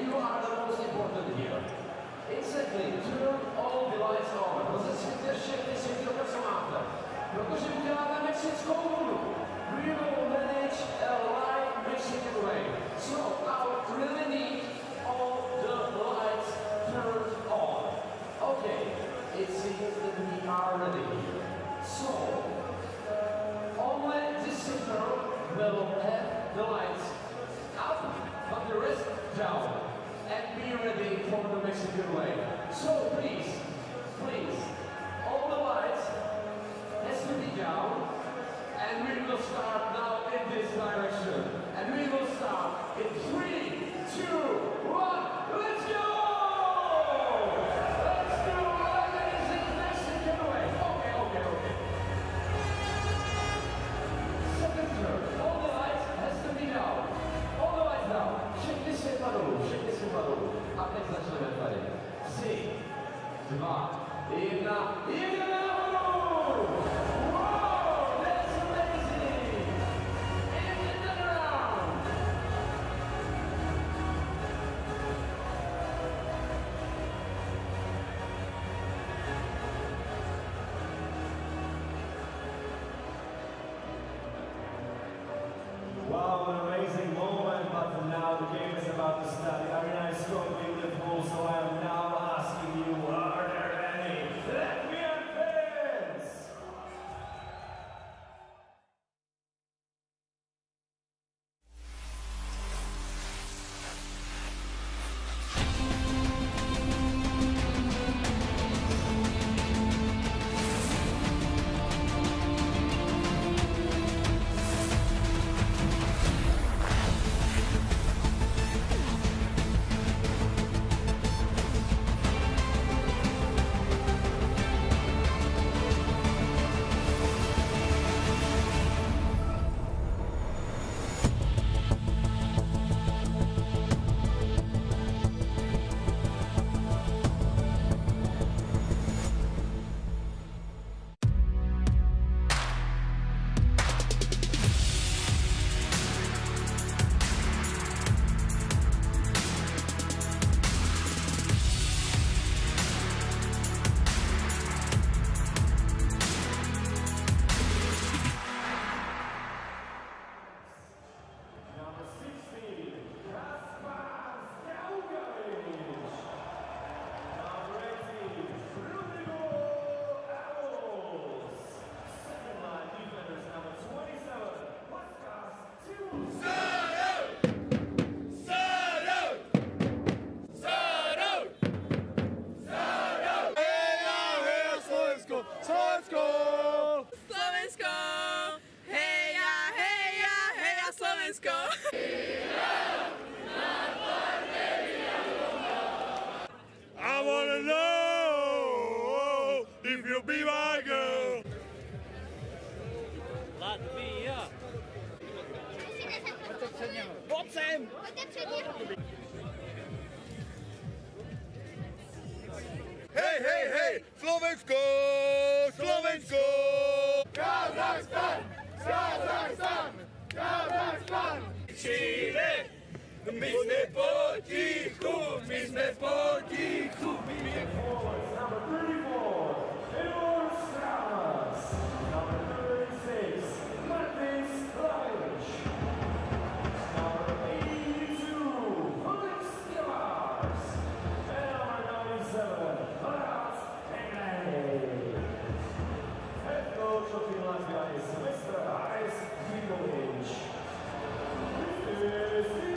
you are the most important here. Exactly, turn all the lights on. Rozesvěťte všechny světlo protože uděláme Mexickou vodu. We will manage a light Mexican way. So I really need all the lights turned on. Okay, it seems that we are ready here. So, only this sector will have the lights up, but the rest down. And be ready for the Mexican way. So please, all the lights has to be down, and we will start now in this direction. And we will start in 3, 2, 1, let's go! Let's do amazing Mexican way. Okay. Second turn, all the lights has to be down. All the lights down. Všechny světla dolů. A teď začneme tady. 3, 2, 1, nahoru! Wow, that's amazing! And another round! Wow, an amazing moment, but now the game is about to start. The arena is strongly full, so I am now asking you, are there any Latvian fans? I wanna know if you'll be my girl. Latvia. Pojďte před něho. Hej, Slovensko! Kazachstan! Chile! My jsme potichu! Number 34, Edward Stramas. Number 36, Martin Slavic. Number 82, Felix Stevars. And number 97, Marat Henry. Head coach of Team Latvia is Mr. Ice Zikovic. This is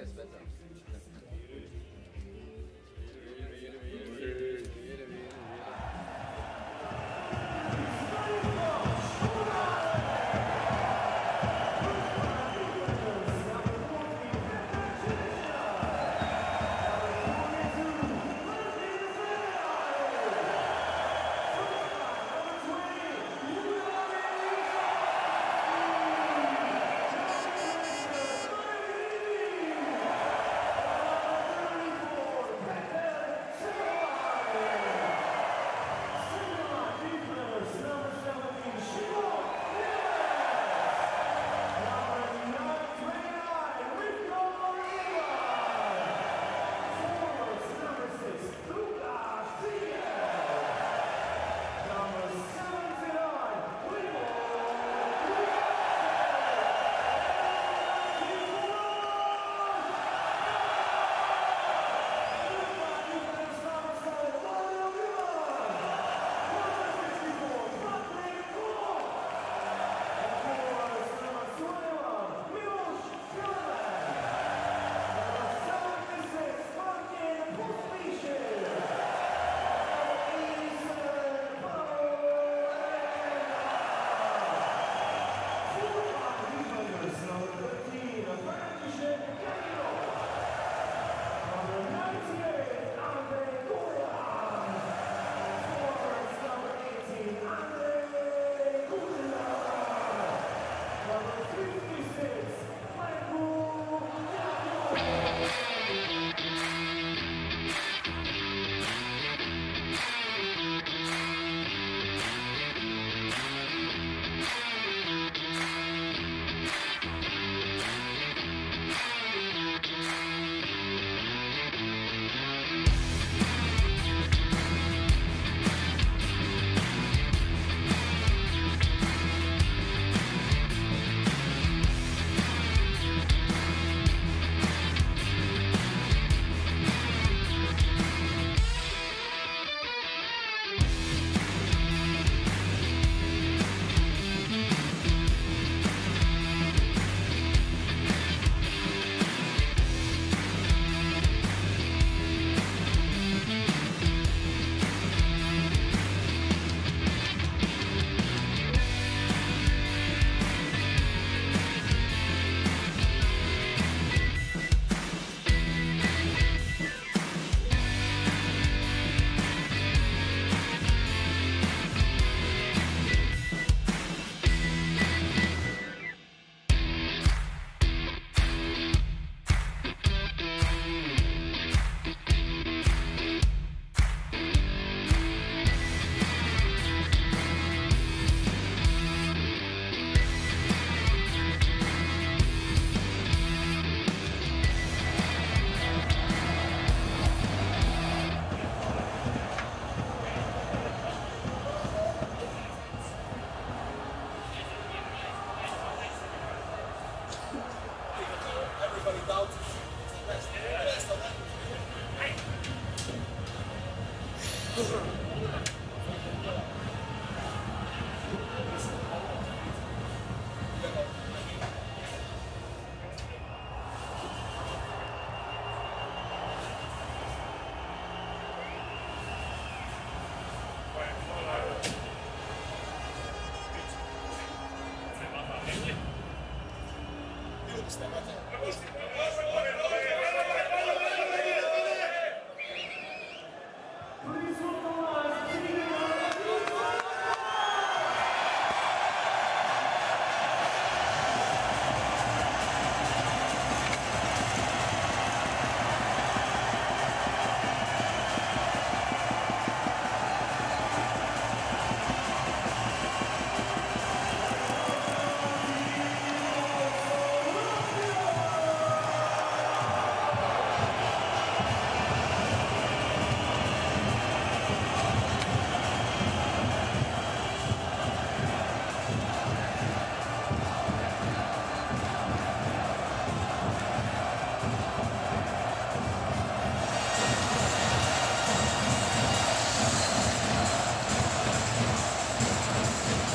geiles Wetter.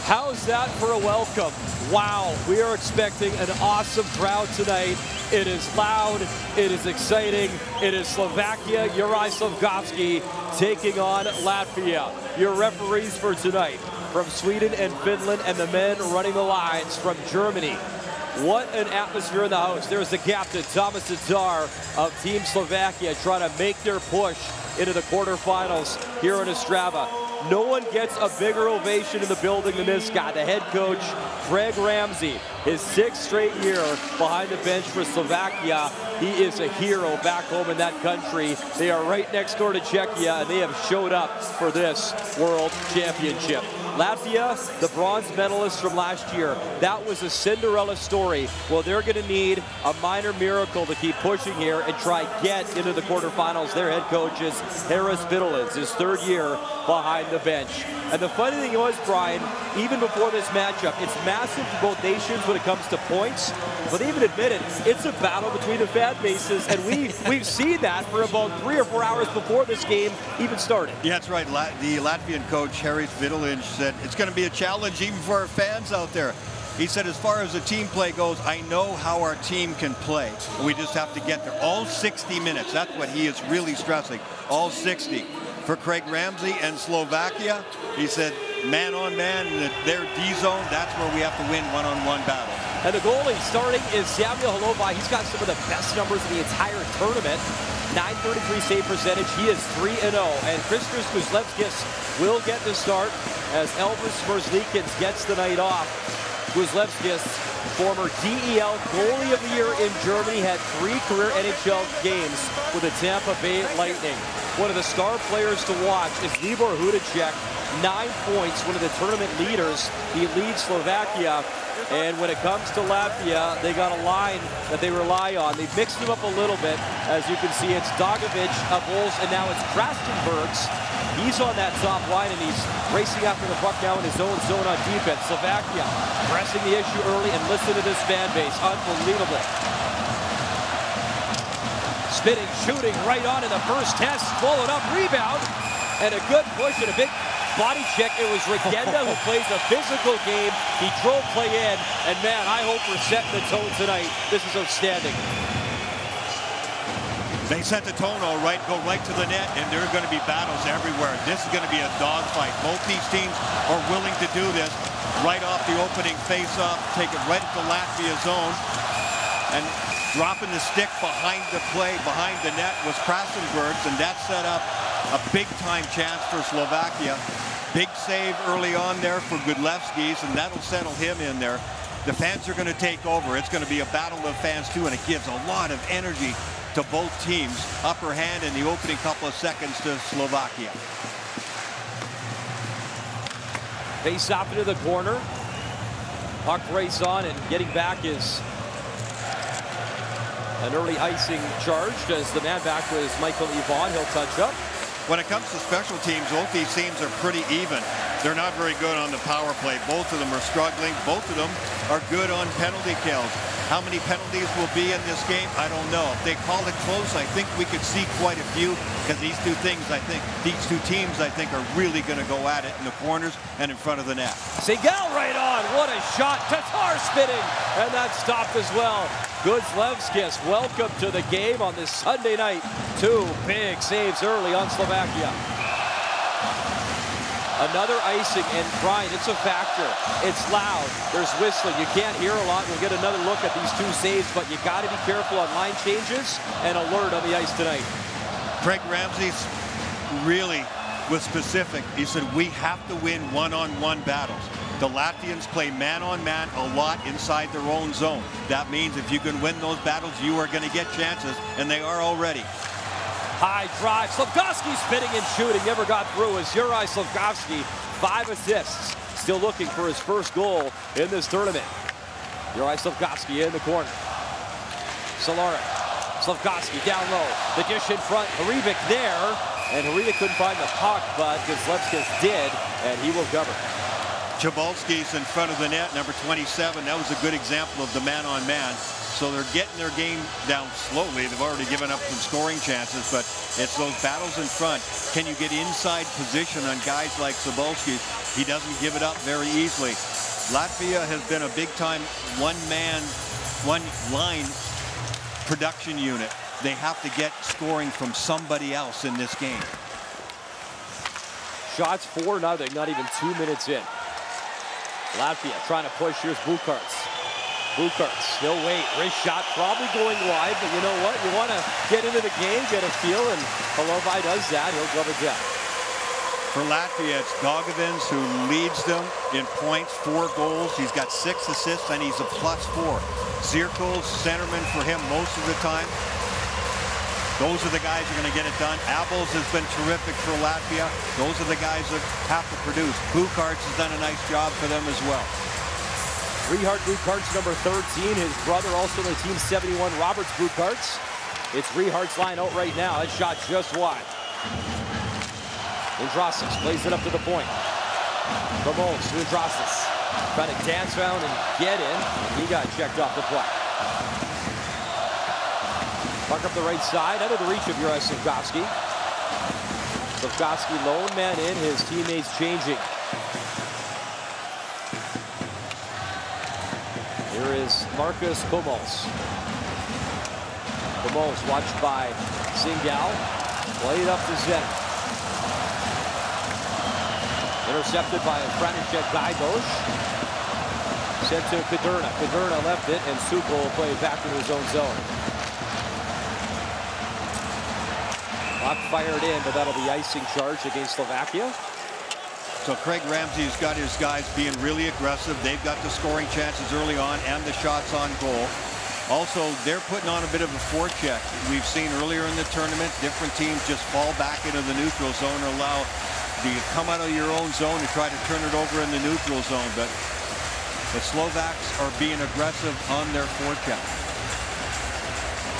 How's that for a welcome? Wow, we are expecting an awesome crowd tonight It is loud, it is exciting, it is Slovakia, Juraj Slafkovský taking on Latvia. Your referees for tonight from Sweden and Finland, and the men running the lines from Germany. What an atmosphere in the house. There's the captain, Thomas Tatar of Team Slovakia, trying to make their push into the quarterfinals here in Ostrava. No one gets a bigger ovation in the building than this guy, the head coach, Craig Ramsey. His 6th straight year behind the bench for Slovakia. He is a hero back home in that country. They are right next door to Czechia, and they have showed up for this World Championship. Latvia, the bronze medalists from last year, that was a Cinderella story. Well, they're going to need a minor miracle to keep pushing here and try get into the quarterfinals. Their head coach is Haris Vidulins, his 3rd year behind the bench. And the funny thing was, Brian, even before this matchup, it's massive for both nations when it comes to points, but they even admitted it's a battle between the fan bases, and we've seen that for about 3 or 4 hours before this game even started. Yeah, that's right. The Latvian coach, Haris Vidulins, said it's going to be a challenge even for our fans out there. He said, as far as the team play goes, I know how our team can play. We just have to get there. All 60 minutes. That's what he is really stressing. All 60. For Craig Ramsey and Slovakia, he said, man on man, their D-zone, that's where we have to win one-on-one battle. And the goalie starting is Samuel Halovai. He's got some of the best numbers in the entire tournament. 933 save percentage. He is 3-0. And Christos Kuzlevskis will get the start as Elvis Merzlikins gets the night off. Kuzlevskis, former DEL Goalie of the Year in Germany, had 3 career NHL games with the Tampa Bay Lightning. One of the star players to watch is Libor Hudacek, 9 points, one of the tournament leaders. He leads Slovakia. And when it comes to Latvia, they got a line that they rely on. They mixed him up a little bit. As you can see, it's Dagovic of Bulls, and now it's Krastenbergs. He's on that top line, and he's racing after the puck now in his own zone on defense. Slovakia pressing the issue early, and listen to this fan base. Unbelievable. Spinning, shooting right on in the first test. Followed up, rebound, and a good push and a big body check. It was Regenda who plays a physical game. He drove play in, and man, I hope we're setting the tone tonight. This is outstanding. They set the tone all right, go right to the net, and there are going to be battles everywhere. This is going to be a dogfight. Both these teams are willing to do this right off the opening face-off, take it right into Latvia's zone, and dropping the stick behind the play, behind the net was Krastenbergs, and that set up a big-time chance for Slovakia. Big save early on there for Gudlevskis, and that'll settle him in there. The fans are going to take over. It's going to be a battle of fans, too, and it gives a lot of energy to both teams. Upper hand in the opening couple of seconds to Slovakia. Face off into the corner. Puck race on, and getting back is an early icing charge as the man back was Michael Yvonne. He'll touch up. When it comes to special teams, both these teams are pretty even. They're not very good on the power play. Both of them are struggling. Both of them are good on penalty kills. How many penalties will be in this game? I don't know. If they call it close, I think we could see quite a few, because these two teams, I think, are really going to go at it in the corners and in front of the net. Segal right on. What a shot. Tatar spinning. And that stopped as well. Gudlevskis, welcome to the game on this Sunday night. 2 big saves early on Slovakia. Another icing, and Brian, it's a factor. It's loud. There's whistling. You can't hear a lot. We'll get another look at these 2 saves, but you got to be careful on line changes and alert on the ice tonight. Craig Ramsey really was specific. He said, we have to win one-on-one battles. The Latvians play man-on-man a lot inside their own zone. That means if you can win those battles, you are going to get chances, and they are already. High drive. Slafkovský spinning and shooting. Never got through as Juraj Slafkovský. 5 assists. Still looking for his first goal in this tournament. Juraj Slafkovský in the corner. Solaric. Slafkovský down low. The dish in front. Hrivik there. And Hrivik couldn't find the puck, but Gudlevskis did, and he will cover. Chabalski's in front of the net, number 27. That was a good example of the man-on-man. So they're getting their game down slowly. They've already given up some scoring chances, but it's those battles in front. Can you get inside position on guys like Sabolsky? He doesn't give it up very easily. Latvia has been a big-time one-line production unit. They have to get scoring from somebody else in this game. Shots 4-0, not even 2 minutes in. Latvia trying to push. Here's Bukarts. Bukarts, he'll wait. Wrist shot probably going wide, but you know what? You want to get into the game, get a feel, and Halovai does that. He'll glove it down. For Latvia, it's Daugavins who leads them in points, 4 goals. He's got 6 assists, and he's a +4. Zirkle, centerman for him most of the time. Those are the guys who are going to get it done. Abels has been terrific for Latvia. Those are the guys that have to produce. Bukarts has done a nice job for them as well. Richard Bukarts, number 13. His brother also in the team 71, Roberts Bukarts. It's Richard's line out right now. That shot just wide. Andrassis plays it up to the point. Promotes to Andrassis. Trying to dance around and get in. He got checked off the play. Puck up the right side, out of the reach of Juraj Slafkovsky. Slafkovsky lone man in, his teammates changing. Here is Marcus Kumals. Kumals watched by Singal. Played up to Zenit. Intercepted by František Gajdoš. Sent to Kaderna. Kaderna left it, and Sukol will play it back into his own zone. Puck fired in, but that'll be icing charge against Slovakia. So Craig Ramsey's got his guys being really aggressive. They've got the scoring chances early on and the shots on goal. Also, they're putting on a bit of a forecheck. We've seen earlier in the tournament, different teams just fall back into the neutral zone or allow you come out of your own zone and try to turn it over in the neutral zone. But the Slovaks are being aggressive on their forecheck.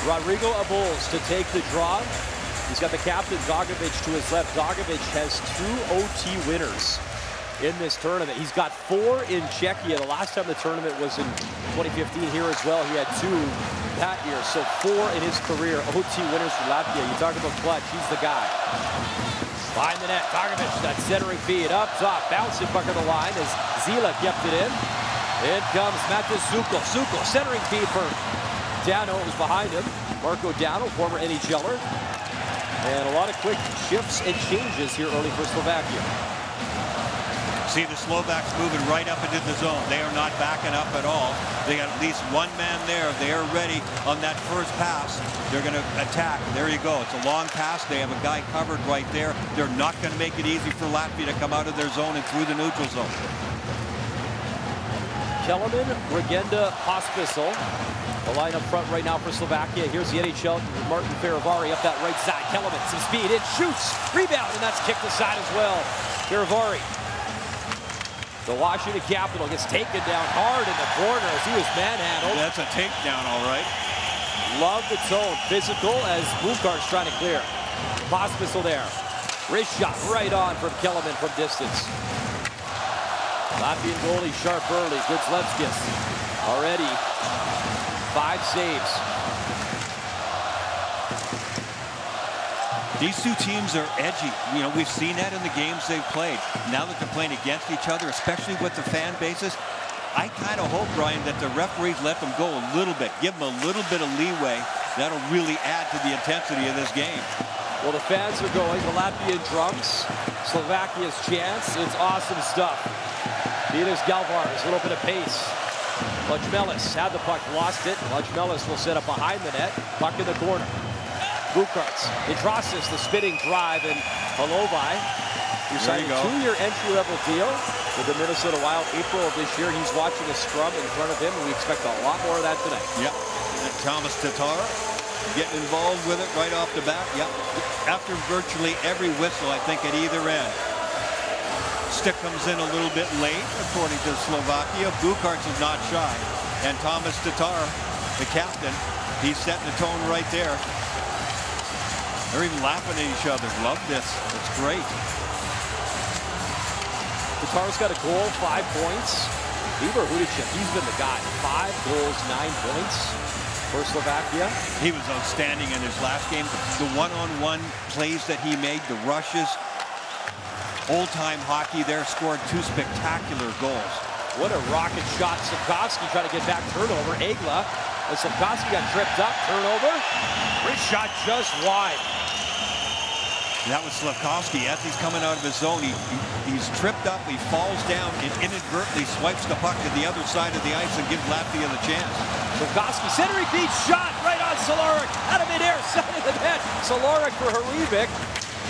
Rodrigo Abuls to take the draw. He's got the captain, Daugavins, to his left. Daugavins has 2 OT winners in this tournament. He's got 4 in Czechia. The last time the tournament was in 2015 here as well. He had 2 that year. So 4 in his career, OT winners for Latvia. You talk about clutch, he's the guy. Behind the net, Daugavins, that centering feed up top. Bouncing puck on the line as Zila kept it in. In comes Matis Sukol. Sukol, centering feed for Dano, was behind him. Marko Dano, former NHLer. And a lot of quick shifts and changes here early for Slovakia. See the Slovaks moving right up into the zone. They are not backing up at all. They got at least 1 man there. They are ready on that first pass. They're going to attack. There you go. It's a long pass. They have a guy covered right there. They're not going to make it easy for Latvia to come out of their zone and through the neutral zone. Kellerman, Regenda, Pospisil. The line up front right now for Slovakia. Here's the NHL, Martin Fehérváry up that right side. Kellerman, some speed, it shoots, rebound, and that's kicked aside as well. Fehérváry. The Washington Capitol gets taken down hard in the corner as he was manhandled. That's a takedown, all right. Love the tone, physical as Bukarts trying to clear. Pospisil there. Wrist shot right on from Kellerman from distance. Latvian goalie sharp early. Gudlevskis already 5 saves. These two teams are edgy. You know, we've seen that in the games they've played. Now that they're playing against each other, especially with the fan bases, I kind of hope, Brian, that the referees let them go a little bit. Give them a little bit of leeway. That'll really add to the intensity of this game. Well, the fans are going. The Latvian drums. Slovakia's chance. It's awesome stuff. Minas Galvars, a little bit of pace. Lachmelis had the puck, lost it. Lachmelis will set up behind the net. Puck in the corner. Bukarts, Andrassis, the spinning drive, and Halovai, who signed a 2-year entry-level deal with the Minnesota Wild April of this year. He's watching a scrum in front of him, and we expect a lot more of that today. Yep. And Thomas Tatar getting involved with it right off the bat. Yep. After virtually every whistle, I think, at either end. Stick comes in a little bit late, according to Slovakia. Bukarts is not shy. And Thomas Tatar, the captain, he's setting the tone right there. They're even laughing at each other. Love this. It's great. Tatar's got a goal, 5 points. Igor Hudicek, he's been the guy. 5 goals, 9 points for Slovakia. He was outstanding in his last game. The one-on-one plays that he made, the rushes. Old-time hockey there, scored 2 spectacular goals. What a rocket shot. Slafkovsky trying to get back turnover. Egla as Slafkovsky got tripped up, turnover. Wrist shot just wide. That was Slafkovsky. As he's coming out of his zone, he's tripped up, he falls down, and inadvertently swipes the puck to the other side of the ice and gives Latvia the chance. Slafkovsky, centering feed, shot right on Cehlarik, out of midair, side of the net. Cehlarik for Hrivik,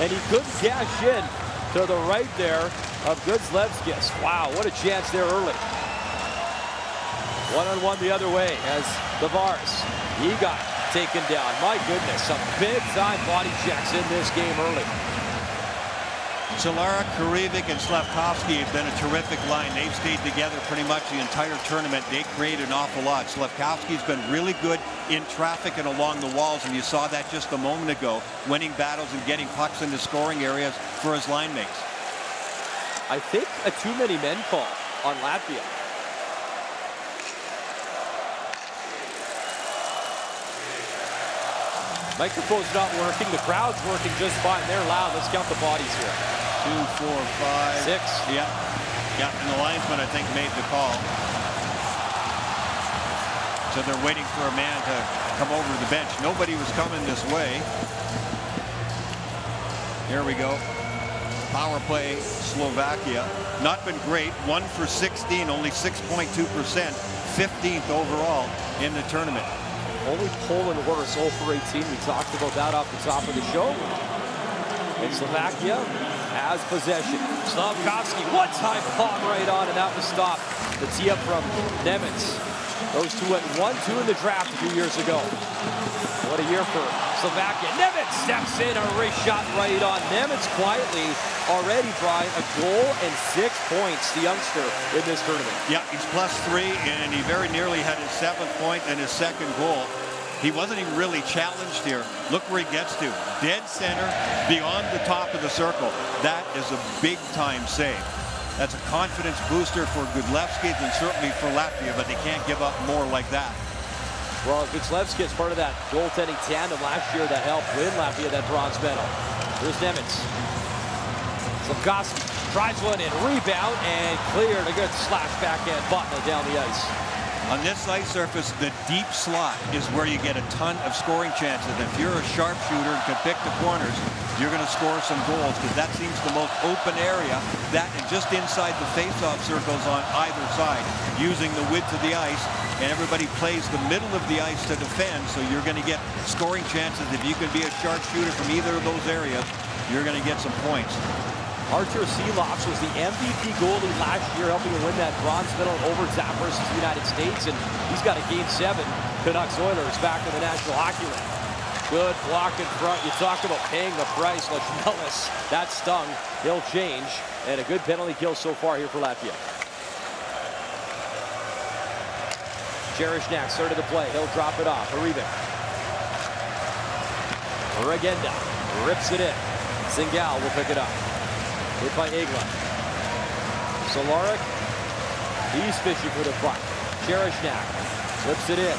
and he couldn't cash in to the right there of Godlevskis. Wow, what a chance there early. One-on-one the other way as Tavares, he got taken down. My goodness, some big-time body checks in this game early. Cehlarik, Hrivik, and Slafkovsky have been a terrific line. They've stayed together pretty much the entire tournament. They create an awful lot. Slafkovsky's been really good in traffic and along the walls, and you saw that just a moment ago, winning battles and getting pucks into scoring areas for his line mates. I think a too many men call on Latvia. Microphone's not working. The crowd's working just fine. They're loud. Let's count the bodies here. 2, 4, 5. 6. Yeah. Yeah, and the linesman, I think, made the call. So they're waiting for a man to come over to the bench. Nobody was coming this way. Here we go. Power play, Slovakia. Not been great. 1 for 16, only 6.2%. 15th overall in the tournament. Only Poland worse, 0 for 18. We talked about that off the top of the show. And Slovakia has possession. Slafkovsky, one-time bomb right on, and that was stopped. The tee up from Nemitz. Those two went 1-2 in the draft a few years ago. What a year for Slovakia. Nemitz steps in, a wrist shot right on. Nemitz quietly already, Brian, a goal and 6 points, the youngster in this tournament. Yeah, he's +3, and he very nearly had his 7th point and his 2nd goal. He wasn't even really challenged here. Look where he gets to. Dead center, beyond the top of the circle. That is a big-time save. That's a confidence booster for Godlevskis and certainly for Latvia, but they can't give up more like that. Well, Godlevskis is part of that goaltending tandem last year that helped win Latvia that bronze medal. Here's Nemitz. Slafkovsky tries one in, rebound, and cleared. A good slash backhand Butler down the ice. On this ice surface, the deep slot is where you get a ton of scoring chances. If you're a sharpshooter and can pick the corners, you're going to score some goals because that seems the most open area. That and just inside the face-off circles on either side, using the width of the ice, and everybody plays the middle of the ice to defend, so you're going to get scoring chances. If you can be a sharpshooter from either of those areas, you're going to get some points. Artur Silovs was the MVP goalie last year, helping to win that bronze medal over Zap versus the United States, and he's got a Game 7 Canucks Oilers back in the National Hockey League. Good block in front. You talk about paying the price. Lachmelis, that stung. He'll change, and a good penalty kill so far here for Latvia. Cherishnak started the play. He'll drop it off. Hrivik. Regenda rips it in. Zingal will pick it up. Hit by Egla. Cehlarik, he's fishing for the puck. Cherishnak flips it in.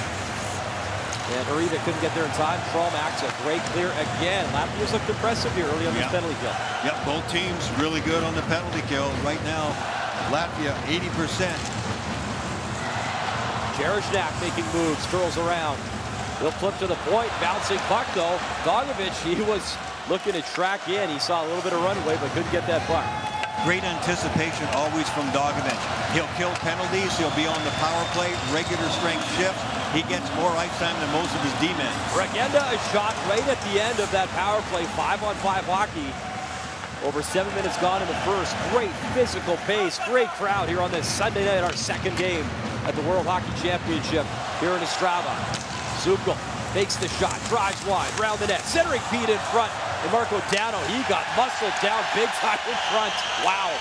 And Hrivik couldn't get there in time. Trollmax, a great clear again. Latvia's looked impressive here early on this penalty kill. Yep, both teams really good on the penalty kill. Right now, Latvia 80%. Cherishnak making moves, curls around. He'll flip to the point, bouncing puck though. Dogovic, he was looking to track in. He saw a little bit of runway, but couldn't get that puck. Great anticipation always from Dogovic. He'll kill penalties. He'll be on the power play, regular strength shifts. He gets more ice time than most of his D-men. Regenda, a shot right at the end of that power play. 5-on-5 hockey. Over 7 minutes gone in the first. Great physical pace. Great crowd here on this Sunday night, our second game at the World Hockey Championship here in Ostrava. Zubkov makes the shot, drives wide, round the net, centering feed in front. And Marco Dano, he got muscled down big time in front. Wow.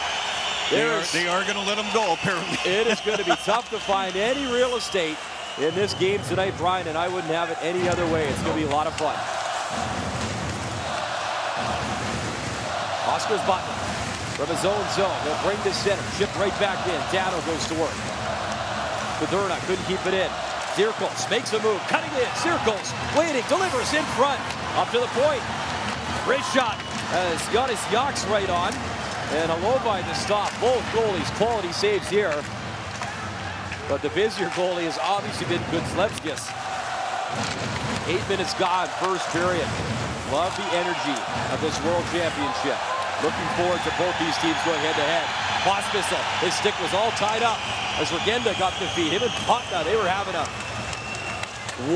They are going to let him go, apparently. It is going to be tough to find any real estate in this game tonight, Brian, and I wouldn't have it any other way. It's going to be a lot of fun. Oscar's Butler from his own zone. They'll bring to center, chip right back in. Dano goes to work. Fedorna couldn't keep it in. Zirkles makes a move, cutting in. Zirkles waiting, delivers in front, up to the point. Great shot as Jonas Jaks right on, and Alobai to stop. Both goalies, quality saves here. But the busier goalie has obviously been Godlevskis. 8 minutes gone, first period. Love the energy of this World Championship. Looking forward to both these teams going head-to-head. Pospisil, his stick was all tied up as Regenda got the feed. Him and Patna, they were having a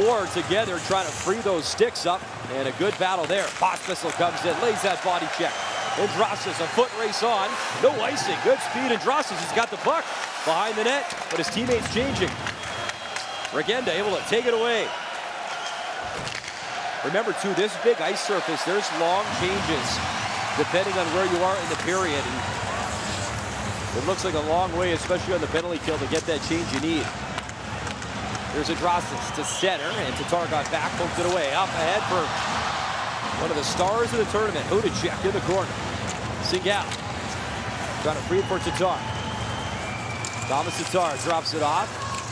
war together, trying to free those sticks up, and a good battle there. Pospisil comes in, lays that body check. Andrasas, a foot race on. No icing, good speed. Andrasas has got the puck behind the net, but his teammate's changing. Regenda able to take it away. Remember, too, this big ice surface, there's long changes depending on where you are in the period. And it looks like a long way, especially on the penalty kill, to get that change you need. Here's Andrasas to center, and Tatar got back, poked it away. Up ahead for one of the stars of the tournament, Hudacek in the corner. Singal trying to free it for Tatar. Thomas Tatar drops it off,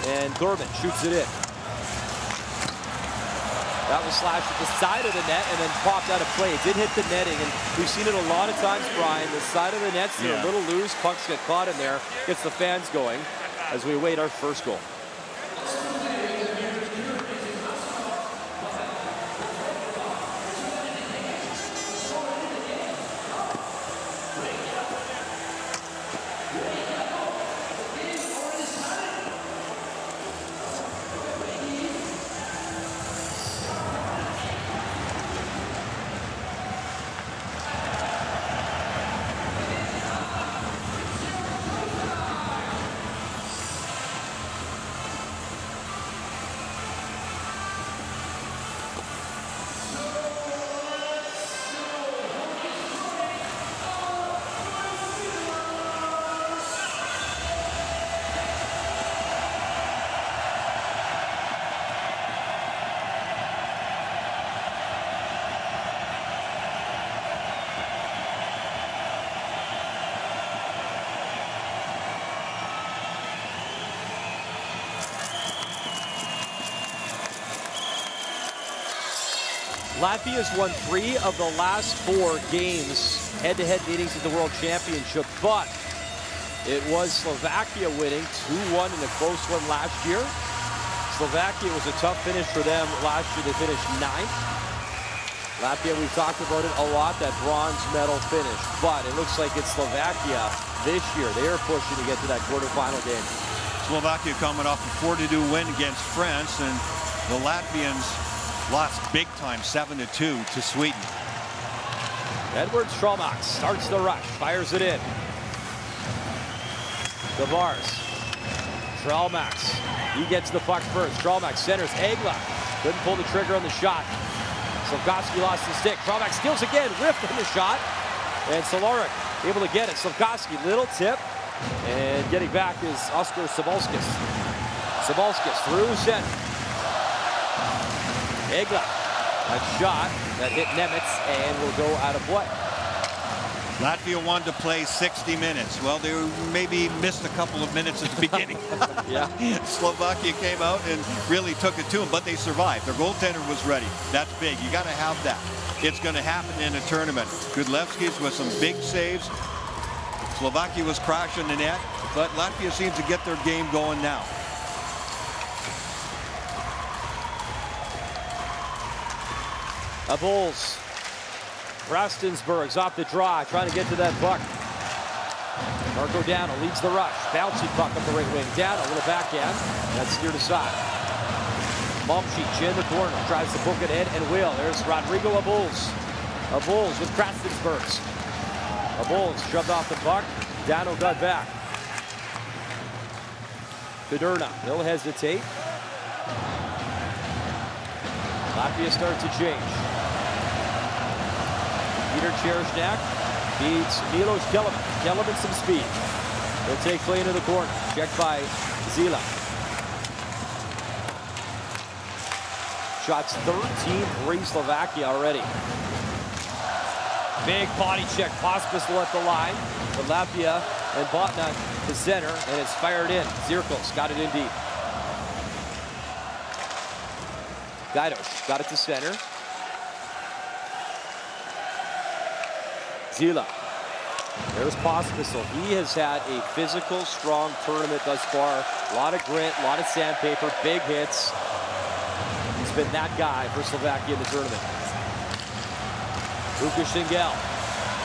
and Thorman shoots it in. That was slashed at the side of the net and then popped out of play. It did hit the netting, and we've seen it a lot of times, Brian. The side of the net's a little loose. Pucks get caught in there. Gets the fans going as we await our first goal. Latvia's won 3 of the last 4 games, head-to-head meetings at the World Championship, but it was Slovakia winning 2-1 in a close one last year. Slovakia was a tough finish for them last year. They finished 9th. Latvia, we've talked about it a lot, that bronze medal finish, but it looks like it's Slovakia this year. They are pushing to get to that quarterfinal game. Slovakia coming off a 4-2 win against France, and the Latvians lost big time, 7-2 to Sweden. Edward Strelmax starts the rush, fires it in. Tavares. Strelmax, he gets the puck first. Strelmax centers, Egla couldn't pull the trigger on the shot. Slafkovsky lost the stick. Strelmax steals again, whiffed on the shot. And Solaric able to get it. Slafkovsky, little tip. And getting back is Oskar Sabalskis. Sabalskis through center. Egla, a shot that hit Nemitz and will go out of play. Latvia wanted to play 60 minutes. Well, they maybe missed a couple of minutes at the beginning. Yeah. Slovakia came out and really took it to them, but they survived. Their goaltender was ready. That's big. You got to have that. It's going to happen in a tournament. Gudlevskis with some big saves. Slovakia was crashing the net, but Latvia seems to get their game going now. A Bulls. Rastensberg's off the draw, trying to get to that puck. Marco Dano leads the rush. Bouncy puck up the right wing. Dano, a little backhand. That's steered aside. Momcic in the corner, tries to book it in and will. There's Rodrigo Abuls. Abuls with Rastensbergs. Abuls shoved off the puck. Dano got back. Kuderna, he'll hesitate. Latvia starts to change. Peter Cherishnak feeds Milos Kellerman. Kellerman some speed. He'll take play into the corner. Checked by Zila. Shots 13-3 Slovakia already. Big body check. Pospisil at the line. But Latvia and Botna to center, and it's fired in. Zirkos got it in deep. Gaidos got it to center. Zila. There's Pospisil. He has had a physical, strong tournament thus far. A lot of grit, a lot of sandpaper, big hits. He's has been that guy for Slovakia in the tournament. Lukas Singel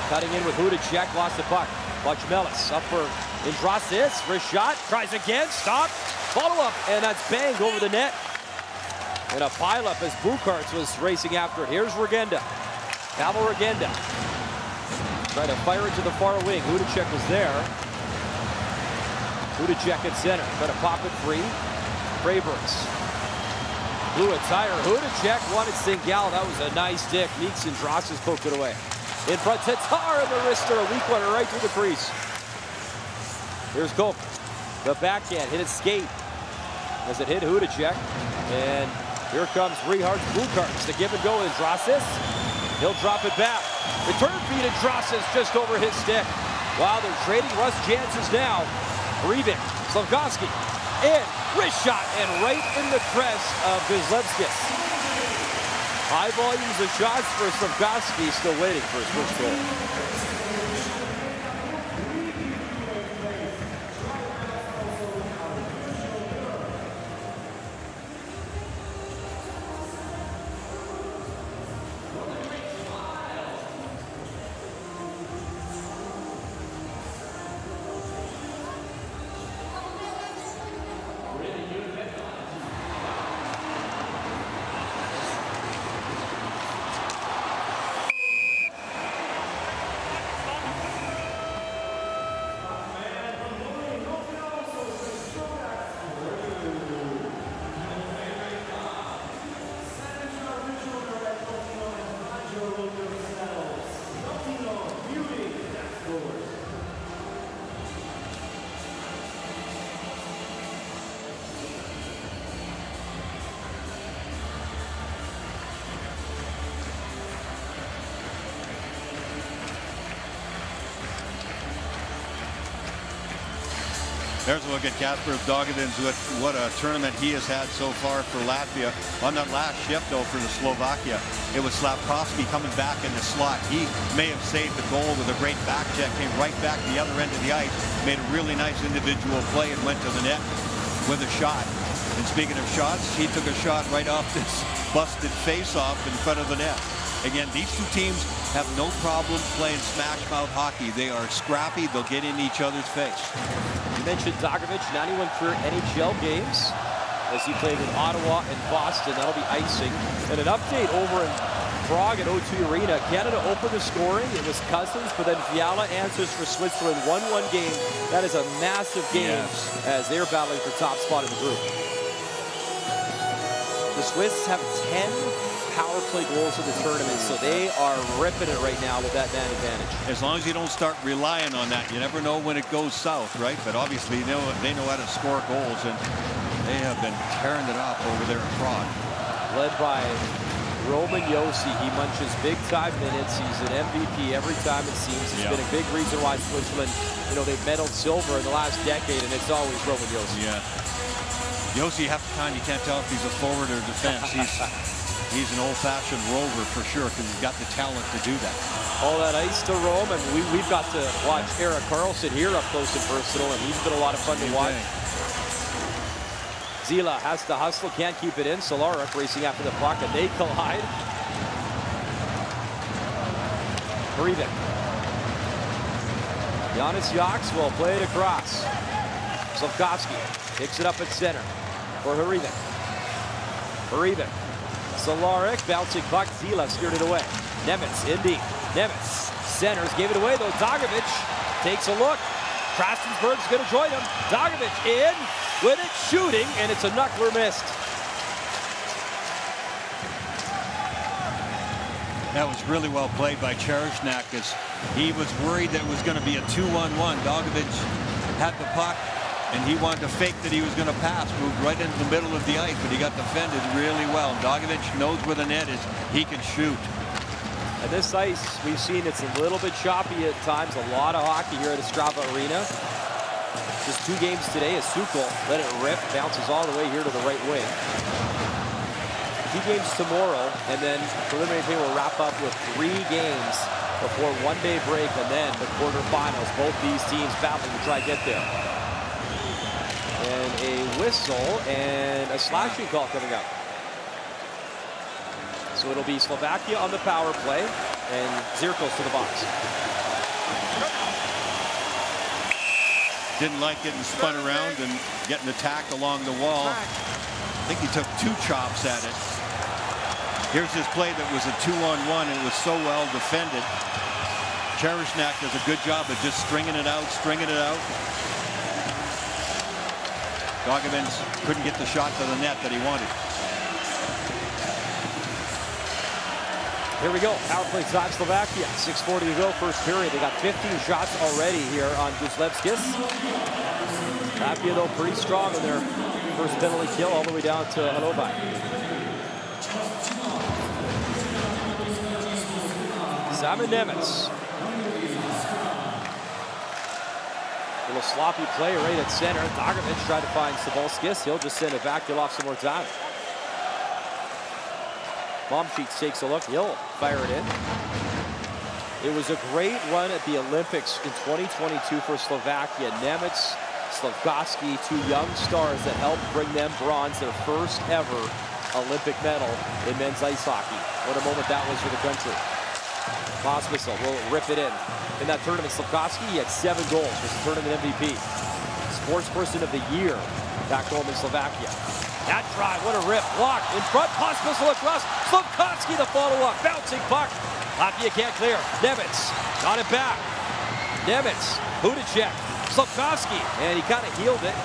cutting in with Hudacek, lost the puck. Buchmelis up for Indrasis, wrist shot, tries again, stop, follow-up, and that's banged over the net. And a pileup as Bukarts was racing after it. Here's Regenda. Pavel Regenda. Trying to fire it to the far wing. Hudacek was there. Hudacek at center. Trying to pop it free. Freybergs. Blew a tire. Hudacek wanted Singel. That was a nice stick. Meeks and Drosses poked it away. In front, Tatar and the wrister. A weak one right through the crease. Here's Koch. The backhand. Hit it skate. As it hit Hudacek. And here comes Richard Bukarts. The give and go with Drosses. He'll drop it back. Return feed and Drosses just over his stick. Wow, they're trading Russ Janssens now. Breivik, Slafkovsky, in, wrist shot, and right in the crest of Vasilevskis. High volumes of shots for Slafkovsky, still waiting for his first goal. There's a look at Kasper Dogovin's, what a tournament he has had so far for Latvia. On that last shift, though, for the Slovakia, it was Slafkovsky coming back in the slot. He may have saved the goal with a great back check, came right back to the other end of the ice, made a really nice individual play and went to the net with a shot. And speaking of shots, he took a shot right off this busted face-off in front of the net. Again, these two teams have no problem playing smash-mouth hockey. They are scrappy. They'll get in each other's face. You mentioned Dogovic, 91 career NHL games as he played in Ottawa and Boston. That'll be icing. And an update over in Prague at O2 Arena. Canada opened the scoring. It was Cousins, but then Fiala answers for Switzerland. 1-1 game. That is a massive game as they're battling for top spot in the group. The Swiss have 10 power play goals in the tournament, so they are ripping it right now with that man advantage. As long as you don't start relying on that, you never know when it goes south, right? But obviously they know how to score goals, and they have been tearing it up over there in Prague. Led by Roman Josi. He munches big-time minutes. He's an MVP every time, it seems. He's been a big reason why Switzerland, they've medaled silver in the last decade, and it's always Roman Josi. Yeah. Josi, half the time you can't tell if he's a forward or defense. He's an old-fashioned rover for sure, because he's got the talent to do that. All that ice to roam, and we've got to watch Erik Karlsson here up close and personal, and he's been a lot of fun to watch. Zila has to hustle, can't keep it in. Cehlarik racing after the puck, and they collide. Breivik. Giannis Yox will play it across. Slafkovsky picks it up at center for Breivik. Breivik. Cehlarik bouncing puck. Zila steered it away. Nemitz in deep. Nemitz centers, gave it away though. Dogovic takes a look. Krastenberg's going to join him. Dogovic in with it, shooting, and it's a knuckler missed. That was really well played by Cherishnak, as he was worried that it was going to be a 2-on-1. Dogovic had the puck, and he wanted to fake that he was going to pass, moved right into the middle of the ice, but he got defended really well. Dogovic knows where the net is. He can shoot. And this ice, we've seen it's a little bit choppy at times. A lot of hockey here at Ostrava Arena. Just 2 games today as Sukol let it rip, bounces all the way here to the right wing. 2 games tomorrow, and then preliminary play will wrap up with 3 games before one-day break, and then the quarterfinals. Both these teams battling to try to get there. And a whistle and a slashing call coming up. So it'll be Slovakia on the power play and Zirkos to the box. Didn't like getting spun around and getting attacked along the wall. I think he took 2 chops at it. Here's his play that was a 2-on-1 and it was so well defended. Cherishnak does a good job of just stringing it out, Dogomins couldn't get the shot to the net that he wanted. Here we go. Power play time, Slovakia. 6:40 to go, first period. They got 15 shots already here on Guslevskis. Latvia, though, pretty strong in their first penalty kill all the way down to Hanobai. Simon Nemec. Little sloppy play right at center. Dogomins tried to find Sabolskis. He'll just send it back. He'll off some more time. Momchits takes a look. He'll fire it in. It was a great run at the Olympics in 2022 for Slovakia. Nemec, Slavkovsky, 2 young stars that helped bring them bronze, their first ever Olympic medal in men's ice hockey. What a moment that was for the country. Pospisil will rip it in. In that tournament, Slavkovsky, he had 7 goals, was the tournament MVP. Sportsperson of the year back home in Slovakia. That drive, what a rip. Block in front, Pospisil across. Slavkovsky the follow-up, bouncing puck. Latvia can't clear. Nemec got it back. Nemec, Hudacek, Slavkovsky, and he kind of healed it.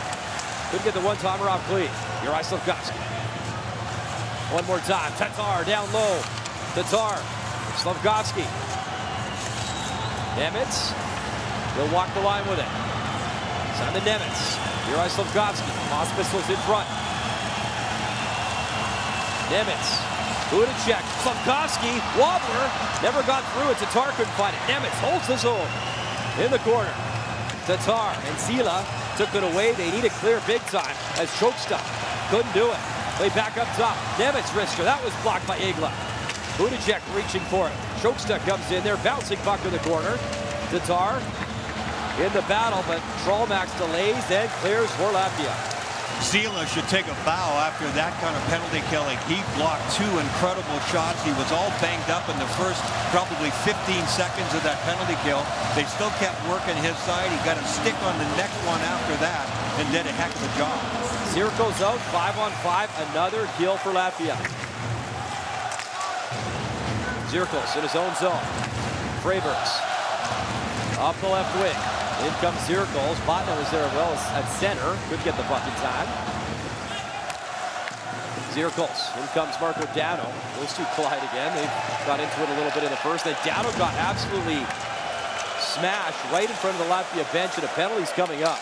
Couldn't get the one-timer off clean. Juraj Slavkovsky. One more time, Tatar down low. Tatar, Slavkovsky. Nemec, he'll walk the line with it. Simon Nemec, Juraj Slavkovsky. Pospisil's in front. Nemec, Hudacek, Slavkovsky, wobbler, never got through it. Tatar couldn't find it. Nemec holds his own in the corner. Tatar and Sila took it away. They need it clear big time as Choksta couldn't do it. Way back up top. Nemec wrister, that was blocked by Igla. Hudacek reaching for it. Choksta comes in there, bouncing puck in the corner. Tatar in the battle, but Trollmax delays and clears for Latvia. Sila should take a bow after that kind of penalty killing. He blocked 2 incredible shots. He was all banged up in the first probably 15 seconds of that penalty kill. They still kept working his side. He got a stick on the next one after that and did a heck of a job. Zirkos out, 5-on-5, another kill for Latvia. Zirkos in his own zone. Freibergs up the left wing. In comes Zirkos. Botna was there as well as at center. Couldn't get the puck in time. Zirkos. In comes Marco Dano. Those 2 collide again. They got into it a little bit in the first. Then Dano got absolutely smashed right in front of the Latvia bench, and a penalty's coming up.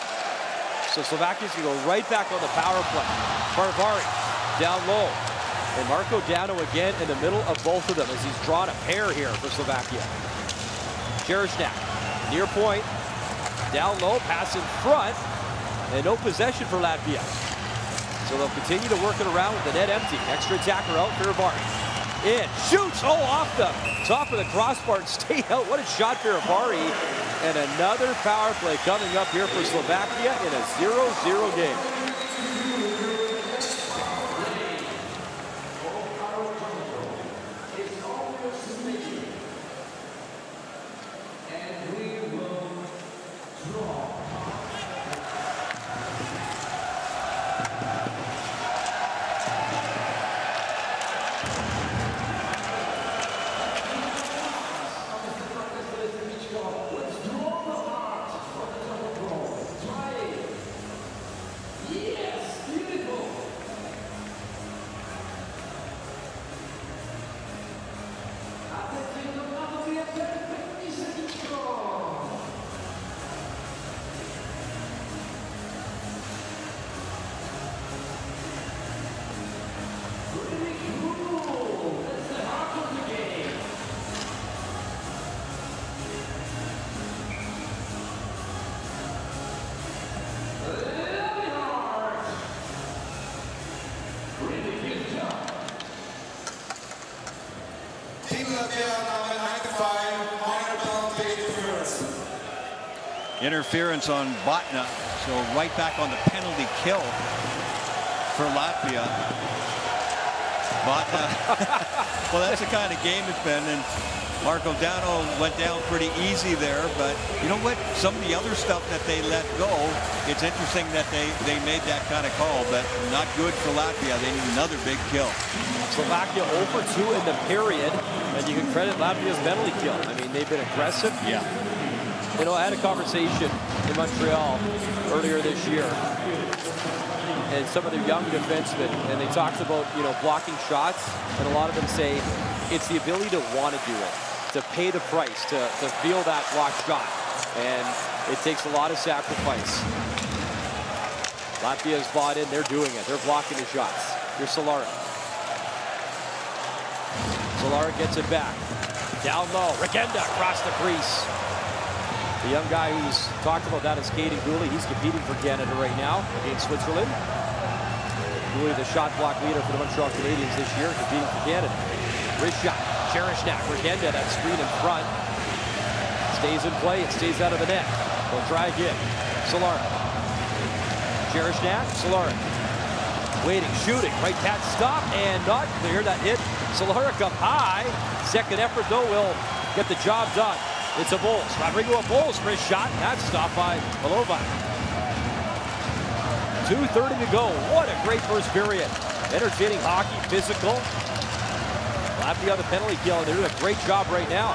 So Slovakia's going to go right back on the power play. Parvari down low. And Marco Dano again in the middle of both of them as he's drawn a pair here for Slovakia. Cherishnak near point. Down low, pass in front, and no possession for Latvia. So they'll continue to work it around with the net empty. Extra attacker out, Firavari. In, shoots, off the top of the crossbar and stay out. What a shot, Firavari. And another power play coming up here for Slovakia in a 0-0 game. Interference on Botna, so right back on the penalty kill for Latvia. Botna Well, that's the kind of game it's been, and Marco Dano went down pretty easy there, but you know what? Some of the other stuff that they let go, it's interesting that they made that kind of call, but not good for Latvia. They need another big kill. Slovakia 0 for 2 in the period, and you can credit Latvia's penalty kill. I mean, they've been aggressive. Yeah. You know, I had a conversation in Montreal earlier this year, and some of their young defensemen, and they talked about, you know, blocking shots, and a lot of them say it's the ability to want to do it, to pay the price, to feel that blocked shot, and it takes a lot of sacrifice. Latvia has bought in, they're doing it, they're blocking the shots. Here's Cehlarik. Cehlarik gets it back, down low, Regenda across the crease. The young guy who's talked about that is Kaiden Guhle. He's competing for Canada right now against Switzerland. Guhle, the shot block leader for the Montreal Canadiens this year, competing for Canada. Wrist shot, Cherishnak, Regenda, that screen in front. Stays in play, it stays out of the net. They'll try again. Cehlarik. Cherishnak, Cehlarik. Waiting, shooting, right pad stop, and not clear. That hit Cehlarik up high. Second effort, though, will get the job done. It's a Bowles. Rodrigo Bowles for his shot. That's stopped by Milovan. 2:30 to go. What a great first period. Entertaining hockey, physical. Latvia the penalty kill. They're doing a great job right now.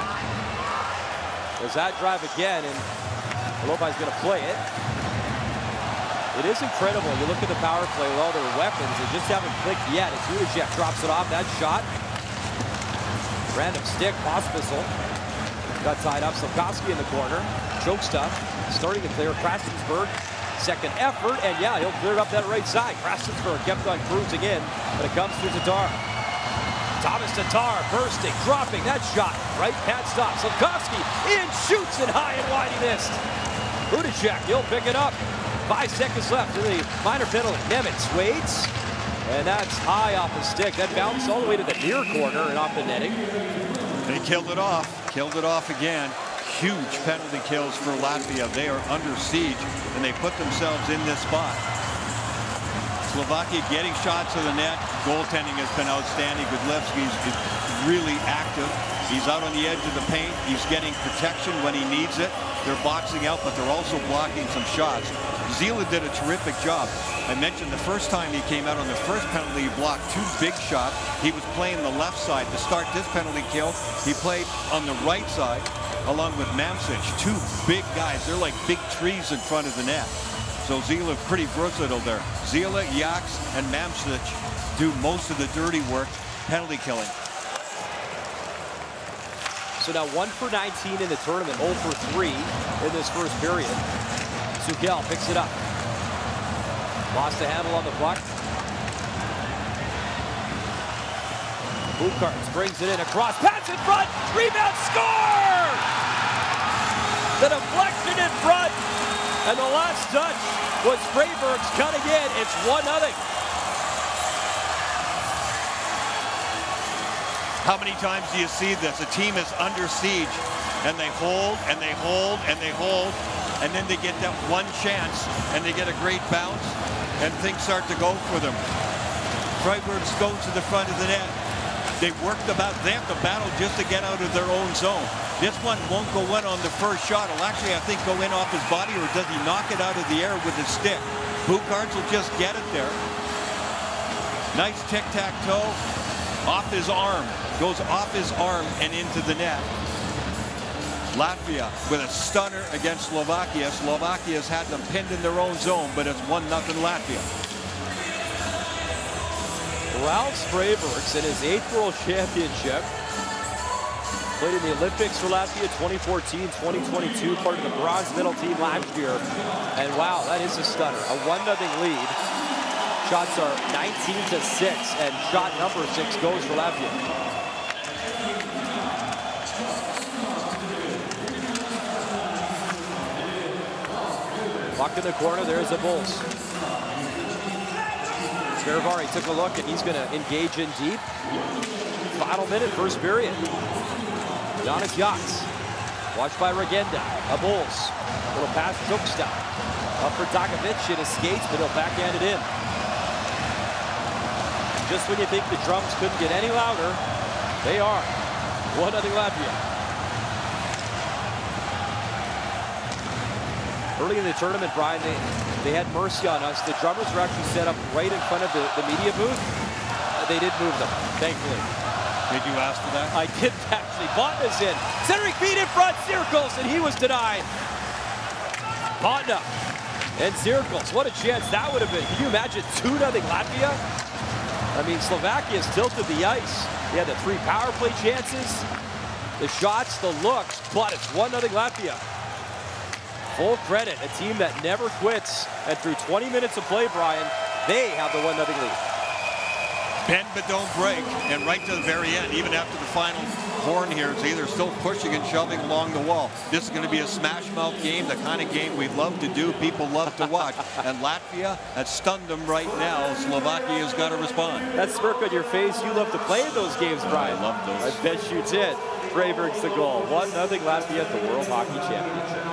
There's that drive again, and Milovan's going to play it. It is incredible. You look at the power play with all their weapons. They just haven't clicked yet. As Udacek drops it off. That shot. Random stick. Pospisil. Got tied up. Slafkovsky in the corner. Choke stuff. Starting to clear. Krastensburg. Second effort. And yeah, he'll clear up that right side. Krastensburg kept on cruising in, but it comes through Tatar. Thomas Tatar bursting, dropping that shot. Right pad stop. Slafkovsky in, shoots it high and wide. He missed. Udacek, he'll pick it up. 5 seconds left in the minor penalty. Nemitz waits. And that's high off the stick. That bounced all the way to the near corner and off the netting. They killed it off. Killed it off again. Huge penalty kills for Latvia. They are under siege, and they put themselves in this spot. Slovakia getting shots to the net. Goaltending has been outstanding. Godlewski's really active. He's out on the edge of the paint. He's getting protection when he needs it. They're boxing out, but they're also blocking some shots. Zila did a terrific job. I mentioned the first time he came out on the first penalty, he blocked 2 big shots. He was playing the left side. To start this penalty kill, he played on the right side along with Mamsic. 2 big guys. They're like big trees in front of the net. So Zila pretty versatile there. Zila, Yaks, and Mamsic do most of the dirty work, penalty killing. So now 1 for 19 in the tournament, 0 for 3 in this first period. Sukel picks it up. Lost the handle on the puck. Bukarts brings it in across, pass in front, rebound, score! The deflection in front, and the last touch was Freyberg's cutting in. It's 1-0. How many times do you see this? A team is under siege, and they hold, and they hold, and they hold, and then they get that one chance, and they get a great bounce, and things start to go for them. Freyberg's goes to the front of the net. They have to battle just to get out of their own zone. This one won't go in on the first shot. It'll actually, I think, go in off his body, or does he knock it out of the air with his stick? Bukarts will just get it there. Nice tic-tac-toe. Off his arm. Goes off his arm and into the net. Latvia with a stunner against Slovakia. Slovakia's had them pinned in their own zone, but it's 1-0 Latvia. Ralph Freybergs in his 8th World Championship. Played in the Olympics for Latvia 2014, 2022, part of the bronze medal team last year. And wow, that is a stunner. A 1-0 lead. Shots are 19-6, and shot number 6 goes for Latvia. Puck in the corner, there's a Bulls. Saravari took a look, and he's going to engage in deep. Final minute, first period. Jonas Yaks, watched by Regenda. A Bulls. Little pass, choke stop. Up for Dakovic, it escapes, but he'll backhand it in. Just when you think the drums couldn't get any louder, They are. 1-0 Latvia. Early in the tournament, Brian, they had mercy on us. The drummers were actually set up right in front of the media booth. They did move them, thankfully. Did you ask for that? I didn't actually. Botna's in. Cedric beat in front, Circles, and he was denied. Botna and Circles. What a chance that would have been. Can you imagine 2-0 Latvia? I mean, Slovakia's tilted the ice. They had the 3 power play chances, the shots, the looks, but it's 1-0 Latvia. Full credit, a team that never quits. And through 20 minutes of play, Brian, they have the 1-0 lead. Bend but don't break, and right to the very end, even after the final horn here, it's either still pushing and shoving along the wall. This is going to be a smash-mouth game, the kind of game we love to do, people love to watch. And Latvia has stunned them right now. Slovakia's got to respond. That smirk on your face, you love to play in those games, Brian. I love those. I bet you did. Freyberg's the goal. 1-0 Latvia at the World Hockey Championship.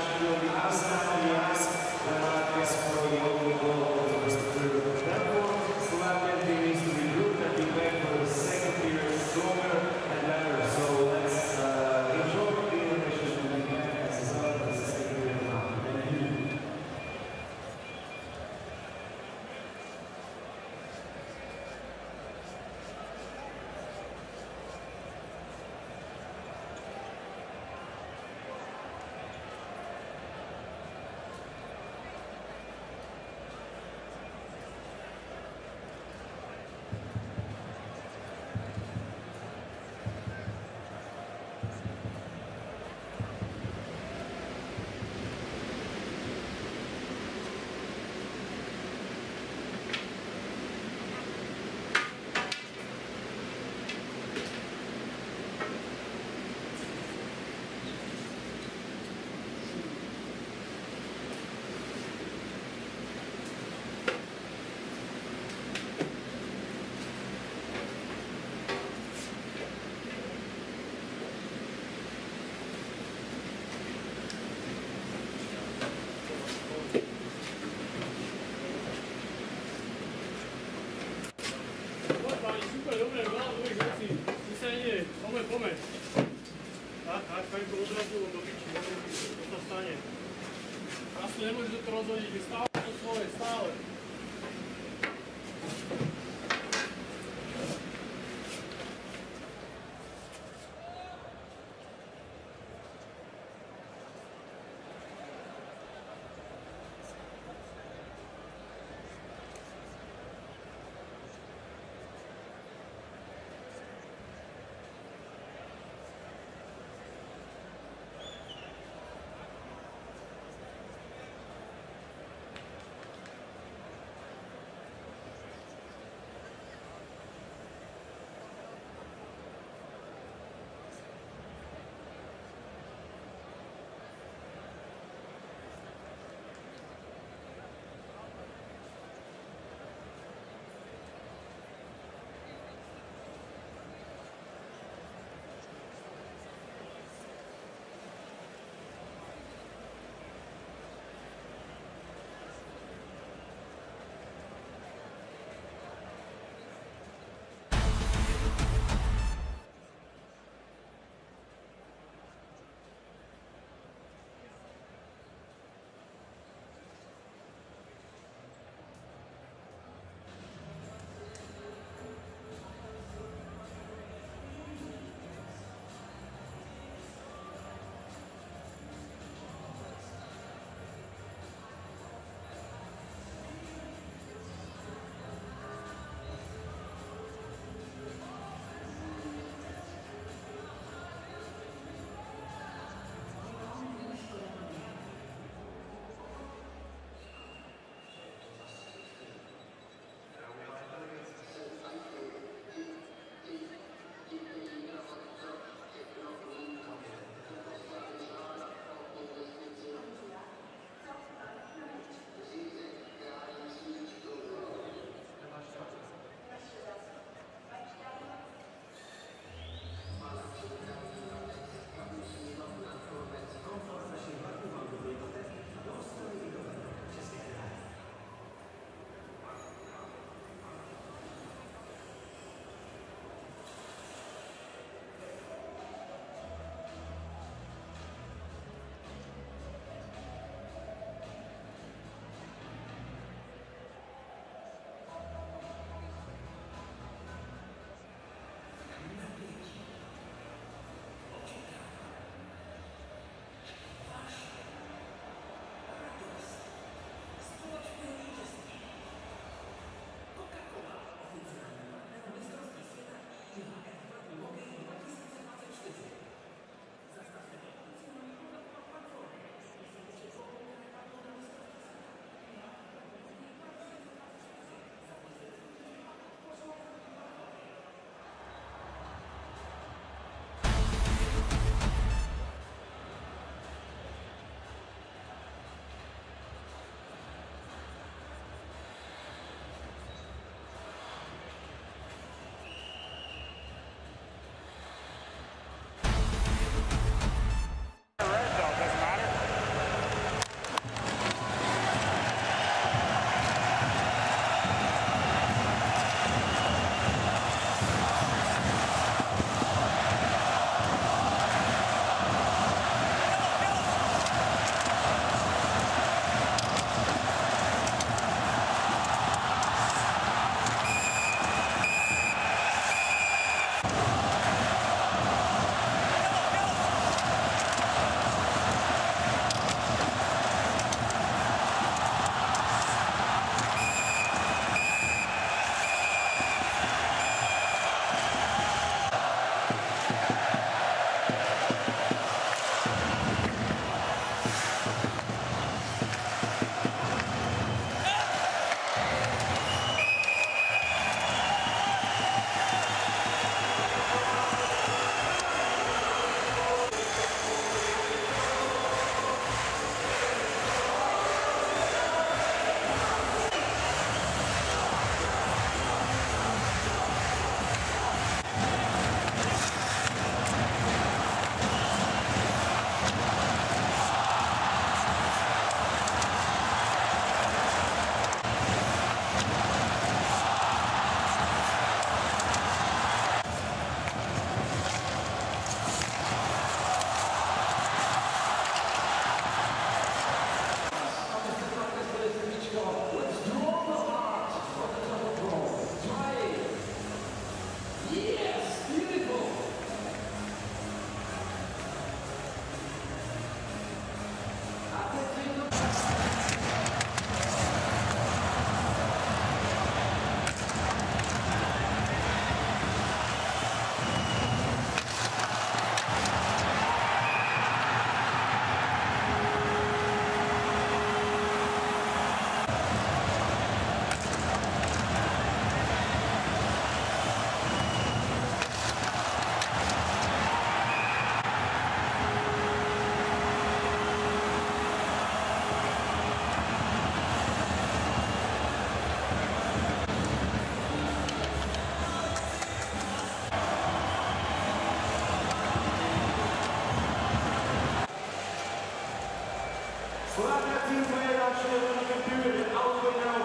Slavia team player actually on the computer, outward now,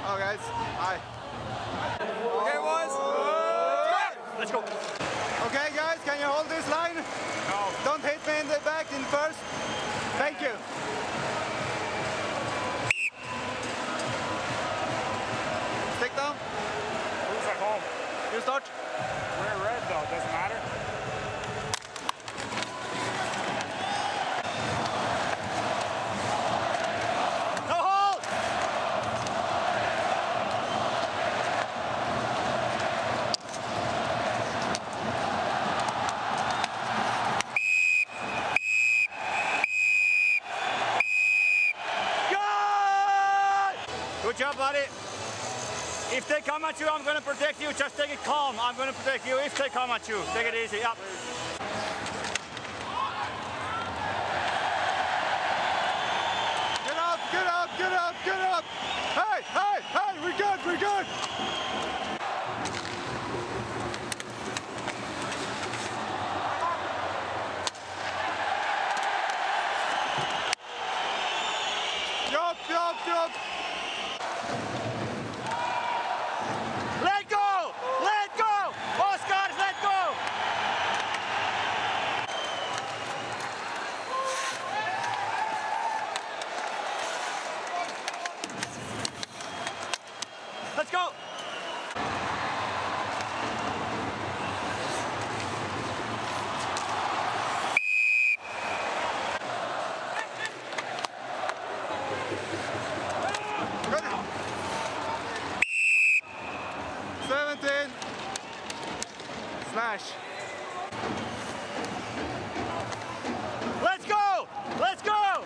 Oh guys, hi. Okay boys, let's go. Okay guys, can you hold this line? No. Don't hit me in the back in first. Thank you. Stick down. Who's at home? You start. We're red though, doesn't matter. No hold! Good job, buddy. If they come at you, I'm going to protect you. Just take it calm. I'm going to protect you if they come at you. Take it easy. Up. Get up, get up, get up, get up. Hey, hey, hey, we're good, we're good. Jump, jump, jump. Let go! Let go! Oscar, let go! Let's go! Good. 17. Slash. Let's go! Let's go!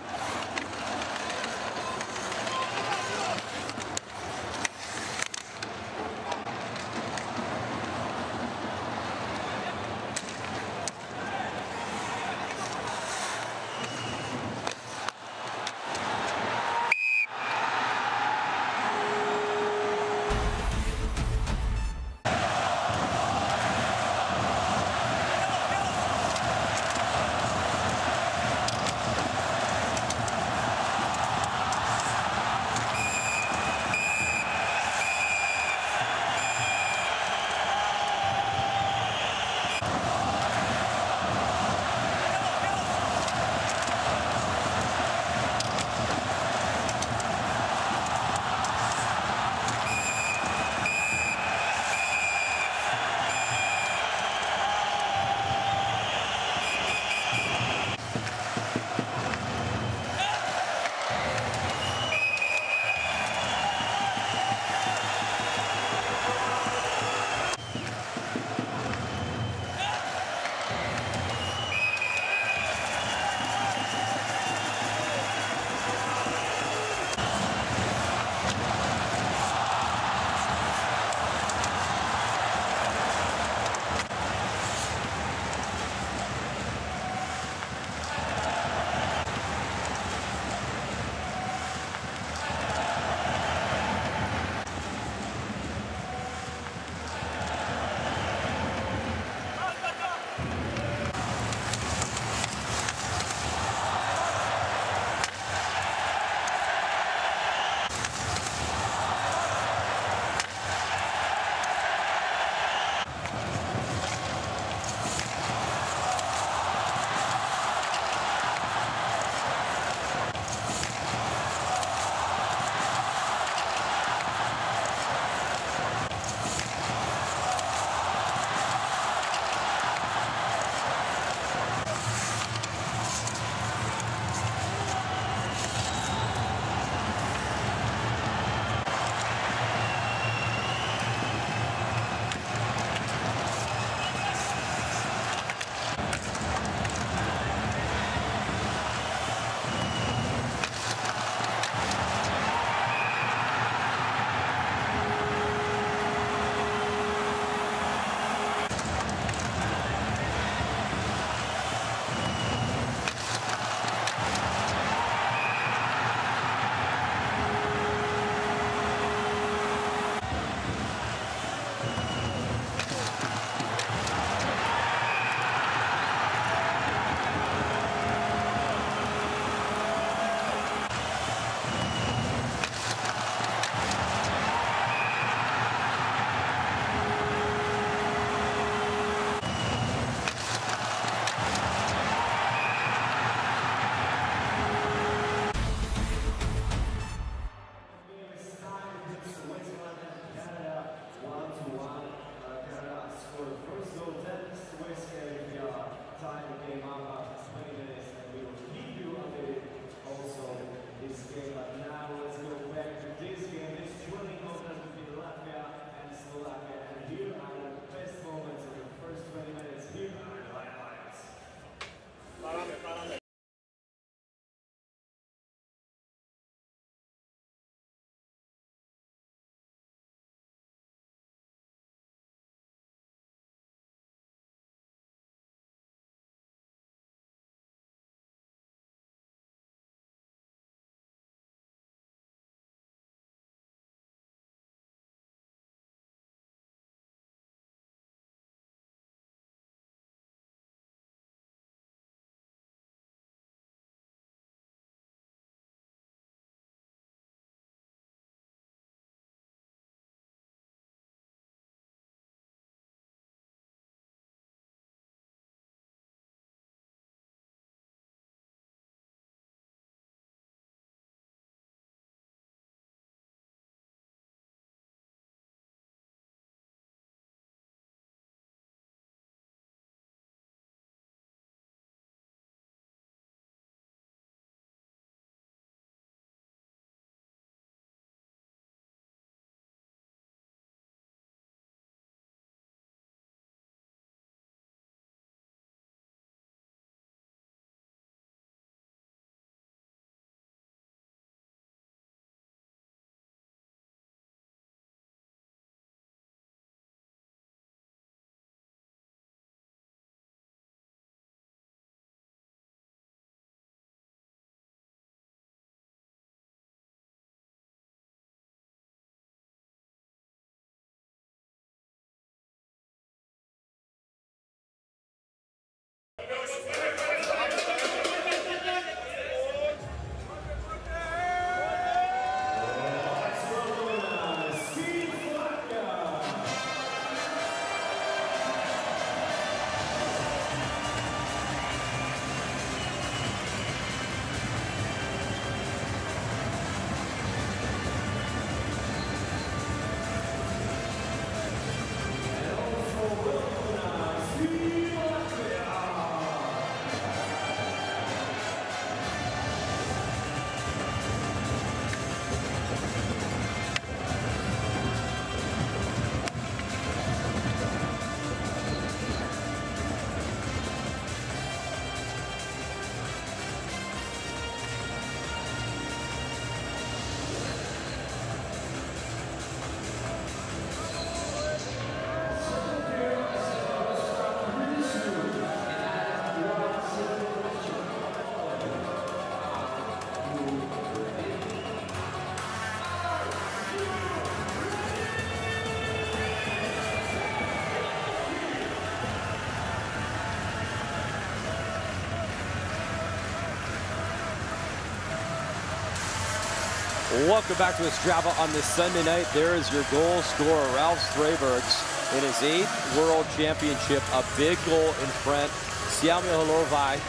Welcome back to Ostrava on this Sunday night. There is your goal scorer, Ralph Straybergs, in his 8th World Championship. A big goal in front. Samuel Halovai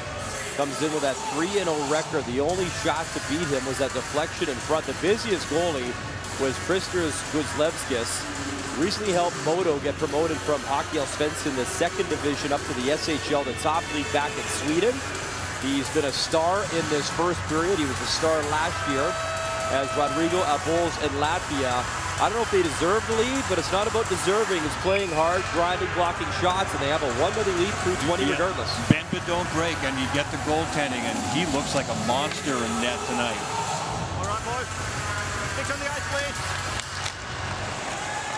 comes in with that 3-0 record. The only shot to beat him was that deflection in front. The busiest goalie was Christos Guzlevskis. Recently helped Modo get promoted from Hockey Allsvenskan, the 2nd division, up to the SHL, the top league back in Sweden. He's been a star in this first period. He was a star last year as Rodrigo Abols in Latvia. I don't know if they deserve the lead, but it's not about deserving. It's playing hard, grinding, blocking shots, and they have a 1-0 lead through 20 regardless. Bend but don't break, and you get the goaltending, and he looks like a monster in net tonight. All right, boys. Sticks on the ice, please.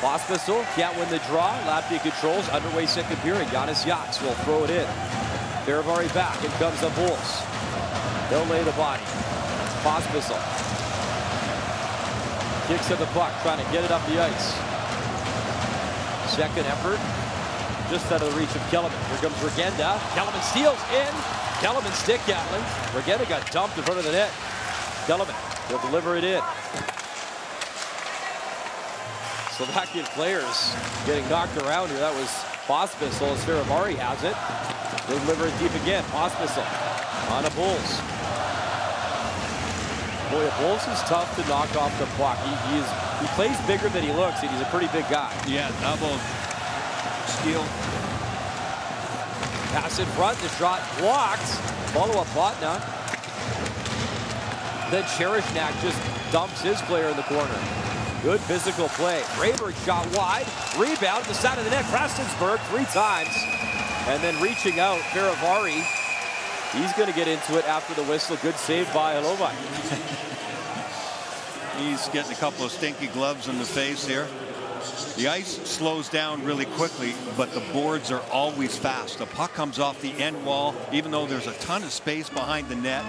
Pospisil can't win the draw. Latvia controls. Underway 2nd period. Giannis Yachts will throw it in. Feravari back. In comes Abols. They'll lay the body. Pospisil kicks at the puck, trying to get it up the ice. Second effort, just out of the reach of Kellerman. Here comes Regenda. Kellerman steals in. Kellerman stick handling. Regenda got dumped in front of the net. Kellerman will deliver it in. Slovakian players getting knocked around here. That was Pospisil as Feravari has it. They'll deliver it deep again. Pospisil on a Bulls. Boy, Abols is tough to knock off the puck. He plays bigger than he looks, and he's a pretty big guy. Yeah, Abols. Steal. Pass in front, the shot blocked. Follow-up Botna. Then Cherishnak just dumps his player in the corner. Good physical play. Rayberg shot wide. Rebound to the side of the net. Prestonsburg 3 times. And then reaching out, Feravari. He's going to get into it after the whistle. Good save by Halovai. He's getting a couple of stinky gloves in the face here. The ice slows down really quickly, but the boards are always fast. The puck comes off the end wall, even though there's a ton of space behind the net.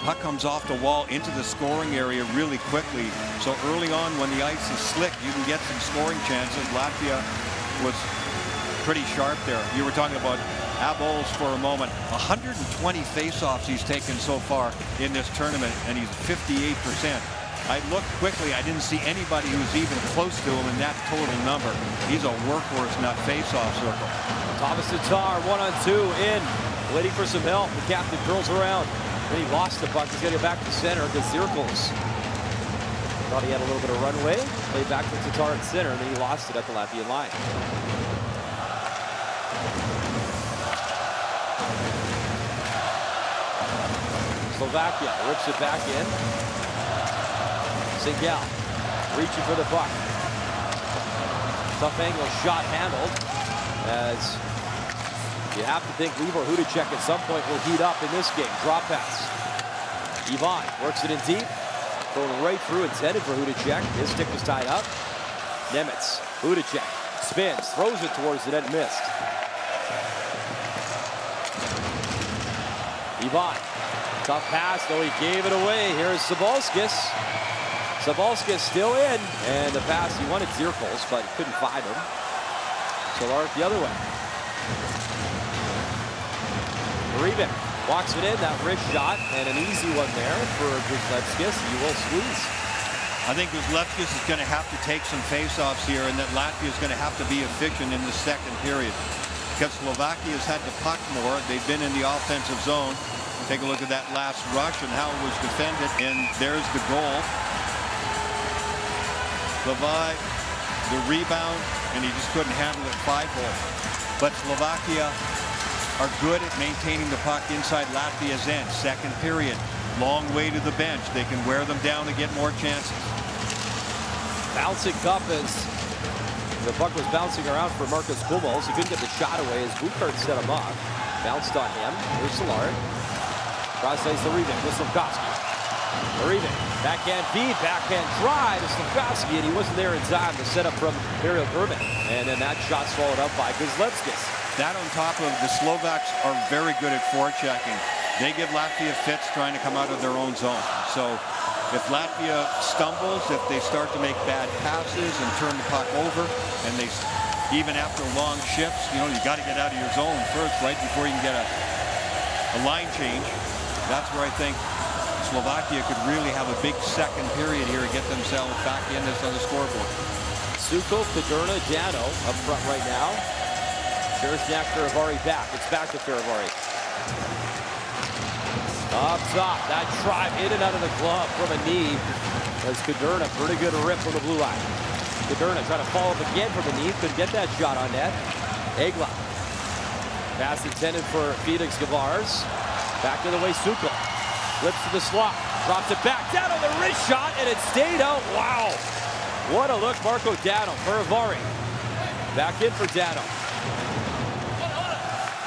Puck comes off the wall into the scoring area really quickly. So early on, when the ice is slick, you can get some scoring chances. Latvia was pretty sharp there. You were talking about Abols for a moment. 120 faceoffs he's taken so far in this tournament, and he's 58%. I looked quickly. I didn't see anybody who's even close to him in that total number. He's a workhorse in that faceoff circle. Thomas Tatar 1-on-2 in, waiting for some help. The captain curls around. Then he lost the puck. He's going to get back to center because Zirkles thought he had a little bit of runway. Played back to Tatar at center, and then he lost it at the Latvian line. Slovakia rips it back in. Singal reaching for the puck. Tough angle shot handled, as you have to think Libor Hudacek at some point will heat up in this game. Drop pass. Ivan works it in deep. Going right through, intended for Hudacek. His stick was tied up. Nemitz, Hudacek spins, throws it towards the net, missed. Ivan. Tough pass, though he gave it away. Here's Sabalskis. Sabalskis still in, and the pass, he wanted Zirkles, but he couldn't find him. Solark the other way. Rivik walks it in, that wrist shot, and an easy one there for Guzlevskis. He will squeeze. I think Guzlevskis is going to have to take some faceoffs here, and that Latvia is going to have to be efficient in the 2nd period. Because Slovakia has had the puck more. They've been in the offensive zone. Take a look at that last rush and how it was defended, and there's the goal. Levi, the rebound, and he just couldn't handle it 5-hole. But Slovakia are good at maintaining the puck inside Latvia's end. 2nd period, long way to the bench. They can wear them down to get more chances. Bouncing cup as the puck was bouncing around for Marcus Pummels. He couldn't get the shot away as Bukart set him up. Bounced on him. Here's Solark. Cross ice the Rivik with Slafkovsky. Rivik, backhand feed, backhand try to Slafkovsky, and he wasn't there in time to set up from Ariel Kerman. And then that shot swallowed up by Guzlevskis. That on top of the Slovaks are very good at forechecking. They give Latvia fits trying to come out of their own zone. So if Latvia stumbles, if they start to make bad passes and turn the puck over, and they, even after long shifts, you know, you got to get out of your zone first, right before you can get a line change. That's where I think Slovakia could really have a big second period here and get themselves back in this on the scoreboard. Suko, Kadurna, Dano up front right now. Sherznak, Feravari back. It's back to Feravari. Up top, that drive in and out of the glove from a knee. As Kadurna, pretty good rip from the blue line. Kadurna trying to follow up again from the knee. Couldn't get that shot on net. Egla. Pass intended for Felix Gavars. Back to the way Suko. Flips to the slot. Drops it back. Down on the wrist shot, and it stayed out. Wow. What a look, Marco Dano. Feravari. Back in for Dano.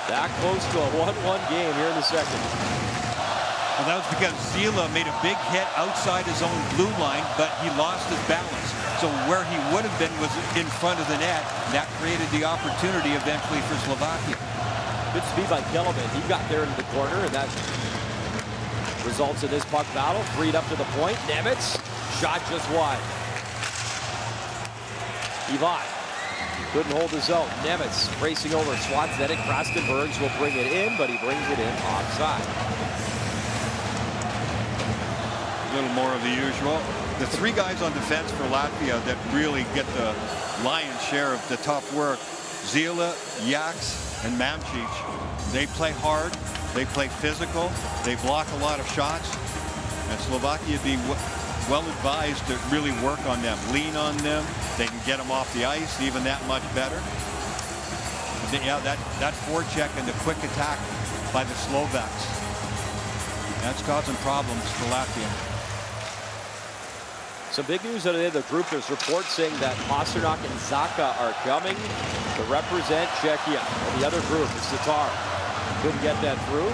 Back close to a 1-1 game here in the second. Well, that was because Zila made a big hit outside his own blue line, but he lost his balance. So where he would have been was in front of the net. That created the opportunity eventually for Slovakia. Good speed by Kellerman. He got there into the corner, and that results in this puck battle. Freed up to the point. Nemitz, shot just wide. Ivan couldn't hold his own. Nemitz racing over, swats at it. Krastenbergs will bring it in, but he brings it in offside. A little more of the usual. The three guys on defense for Latvia that really get the lion's share of the tough work, Zila, Yaks, and Mamcic. They play hard, they play physical, they block a lot of shots, and Slovakia be well advised to really work on them, lean on them. They can get them off the ice, even that much better. Yeah, that forecheck and the quick attack by the Slovaks, that's causing problems for Latvia. Some big news out of the group. There's reports saying that Pasternak and Zaka are coming to represent Czechia. And the other group is Tatar. Couldn't get that through.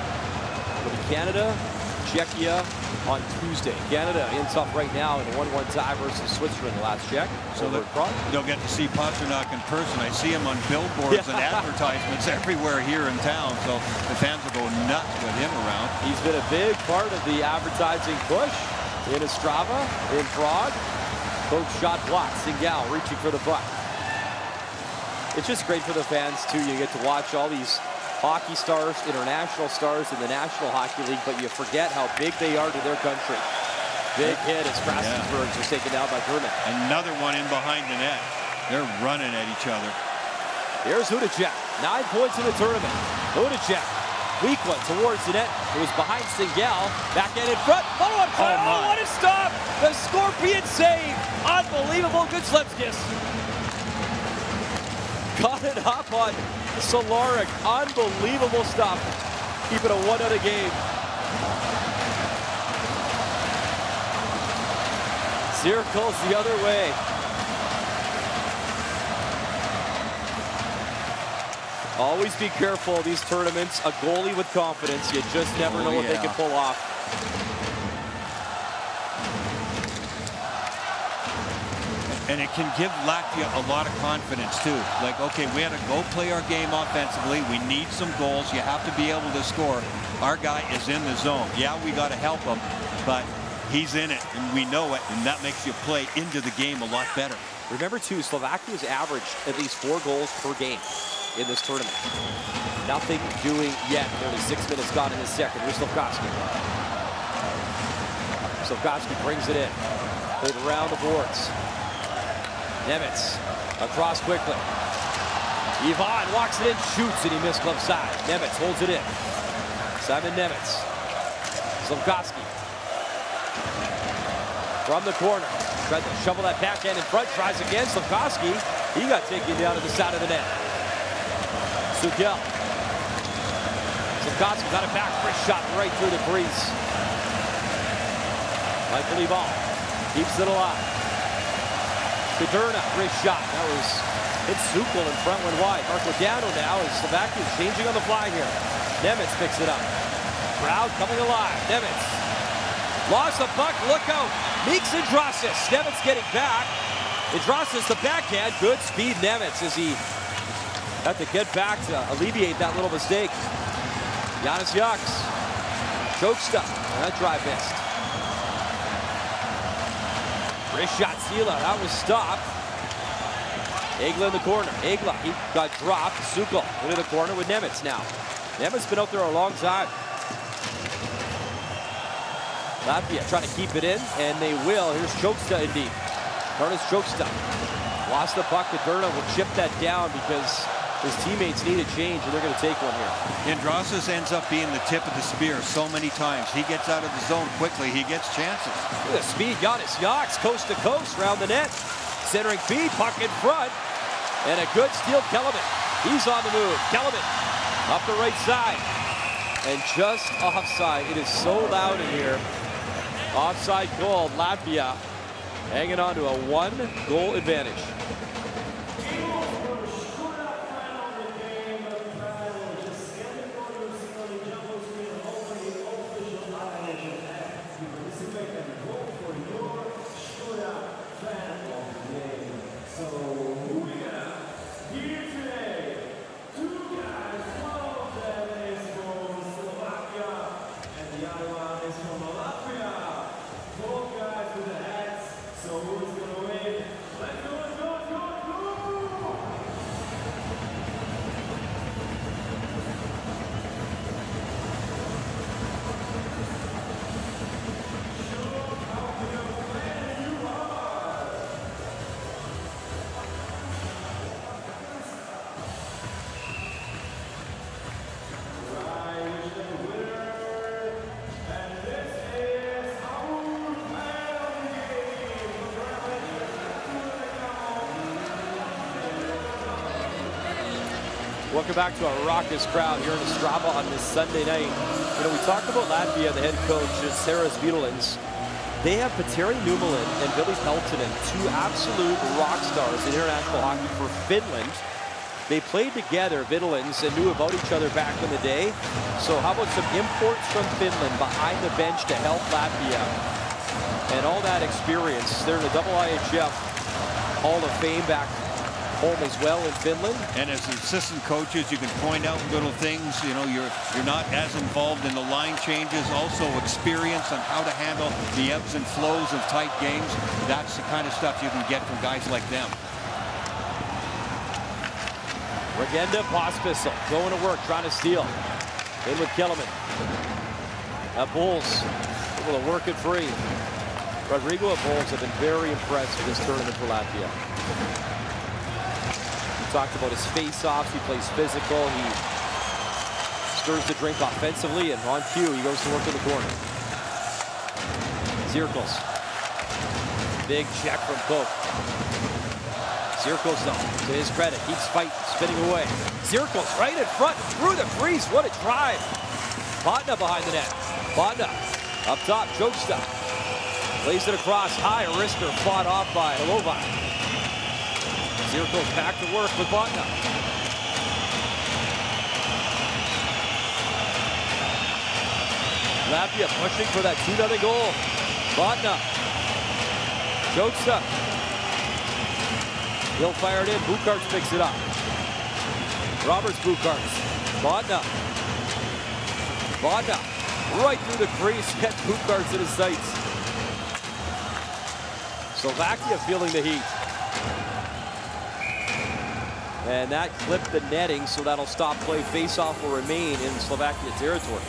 But Canada, Czechia on Tuesday. Canada in tough right now in a 1-1 tie versus Switzerland, the last check. So they'll get to see Pasternak in person. I see him on billboards and advertisements everywhere here in town. So the fans will go nuts with him around. He's been a big part of the advertising push. In Ostrava, in Prague, coach shot blocked. Singal reaching for the puck. It's just great for the fans too. You get to watch all these hockey stars, international stars in the National Hockey League, but you forget how big they are to their country. Big hit as Krastenbergs was taken down by Durna. Another one in behind the net. They're running at each other. Here's Hudacek, 9 points in the tournament. Hudacek. Weak one towards the net. It was behind Singal. Backhand in front. Follow-up. Oh, what a stop! The Scorpion save. Unbelievable. Good Slepskis. Got it up on Solaric. Unbelievable stuff. Keeping a 1-0 game. Circles the other way. Always be careful these tournaments. A goalie with confidence, you just never know what they can pull off. And it can give Latvia a lot of confidence too. Like, okay, we had to go play our game offensively. We need some goals. You have to be able to score. Our guy is in the zone. Yeah, we got to help him, but he's in it, and we know it, and that makes you play into the game a lot better. Remember too, Slovakia's averaged at least 4 goals per game in this tournament. Nothing doing yet. Only 6 minutes gone in the second. Here's Slafkovsky. Slafkovsky brings it in. Played around the boards. Nemitz across quickly. Ivan walks it in, shoots, and he missed left side. Nemitz holds it in. Simon Nemitz. Slafkovsky. From the corner. Tried to shovel that backhand in front. Tries again. Slafkovsky. He got taken down to the side of the net. Sugel. Slafkovsky got it back. First shot right through the crease. Michael Ivan keeps it alive. Kadurna, wrist shot. That was hit Sukol in front, went wide. Marco Dano now as Slovakia is changing on the fly here. Nemitz picks it up. Crowd coming alive. Nemitz lost the puck. Look out. Meeks Andrasis. Nemitz getting back. Andrasis the backhand. Good speed Nemitz as he had to get back to alleviate that little mistake. Janis Yaks. Choke stuff. That drive missed. Wrist shot Zila. That was stopped. Egla in the corner. Egla, he got dropped. Sukol into the corner with Nemitz now. Nemitz been out there a long time. Latvia trying to keep it in, and they will. Here's Choksta indeed. Karnas Choksta. Lost the puck to Durna. Will chip that down because his teammates need a change, and they're going to take one here. Andrasas ends up being the tip of the spear so many times. He gets out of the zone quickly. He gets chances. Look at the speed. Giannis Yox, coast to coast, round the net. Centering feed, puck in front. And a good steal, Kellerman. He's on the move. Kellerman up the right side. And just offside. It is so loud in here. Offside goal. Latvia hanging on to a 1-goal advantage. Welcome back to a raucous crowd here in Ostrava on this Sunday night. You know, we talked about Latvia, the head coach, Saras Vidulins. They have Petteri Nummela and Ville Peltonen, two absolute rock stars in international hockey for Finland. They played together, Vidulins, and knew about each other back in the day. So how about some imports from Finland behind the bench to help Latvia? And all that experience. They're in the IIHF Hall of Fame back home as well in Finland. And as assistant coaches, you can point out little things. You know, you're not as involved in the line changes. Also experience on how to handle the ebbs and flows of tight games. That's the kind of stuff you can get from guys like them. Regenda Pospisil going to work, trying to steal. In with Kellerman. Bulls able to work it free. Rodrigo Bulls have been very impressed with this tournament for Latvia. Talked about his face-offs. He plays physical. He stirs the drink offensively, and on cue, he goes to work in the corner. Zirkles. Big check from Koch. Zirkles, though, to his credit, keeps fighting, spinning away. Zirkles right in front, through the crease. What a drive. Botna behind the net. Botna up top, Choksta. Lays it across high. Rister fought off by Lovak. Zirkles back to work with Botna. Latvia pushing for that 2-0 goal. Botna. Choksta. He'll fire it in. Bukarts picks it up. Roberts Bukarts. Botna. Botna. Right through the crease. Get Bukarts in his sights. Slovakia feeling the heat. And that clipped the netting, so that'll stop play. Face-off will remain in Slovakia territory.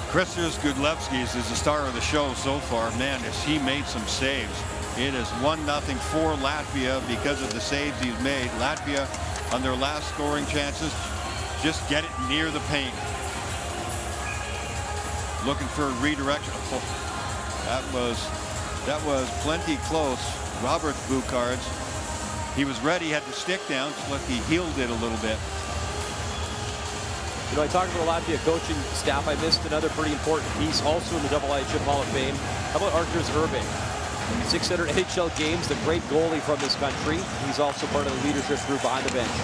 Christos Gudlevskis is the star of the show so far. Man, has he made some saves. It is 1-0 for Latvia because of the saves he's made. Latvia, on their last scoring chances, just get it near the paint. Looking for a redirection. Oh, that was plenty close. Robert Bukarts. He was ready, had the stick down, but he healed it a little bit. You know, I talked about the Latvia coaching staff. I missed another pretty important piece, also in the IIHF Hall of Fame. How about Arturs Urbik? 600 NHL games, the great goalie from this country. He's also part of the leadership group behind the bench.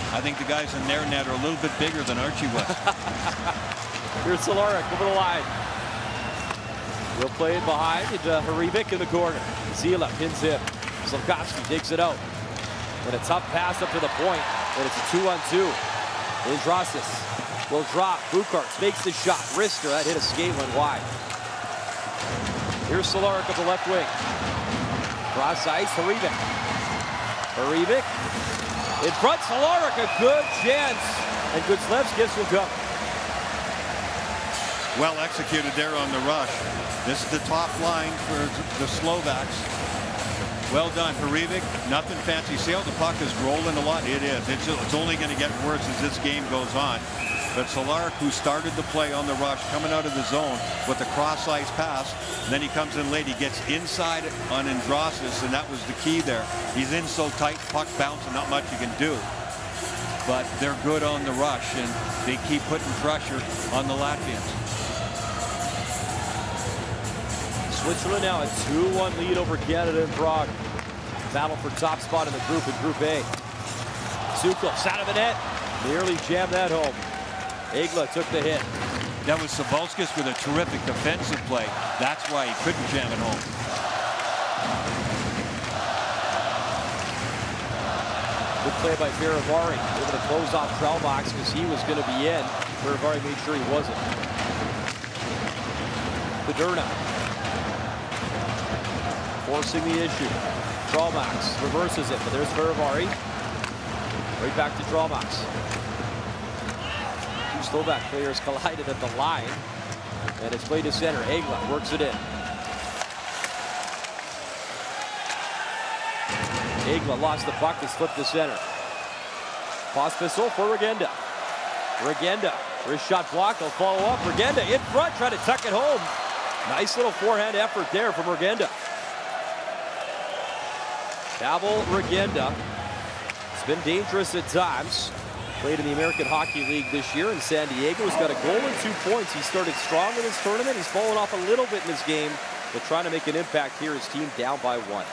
I think the guys in their net are a little bit bigger than Archie was. Here's Cehlarik over the line. We'll play it behind Hrivik in the corner. Zila pins him. Slafkovsky digs it out. And a tough pass up to the point. And it's a 2-on-2. Andrasas will drop. Bukarts makes the shot. Rister, that hit a skate, went wide. Here's Cehlarik up the left wing. Cross ice, Hrivik. Hrivik in front. Cehlarik, a good chance. And Gudlevskis will go. Well executed there on the rush. This is the top line for the Slovaks. Well done, Parevic. Nothing fancy sail. The puck is rolling a lot. It is. It's only going to get worse as this game goes on. But Cehlarik, who started the play on the rush, coming out of the zone with the cross-ice pass. Then he comes in late. He gets inside on Andrasis, and that was the key there. He's in so tight, puck bouncing, not much you can do. But they're good on the rush, and they keep putting pressure on the Latvians. Switzerland now a 2-1 lead over Canada and Prague. Battle for top spot in the group in Group A. Sukol, side of the net, nearly jammed that home. Egla took the hit. That was Sabalskis with a terrific defensive play. That's why he couldn't jam it home. Good play by Ferivari. Able to close off Traubach because he was going to be in. Ferivari made sure he wasn't. Paderna forcing the issue. Traubach reverses it, but there's Ferivari. Right back to Traubach. Two Slovak players collided at the line, and it's played to center. Egla works it in. Egla lost the puck to slip to center. Pospisil for Regenda. Regenda, wrist shot block, he'll follow up. Regenda in front, trying to tuck it home. Nice little forehand effort there from Regenda. Pavel Regenda. It's been dangerous at times. Played in the American Hockey League this year in San Diego. He's got a goal and 2 points. He started strong in this tournament. He's fallen off a little bit in this game, but trying to make an impact here. His team down by 1.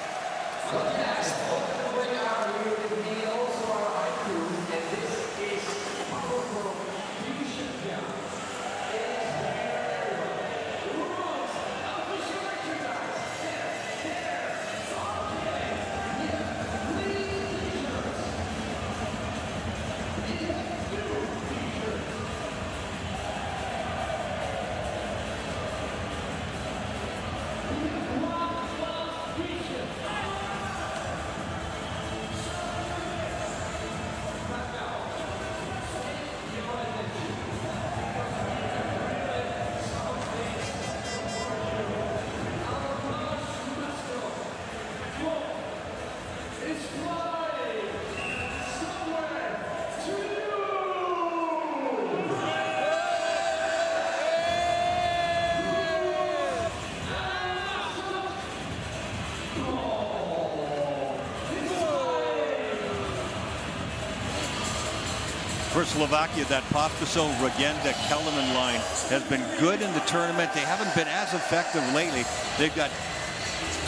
For Slovakia, that Pospisil, Regenda, Kellerman line has been good in the tournament. They haven't been as effective lately. They've got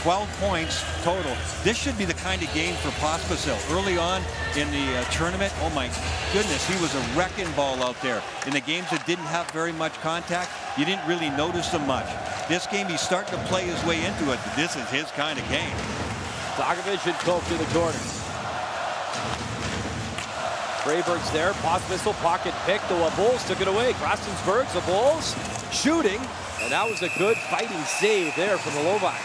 12 points total. This should be the kind of game for Pospisil. Early on in the tournament, oh my goodness, he was a wrecking ball out there. In the games that didn't have very much contact, you didn't really notice him much. This game, he's starting to play his way into it. This is his kind of game. Dagovich and Koch in the corner. Freyberg's there. Pospisil pocket pick. The Bulls took it away. Krastensberg, the Bulls shooting. And that was a good fighting save there from the Lovak.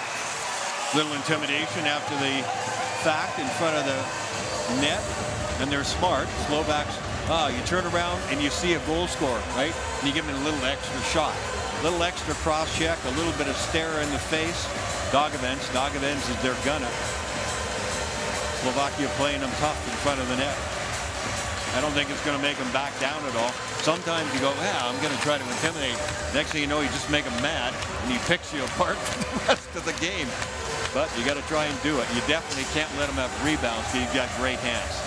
Little intimidation after the fact in front of the net. And they're smart. Slovaks, you turn around and you see a goal scorer, right? And you give him a little extra shot. A little extra cross check. A little bit of stare in the face. Dagovich is their gunner. Slovakia playing them tough in front of the net. I don't think it's going to make him back down at all. Sometimes you go, yeah, I'm going to try to intimidate. Next thing you know, you just make him mad, and he picks you apart for the rest of the game. But you got to try and do it. You definitely can't let him have rebounds because he's got great hands.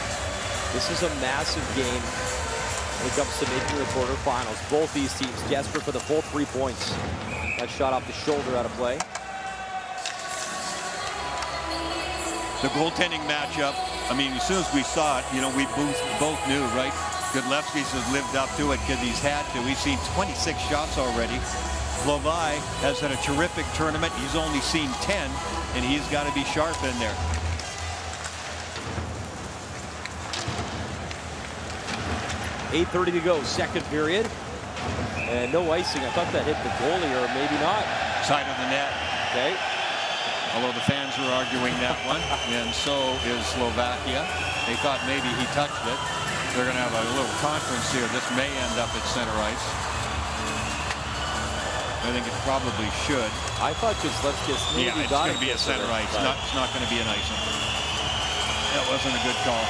This is a massive game when it comes to making the quarterfinals. Both these teams desperate for the full 3 points. That shot off the shoulder out of play. The goaltending matchup, I mean, as soon as we saw it, you know, we both knew, right? Godlewski's has lived up to it because he's had to. We've seen 26 shots already. Lovai has had a terrific tournament. He's only seen 10, and he's got to be sharp in there. .8:30 to go, second period. And no icing. I thought that hit the goalie, or maybe not. Side of the net. Okay. Although the fans were arguing that one, and so is Slovakia. They thought maybe he touched it. They're going to have a little conference here. This may end up at center ice. I think it probably should. I thought Kozlowski's maybe Yeah, it's got going to be a center ice. It's not going to be an icing. That wasn't a good call.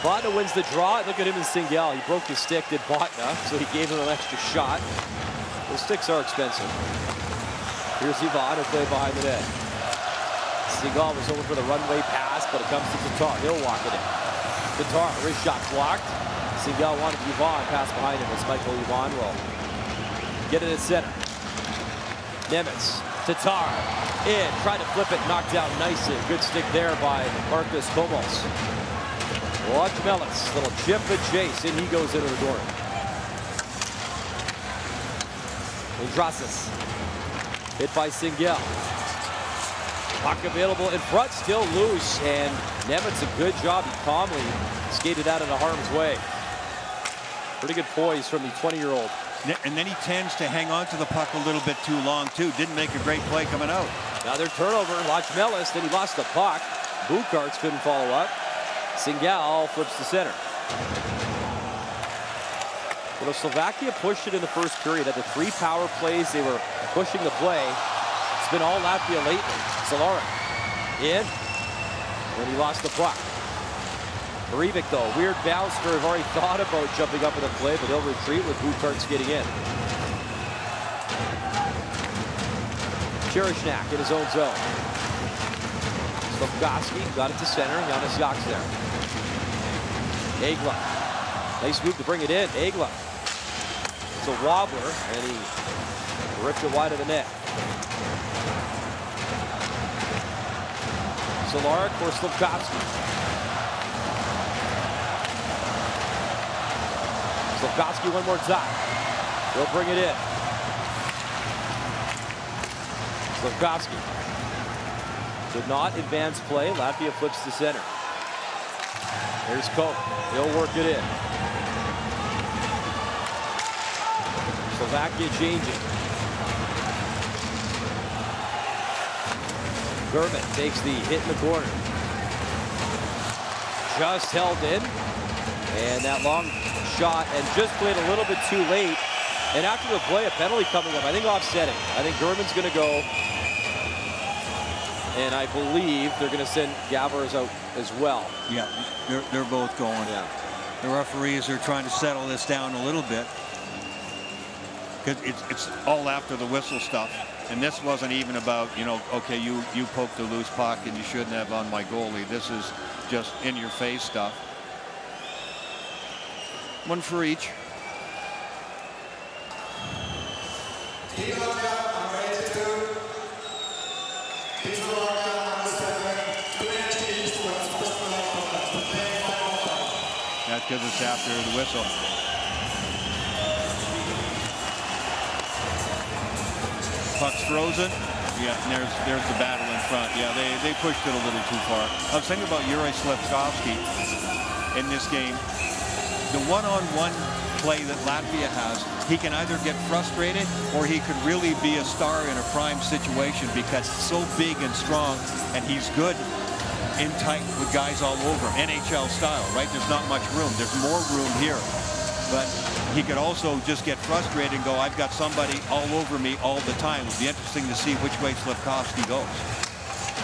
Botna wins the draw. Look at him in Singal. He broke his stick, did Botna, so he gave him an extra shot. Those sticks are expensive. Here's Yvonne, who played behind the net. Singal was over for the runway pass, but it comes to Tatar. He'll walk it in. Tatar, wrist shot blocked. Singal wanted Yvonne, pass behind him as Michael Yvonne will get it at center. Nemitz, Tatar, in, tried to flip it, knocked out nicely. Good stick there by Marcus Komos. Watch Mellis, little chip and chase, and he goes into the corner. Andrasas, hit by Singal. Puck available in front, still loose, and Nemitz a good job. He calmly skated out of harm's way. Pretty good poise from the 20-year-old. And then he tends to hang on to the puck a little bit too long, too. Didn't make a great play coming out. Another turnover, watch Mellis, then he lost the puck. Bukarts couldn't follow up. Singal flips to center. You know, Slovakia pushed it in the first period. At the 3 power plays, they were pushing the play. It's been all Latvia lately. Zalarik in, when he lost the puck. Breivik, though, weird bounce for have already thought about jumping up in the play, but he'll retreat with Bukarts getting in. Cherishnak in his own zone. Slafkovsky got it to center, and Jonas Jaks there. Egla, nice move to bring it in. Egla, it's a wobbler, and he ripped it wide of the net. Zalarik for Slafkovsky. Slafkovsky one more time. He'll bring it in. Slafkovsky did not advance play. Latvia flips to center. Here's Koch. He'll work it in. Slovakia changing. German takes the hit in the corner. Just held in. And that long shot, and just played a little bit too late. And after the play, a penalty coming up. I think offsetting. I think German's going to go. And I believe they're going to send Gavers out as well. Yeah, they're both going. Yeah. The referees are trying to settle this down a little bit. Because it's all after the whistle stuff. And this wasn't even about, you know, okay, you poked a loose puck and you shouldn't have on my goalie. This is just in-your-face stuff. One for each. That's because it's after the whistle. Puck's frozen. Yeah, and there's the battle in front. Yeah, they pushed it a little too far. I was thinking about Yuri Slafkovsky in this game. The one-on-one play that Latvia has, he can either get frustrated or he could really be a star in a prime situation because he's so big and strong, and he's good in tight with guys all over, NHL style, right? There's not much room. There's more room here. But he could also just get frustrated and go, I've got somebody all over me all the time. It'll be interesting to see which way Slafkovsky goes.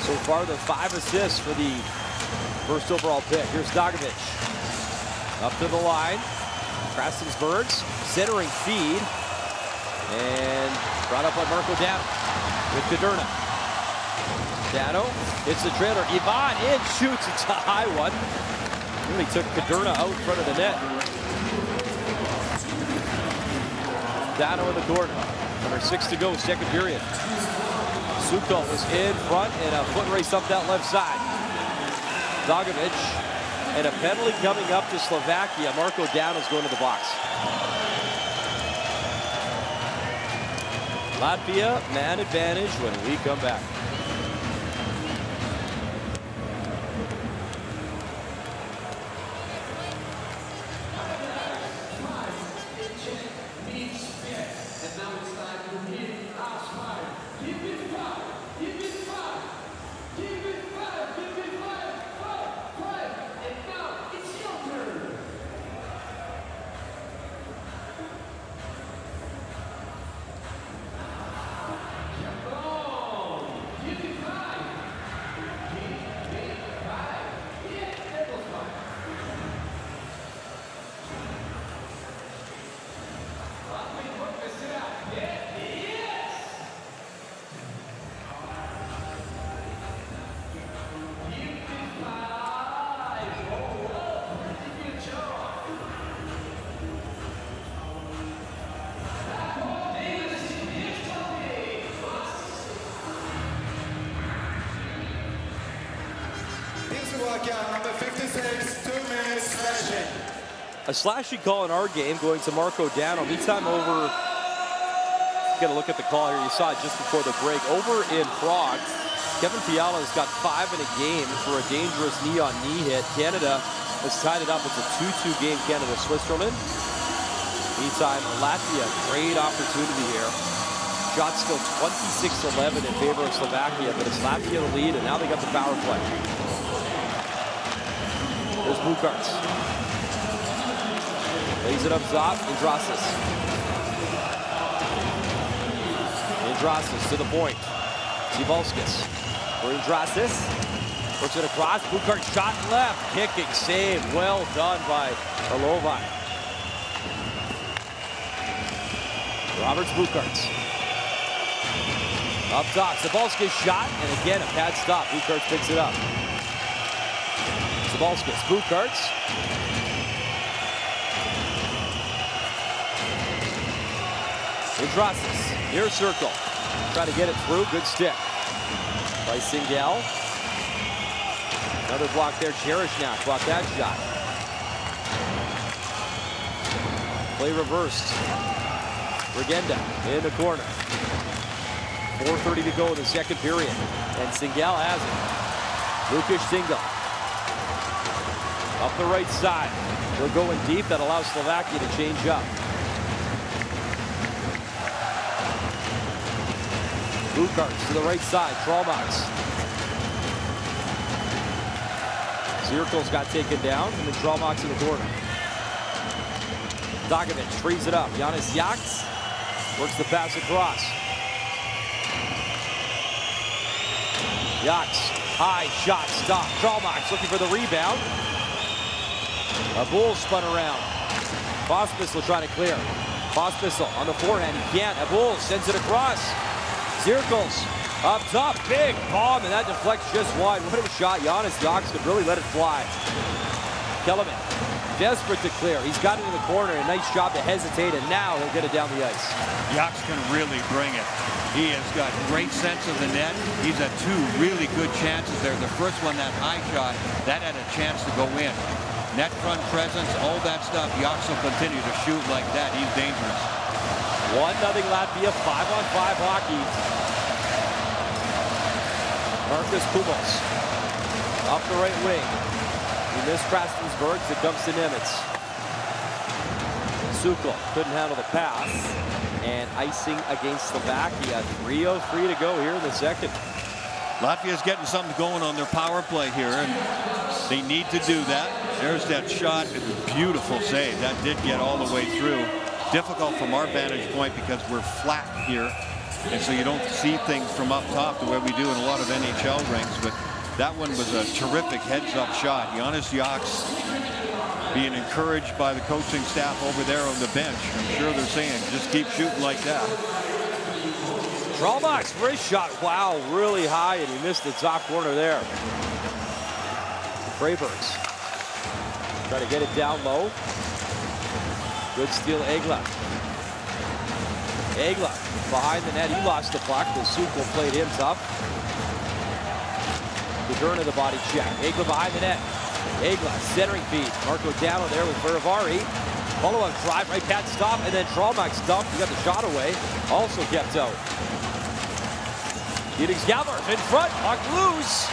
So far, the 5 assists for the first overall pick. Here's Dagovic. Up to the line. Krasensbergs, centering feed. And brought up by Marco Dano with Kaderna. Dano hits the trailer. Ivan in, shoots. It's a high one. Really took Kaderna out in front of the net. Dano in the corner. Number 6 to go, second period. Sukol was in front and a foot race up that left side. Dagovic, and a penalty coming up to Slovakia. Marco Dano's going to the box. Latvia, man advantage when we come back. Slovakia, number 56, 2 minutes slashing. A slashing call in our game going to Marco Dano. Meantime over, get a look at the call here. You saw it just before the break. Over in Prague, Kevin Fiala has got 5 in a game for a dangerous knee-on-knee hit. Canada has tied it up. It's a 2-2 game, Canada-Switzerland. Meantime, Latvia, great opportunity here. Shot still 26-11 in favor of Slovakia, but it's Latvia the lead, and now they got the power play. There's Bukarts. Lays it up top, Andrasis. Andrasis to the point. Zivalskis for Andrasis. Puts it across, Bukart shot left. Kicking save, well done by Arlovai. Roberts Bukarts. Up top, Zivalskis shot, and again a pad stop. Bukarts picks it up. Zivalskis, Bukarts. Andrasis, near circle. Trying to get it through, good stick. By Singel. Another block there, Cherishnak blocked that shot. Play reversed. Regenda in the corner. 4:30 to go in the second period. And Singel has it. Lukas Singel. Up the right side. They're going deep. That allows Slovakia to change up. Bukarts to the right side. Trollmax. Zirkel's got taken down, and then Trollmax in the corner. Dagovic frees it up. Janis Jaks works the pass across. Jaks, high shot, stop. Trollmax looking for the rebound. A bull spun around. Pospisil trying to clear. Pospisil on the forehand, he can't. A bull sends it across. Zirkels up top, big bomb, and that deflects just wide. What a shot. Janis Jaks could really let it fly. Kellerman, desperate to clear. He's got it in the corner. A nice job to hesitate, and now he'll get it down the ice. Jaks can really bring it. He has got great sense of the net. He's had 2 really good chances there. The first one, that high shot, that had a chance to go in. Net front presence, all that stuff. Jaks will continue to shoot like that. He's dangerous. 1-0 Latvia, 5-on-5 hockey. Marcus Kumos up the right wing. He missed Krastensburg. It comes to Nemitz. Sukol couldn't handle the pass. And icing against Slovakia. 3:03 to go here in the second. Latvia's getting something going on their power play here, and they need to do that. There's that shot. Beautiful save. That did get all the way through. Difficult from our vantage point because we're flat here, and so you don't see things from up top the way we do in a lot of NHL rinks, but that one was a terrific heads-up shot. Janis Jaks being encouraged by the coaching staff over there on the bench. I'm sure they're saying, just keep shooting like that. Trollmax for his shot. Wow, really high, and he missed the top corner there. Freibergs try to get it down low. Good steal, Egla. Egla behind the net. He lost the puck. The Sukol played him tough. Moderna the body check. Egla behind the net. Egla centering feed. Marco Dano there with Ferravari. Follow-up drive, right pad stop, and then Trollmax dumped. He got the shot away. Also kept out. Felix Gallagher in front. Puck loose.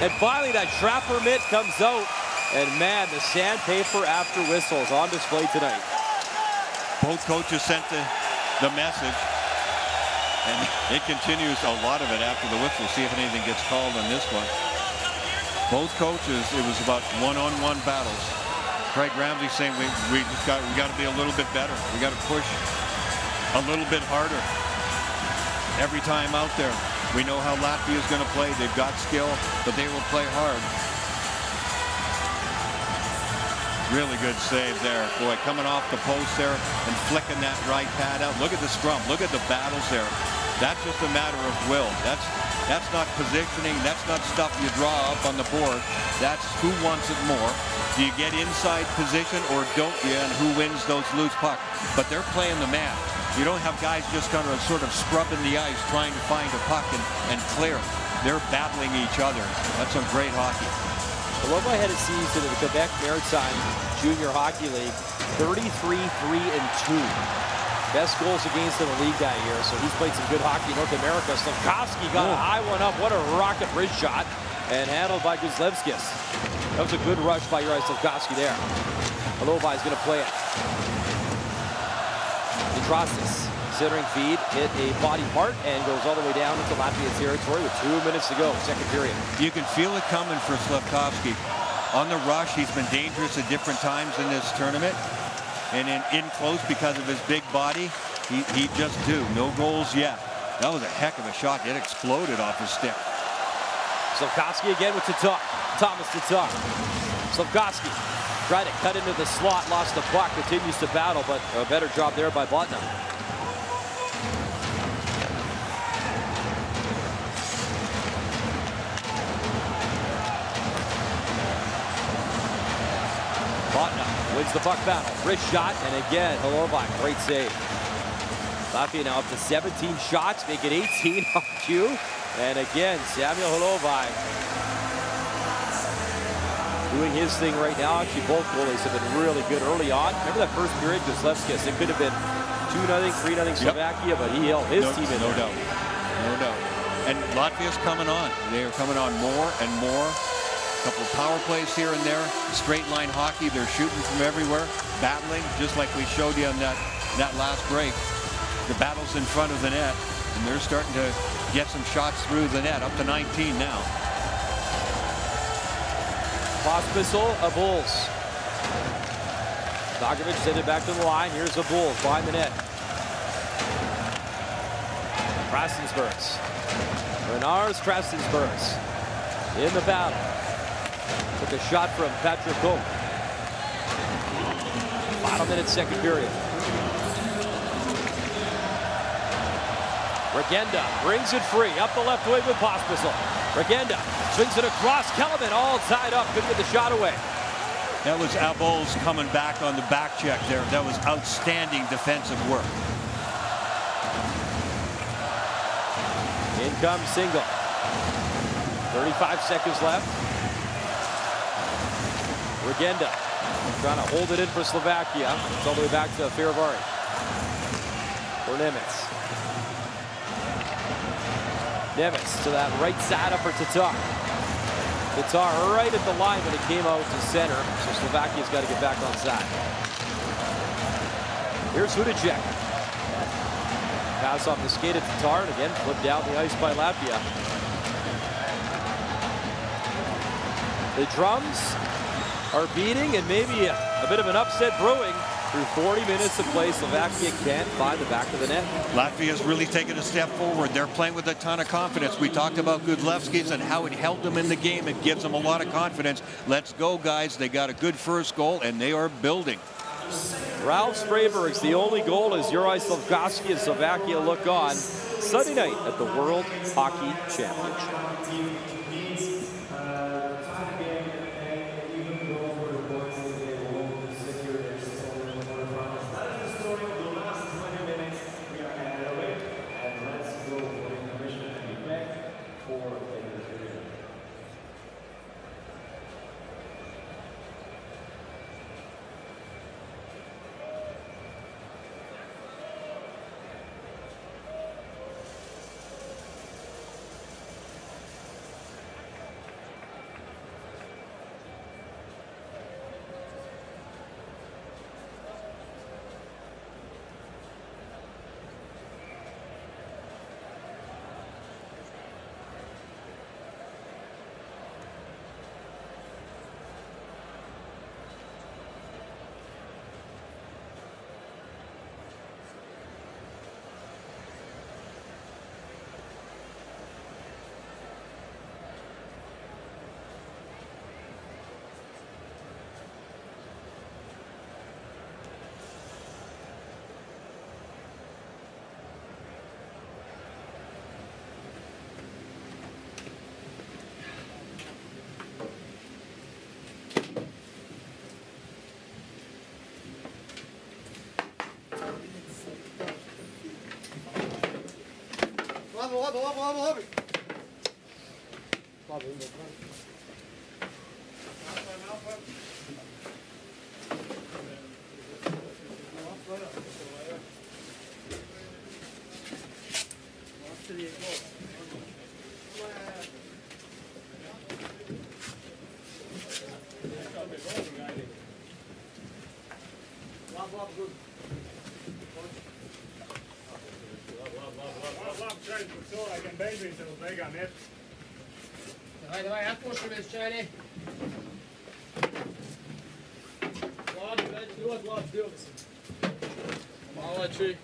And finally that trapper mitt comes out. And man, the sandpaper after whistles on display tonight. Both coaches sent the message, and it continues, a lot of it after the whistle. See if anything gets called on this one. Both coaches, it was about one-on-one battles. Craig Ramsay saying we got to be a little bit better. We got to push a little bit harder every time out there. We know how Latvia is going to play. They've got skill, but they will play hard. Really good save there. Boy, coming off the post there and flicking that right pad out. Look at the scrum. Look at the battles there. That's just a matter of will. That's not positioning. That's not stuff you draw up on the board. That's who wants it more. Do you get inside position or don't you? And who wins those loose pucks? But they're playing the man. You don't have guys just kind of sort of scrubbing the ice trying to find a puck and clear. They're battling each other. That's some great hockey. Holobai had a season in the Quebec Maritime Junior Hockey League, 33-3-2. Best goals against in the league that year, so he's played some good hockey in North America. Slafkovsky got a high one up. What a rocket wrist shot, and handled by Guzlevskis. That was a good rush by Juraj Slafkovsky there. Holobai is going to play it. Detrostis, centering feed, hit a body part and goes all the way down into Latvia's territory with 2 minutes to go, second period. You can feel it coming for Slafkovsky. On the rush, he's been dangerous at different times in this tournament. And in close, because of his big body, he just do. No goals yet. That was a heck of a shot. It exploded off his stick. Slafkovsky again with Tatar. Thomas Tatar. Slafkovsky tried to cut into the slot, lost the puck, continues to battle, but a better job there by Botna. Botna wins the puck battle. Wrist shot, and again, Holobai, great save. Latvia now up to 17 shots, make it 18 on cue. And again, Samuel Holobai doing his thing right now. Actually, both goalies have been really good early on. Remember that first period, Guzlevskis, it could have been 2-0, 3-0 Slovakia, but he held his team in there. No doubt. No doubt. And Latvia's coming on. They are coming on more and more. A couple of power plays here and there. Straight line hockey. They're shooting from everywhere. Battling, just like we showed you on that last break. The battle's in front of the net, and they're starting to get some shots through the net, up to 19 now. Pospisil, a Bulls. Dogovic sent it back to the line. Here's the Bulls behind the net. Krasensbergs. Bernard Krasensbergs in the battle. Took a shot from Patrick Cook. Final minute, second period. Regenda brings it free up the left wing with Pospisil. Regenda swings it across. Kellerman all tied up. Couldn't get the shot away. That was Abols coming back on the back check there. That was outstanding defensive work. In comes Single. 35 seconds left. Regenda trying to hold it in for Slovakia. It's all the way back to Firavari. For Nemitz. Nemitz to that right side up for Tatar. Tatar right at the line, but it came out to center, so Slovakia's got to get back on side. Here's Hudacek. Pass off the skate at Tatar, and again flipped down the ice by Latvia. The drums are beating, and maybe a bit of an upset brewing. Through 40 minutes of play, Slovakia can't find the back of the net. Latvia's really taken a step forward. They're playing with a ton of confidence. We talked about Gudlevskis and how it held them in the game. It gives them a lot of confidence. Let's go, guys. They got a good first goal, and they are building. Ralph Sprayberg's the only goal as Juraj Slafkovsky and Slovakia look on Sunday night at the World Hockey Championship. Labi. Давай, отпушивай, Чарли. Ладно, ладно, сделайся. Молодцы.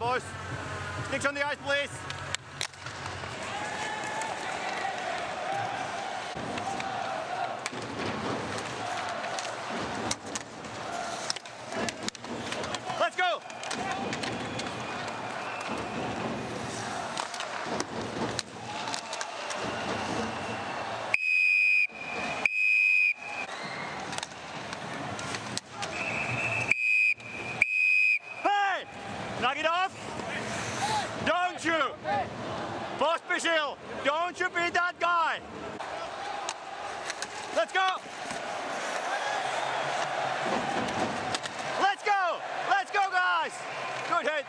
boys. Sticks on the ice, please. Let's go! Hey! Knock it off! Don't you! Pospisil, don't you be that guy! Let's go! Let's go! Let's go, guys! Good hit!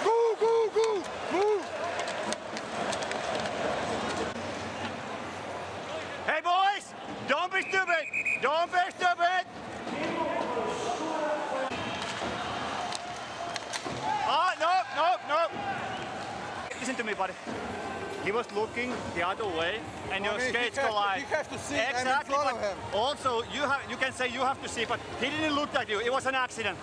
Go, go, go! Move! Hey, boys! Don't be stupid! Don't be stupid! No. Listen to me, buddy. He was looking the other way, and your skates collide. You have to see exactly, I'm in front of but him. also you can say you have to see, but he didn't look at you. It was an accident.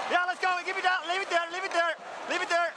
Yeah, let's go. Give it down. Leave it there. Leave it there. Leave it there.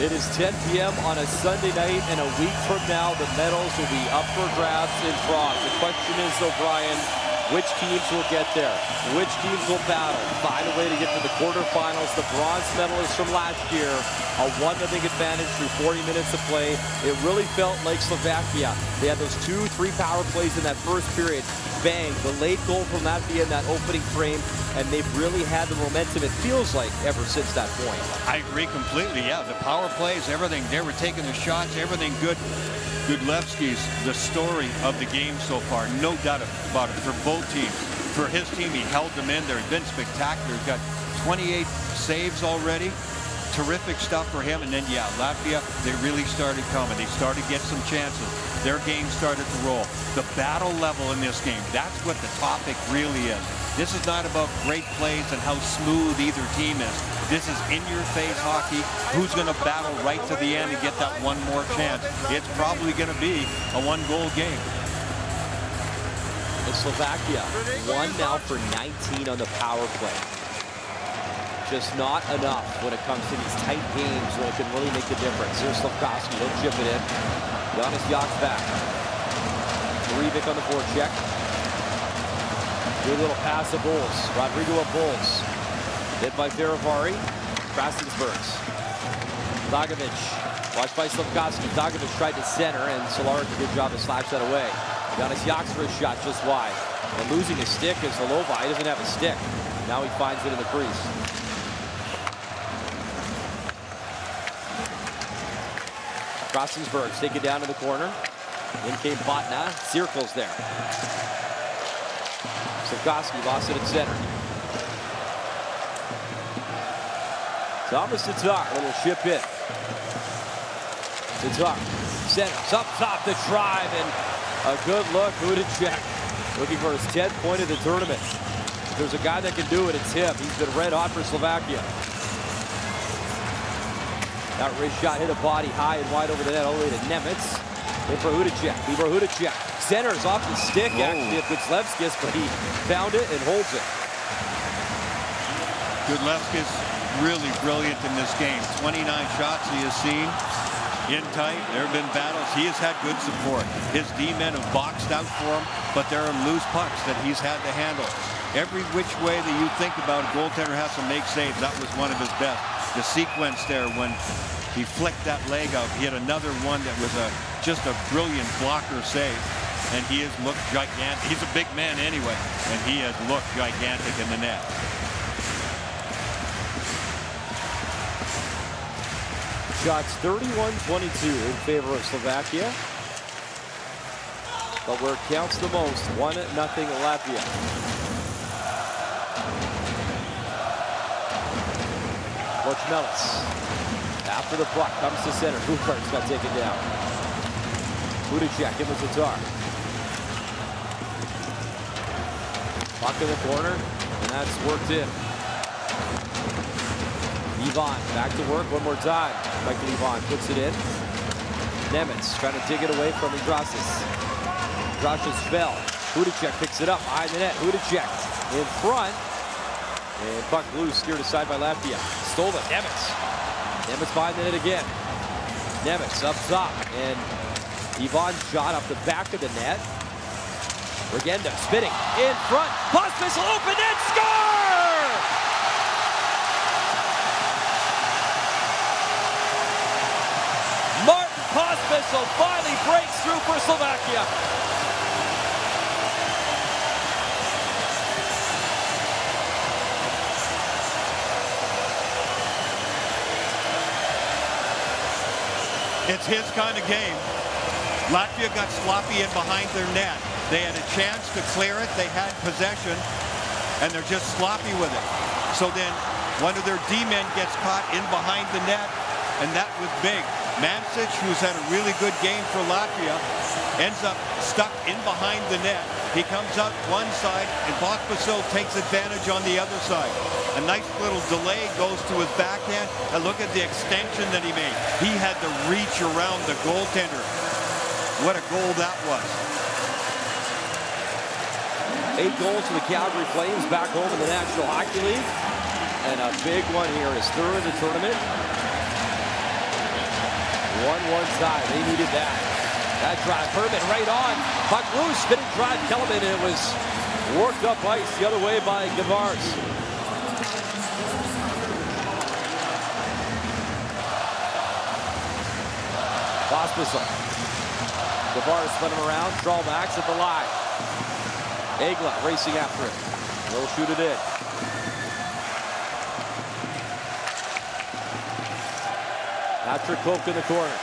It is 10 p.m. on a Sunday night, and a week from now, the medals will be up for grabs in Prague. The question is, though, Brian, which teams will get there? Which teams will battle? Find a way to get to the quarterfinals. The bronze medalists from last year, a 1-0 advantage through 40 minutes of play. It really felt like Slovakia. They had those 2-3 power plays in that first period. Bang, the late goal from Latvia in that opening frame, and they've really had the momentum, it feels like, ever since that point. I agree completely, yeah. The power plays, everything. They were taking the shots, everything good. Gudlevsky's the story of the game so far, no doubt about it, for both teams. For his team, he held them in there. He's been spectacular. He's got 28 saves already. Terrific stuff for him. And then, yeah, Latvia, they really started coming. They started to get some chances. Their game started to roll. The battle level in this game, that's what the topic really is. This is not about great plays and how smooth either team is. This is in-your-face hockey. Who's going to battle right to the end and get that one more chance? It's probably going to be a one-goal game. And Slovakia, 1 now for 19 on the power play. Just not enough when it comes to these tight games when it can really make the difference. Here's Slafkovsky, he'll chip it in. Jonas Jak's back. Rivik on the forecheck. Good little pass to Bulls. Rodrigo of Bulls. Hit by Ferivari. Krasensbergs. Dagovic. Watched by Slafkovsky. Dagovic tried to center, and Solaric did a good job to slash that away. Jonas Jak's first shot just wide. And losing his stick is Zalova. He doesn't have a stick. Now he finds it in the crease. Krasensbergs take it down to the corner. In came Botna. Circles there. Slafkovsky lost it at center. Thomas Tatar, a little chip in. Tatar, centers up top to drive, and a good look. Hudacek looking for his 10th point of the tournament. If there's a guy that can do it, it's him. He's been red hot for Slovakia. That wrist shot hit a body high and wide over the net all the way to Nemitz. In for Hudacek. Libor Hudacek. Centers off the stick, actually, of Gudlevskis, but he found it and holds it. Gudlevskis really brilliant in this game. 29 shots he has seen. In tight, there have been battles. He has had good support. His D-men have boxed out for him, but there are loose pucks that he's had to handle. Every which way that you think about, a goaltender has to make saves. That was one of his best. The sequence there when he flicked that leg out. He had another one that was just a brilliant blocker save. And he has looked gigantic. He's a big man anyway, and he has looked gigantic in the net. Shots 31-22 in favor of Slovakia. But where it counts the most, 1-0 Latvia. Lochmelis. After the puck, comes to center. Bukart's got taken down. Hudacek in with Tatar. Puck in the corner, and that's worked in. Ivan back to work one more time. Michael Ivan puts it in. Nemitz trying to dig it away from Indrasis. Indrasis fell. Hudacek picks it up behind the net. Hudacek in front. And puck loose, steered aside by Latvia. Stole it. Nemitz. Nemitz behind the net again. Nemitz up top. And Ivan shot off the back of the net. Regenda spinning in front. Pospisil open and score! Martin Pospisil finally breaks through for Slovakia. It's his kind of game. Latvia got sloppy in behind their net. They had a chance to clear it. They had possession, and they're just sloppy with it. So then one of their D-men gets caught in behind the net, and that was big. Mancic, who's had a really good game for Latvia, ends up stuck in behind the net. He comes out one side, and Pospisil takes advantage on the other side. A nice little delay goes to his backhand, and look at the extension that he made. He had to reach around the goaltender. What a goal that was. 8 goals for the Calgary Flames back home in the National Hockey League. And a big one here, his third of the tournament. 1-1 tie. They needed that. That drive, Herman right on. Puck loose, spinning drive, Kellerman, and it was worked up ice the other way by Gavars. Pospisil. Gavars spun him around, drawbacks at the line. Egla racing after it. He'll shoot it in. Patrick Koch in the corner.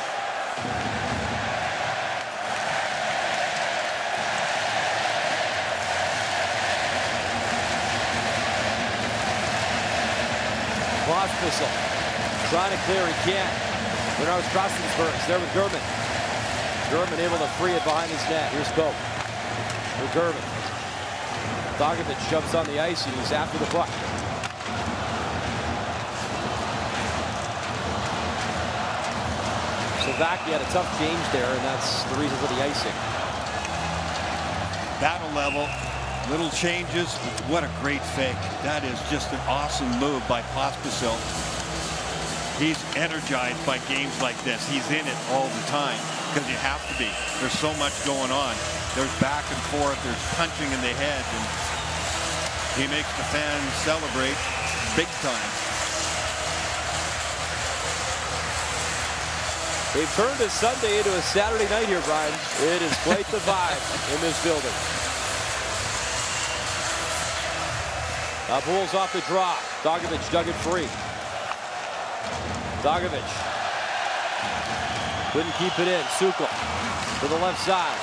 Pospisil trying to clear, he can't. Bernard Krasensberg's there with German. German able to free it behind his net. Here's Koch with German. Dogovic jumps on the ice and he's after the puck. Slovakia had a tough change there, and that's the reason for the icing. Battle level, little changes. What a great fake. That is just an awesome move by Pospisil. He's energized by games like this. He's in it all the time because you have to be. There's so much going on. There's back and forth. There's punching in the head. And he makes the fans celebrate big time. They've turned a Sunday into a Saturday night here, Brian. It is quite the vibe in this building. Bulls off the draw. Dogovic dug it free. Dogovic couldn't keep it in. Sukol to the left side.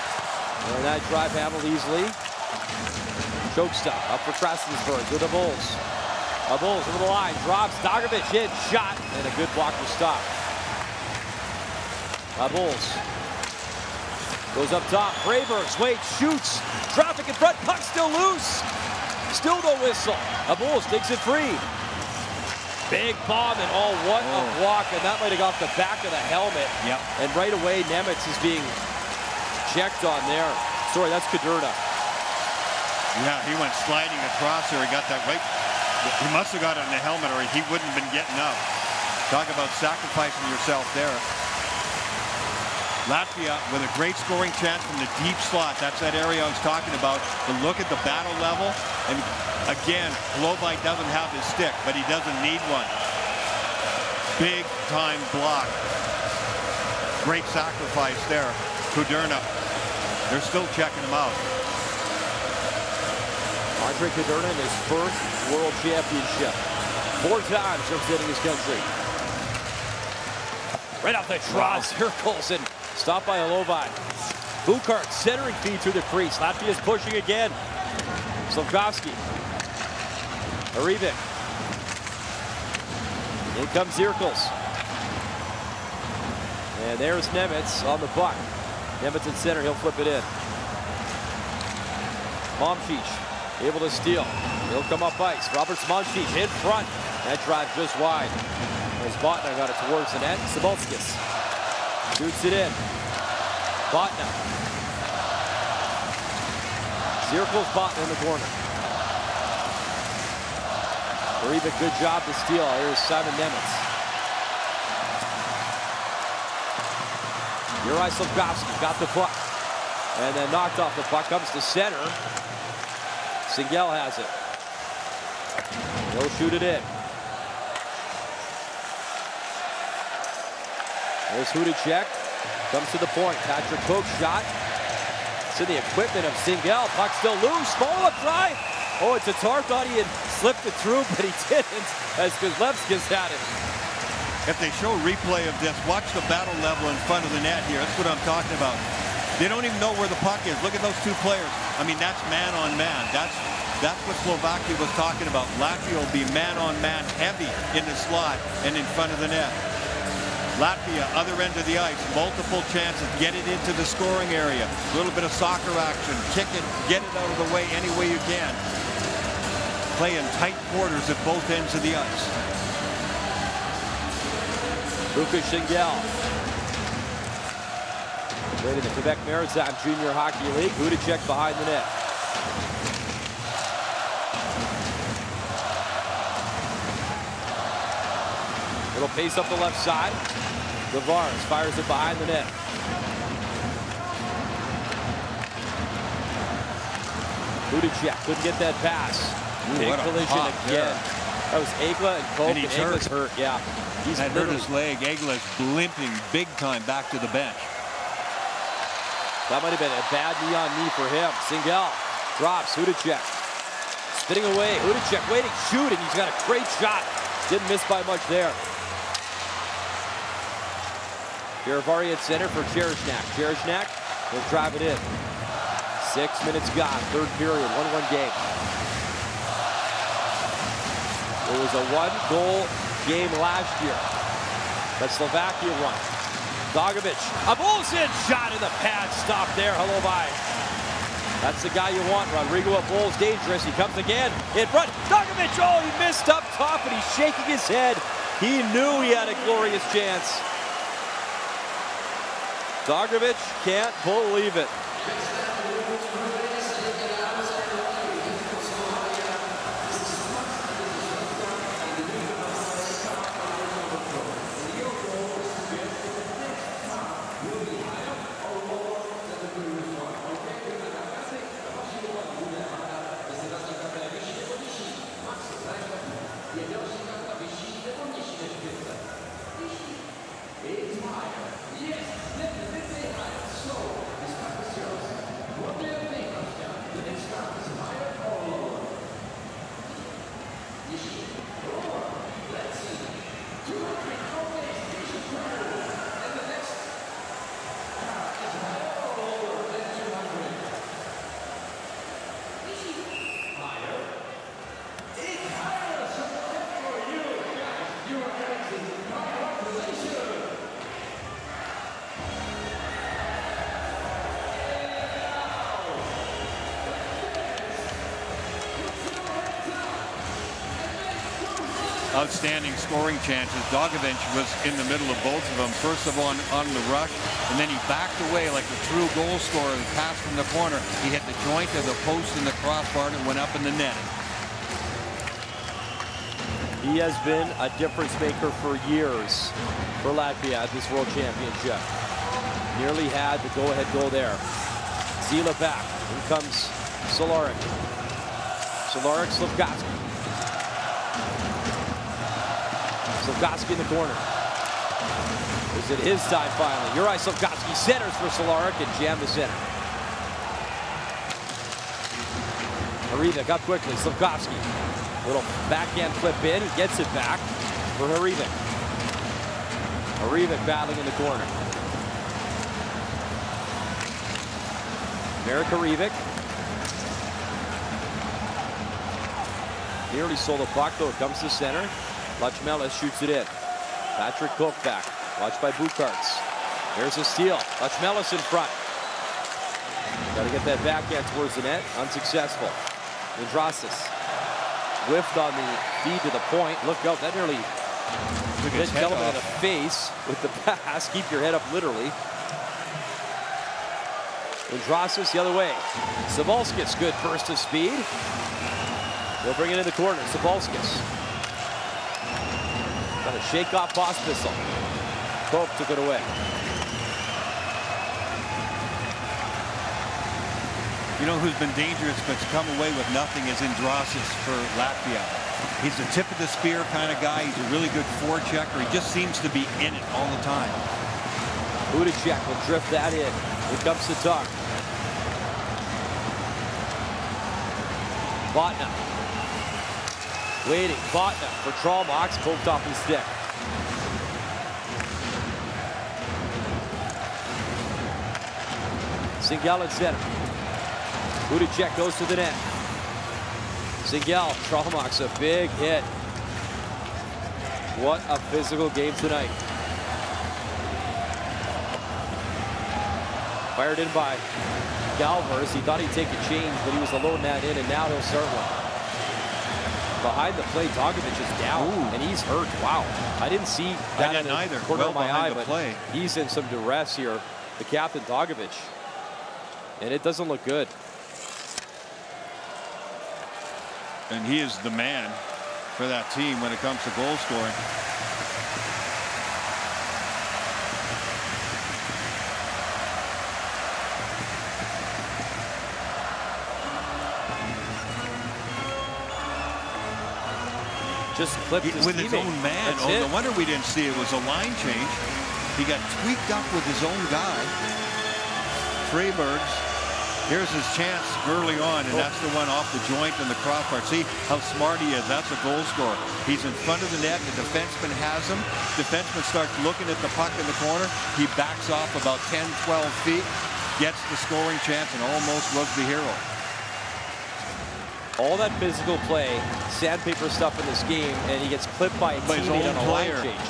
And that drive handled easily. Chokestop up for Krasensberg with the Bulls. Bulls over the line. Drops. Dogovic in. Shot. And a good block to stop. Bulls goes up top. Freybergs waits, shoots. Traffic in front. Puck still loose. Still no whistle. Bulls takes it free. Big bomb and what a block, and that might have got off the back of the helmet. Yep. And right away, Nemitz is being checked on there. Sorry, that's Kadurna. Yeah, he went sliding across there. He got that right. He must have got it in the helmet or he wouldn't have been getting up. Talk about sacrificing yourself there. Latvia with a great scoring chance from the deep slot. That's that area I was talking about. To look at the battle level. And again, Lovite doesn't have his stick, but he doesn't need one. Big time block. Great sacrifice there. Kudrna. They're still checking him out. Andre Kudrna in his first World Championship. 4 times representing his country. Right off the draw, circles and stopped by Lovite. Bukart centering feed through the crease. Latvia's pushing again. Slafkovsky. Arivik. In comes Zirkles. And there's Nemitz on the puck. Nemitz in center, he'll flip it in. Momcic able to steal. He'll come up ice. Roberts Momcic in front. That drive just wide. As Botna got it towards the net. Sabalskis shoots it in. Botna. Zirkles, Botna in the corner. Arivik, good job to steal. Here's Simon Nemitz. Juraj Slafkovsky got the puck. And then knocked off the puck. Comes to center. Singel has it. He'll shoot it in. There's Hudacek. Comes to the point. Patrick Koch shot. It's in the equipment of Singel. Puck still loose. Ball up try. Oh, it's a Tatar. Thought he had slipped it through, but he didn't, as Kozlevskis had it. If they show replay of this, watch the battle level in front of the net here. That's what I'm talking about. They don't even know where the puck is. Look at those two players. I mean, that's man on man. That's what Slovakia was talking about. Latvia will be man on man heavy in the slot and in front of the net. Latvia, other end of the ice, multiple chances, get it into the scoring area. A little bit of soccer action, kick it, get it out of the way any way you can. Play in tight quarters at both ends of the ice. Lukas Singel. Played in the Quebec Maritime Junior Hockey League. Hudacek behind the net. Little pace up the left side. Tavares fires it behind the net. Hudacek couldn't get that pass. Big what a collision pop again. there. That was Egla and Cope, And he's Egla's hurt. Yeah, he's That hurt literally- his leg. Egla's limping big time back to the bench. That might have been a bad knee-on-knee for him. Singel drops. Hudacek spinning away. Hudacek waiting, shooting. He's got a great shot. Didn't miss by much there. Charivari at center for Cherishnak. Cherishnak will drive it in. 6 minutes gone. Third period. 1-1 game. It was a one-goal game last year. But Slovakia won. Dogovic, a Bolzin shot in the pad, stop there, hello, bye. That's the guy you want, Rodrigo at Bulls, dangerous, he comes again, in front, Dogovic, oh, he missed up top, and he's shaking his head. He knew he had a glorious chance. Dogovic can't believe it. Outstanding scoring chances. Dogovic was in the middle of both of them. First of all on the rush, and then he backed away like a true goal scorer. The pass from the corner. He hit the joint of the post in the crossbar and it went up in the net. He has been a difference maker for years for Latvia at this World Championship. Nearly had the go-ahead goal there. Zila back. In comes Solaric. Solaric, Slafkovsky. Slafkovsky in the corner. Is it his time finally? Juraj Slafkovsky centers for Solaric and jammed the center. Harivik up quickly. Slafkovsky. Little backhand flip in. Gets it back for Harivik. Harivik battling in the corner. Marek Harivik. Nearly stole the puck, though. It comes to center. Lachmelis shoots it in. Patrick Cook back. Watched by Bukarts. There's a steal. Lachmelis in front. Got to get that backhand towards the net. Unsuccessful. Andrastis whiffed on the feed to the point. Look out. That nearly hit Kellerman in the face with the pass. Keep your head up, literally. Andrastis the other way. Sabalskis, good burst of speed. They'll bring it in the corner. Sabalskis. Got a shake off Pospisil. Pope took it away. You know who's been dangerous but's come away with nothing is Andrastis for Latvia. He's the tip of the spear kind of guy. He's a really good forechecker. He just seems to be in it all the time. Hudacek will drift that in. Here comes the tuck. Botna. Waiting. Botna for Trollmox. Poked off his stick. Singel in center. Hudacek goes to the net. Singel, Trollmox, a big hit. What a physical game tonight. Fired in by Galvers. He thought he'd take a change, but he was alone that in, and now he'll start one. Behind the play, Dogovic is down, and he's hurt. Wow. I didn't see that in the corner of my eye, but he's in some duress here. The captain, Dogovic. And it doesn't look good. And he is the man for that team when it comes to goal scoring. just clipped his with his teammate. own man. That's Oh, it. no wonder we didn't see it was a line change. He got tweaked up with his own guy. Freybergs. Here's his chance early on, and that's the one off the joint and the crossbar. See how smart he is. That's a goal scorer. He's in front of the net. The defenseman has him. Defenseman starts looking at the puck in the corner. He backs off about 10, 12 feet, gets the scoring chance, and almost was the hero. All that physical play, sandpaper stuff in this game, and he gets clipped by a teammate on a line change.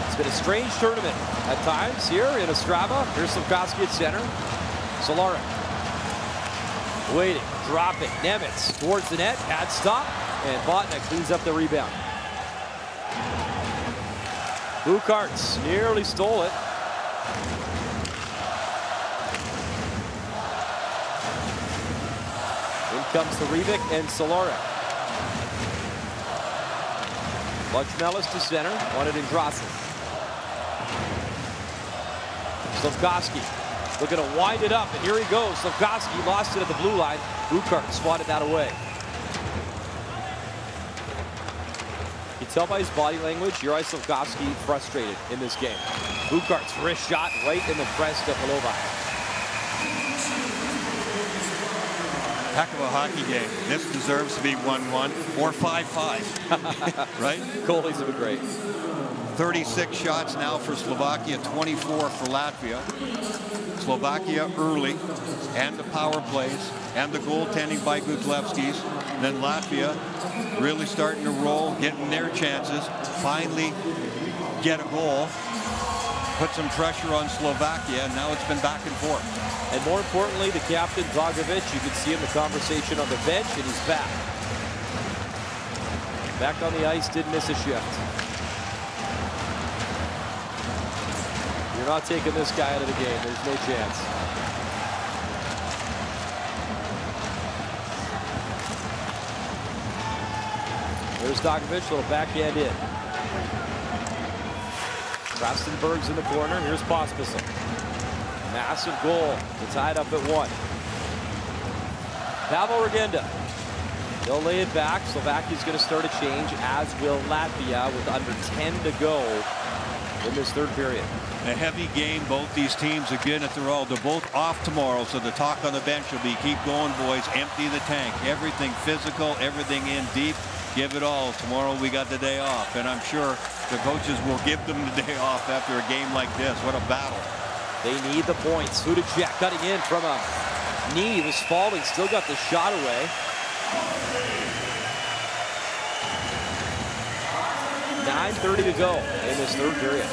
It's been a strange tournament at times here in Ostrava. Here's Slafkovsky at center. Solaric waiting, dropping. Nemitz towards the net, pad stop, and Botnick cleans up the rebound. Bukarts nearly stole it. In comes the Rivik and Solaric. Lutchmelis to center, wanted in Drossen. Slafkovsky looking to wind it up, and here he goes. Slafkovsky lost it at the blue line. Bukart swatted that away. You can tell by his body language, Juraj Slafkovsky frustrated in this game. Bukart's wrist shot right in the crest of Holovac. Heck of a hockey game. This deserves to be 1-1 or 5-5, right? Goalies have been great. 36 shots now for Slovakia, 24 for Latvia. Slovakia early, and the power plays, and the goaltending by Gudlevskis. Then Latvia really starting to roll, getting their chances, finally get a goal, put some pressure on Slovakia, and now it's been back and forth. And more importantly, the captain, Dragovic, you can see him in the conversation on the bench, and he's back. Back on the ice, didn't miss a shift. You're not taking this guy out of the game. There's no chance. There's Dragovic, little backhand in. Rastenberg's in the corner. Here's Pospisil. Massive goal to tie it up at 1. Pavel Regenda. They'll lay it back. Slovakia's going to start a change, as will Latvia, with under 10 to go in this third period. A heavy game, both these teams again at their all. They're both off tomorrow, so the talk on the bench will be keep going, boys, empty the tank. Everything physical, everything in deep, give it all. Tomorrow we got the day off, and I'm sure the coaches will give them the day off after a game like this. What a battle. They need the points. Hudacek cutting in from a knee. He was falling, still got the shot away. 9:30 to go in this third period.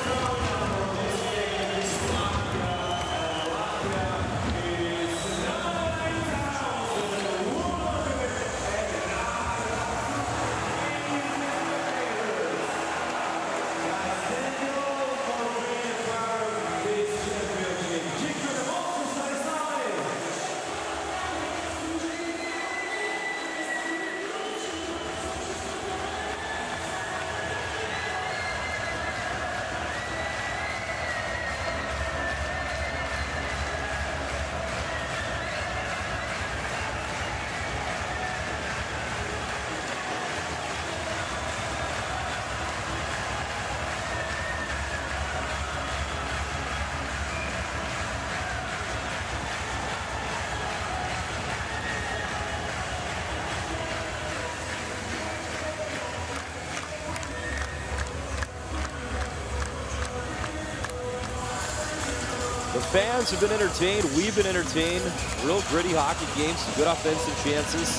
The fans have been entertained. We've been entertained. Real gritty hockey games, some good offensive chances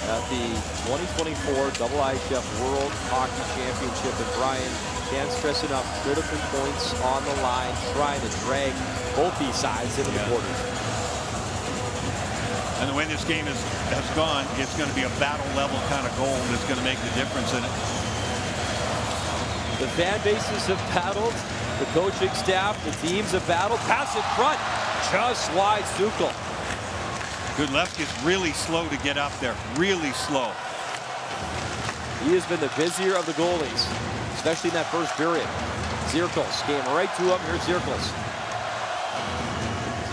at the 2024 IIHF World Hockey Championship. And Brian, can't stress enough, critical points on the line, trying to drag both these sides into the quarters. And the way this game has gone, it's going to be a battle level kind of goal that's going to make the difference in it. The fan bases have battled. The coaching staff, the teams have battled. Pass in front, just wide Sukal. Gudlevski's really slow to get up there, really slow. He has been the busier of the goalies, especially in that first period. Zirkles came right to him. Here's Zirkles.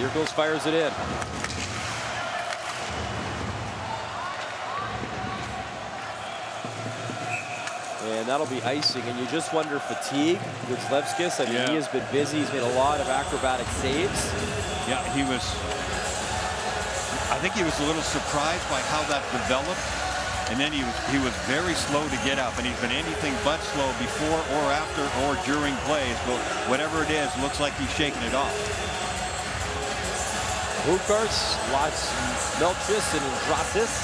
Zirkles fires it in. And that'll be icing, and you just wonder fatigue with Slevskis. I mean, he has been busy. He's made a lot of acrobatic saves. Yeah, I think he was a little surprised by how that developed. And then he was very slow to get up, and he's been anything but slow before or after or during plays. But whatever it is, looks like he's shaking it off. Bukarts, Lots, Melchis, and Andrasis.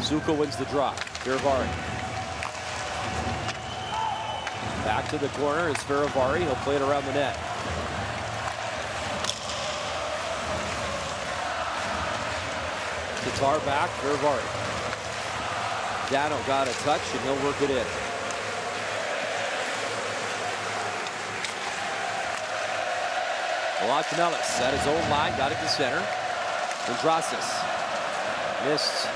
Zuko wins the draw. Firavari. Back to the corner is Firavari. He'll play it around the net. Tatar back, Firavari. Dano got a touch, and he'll work it in. Lachinelis at his own line, got it to center. Andrasis missed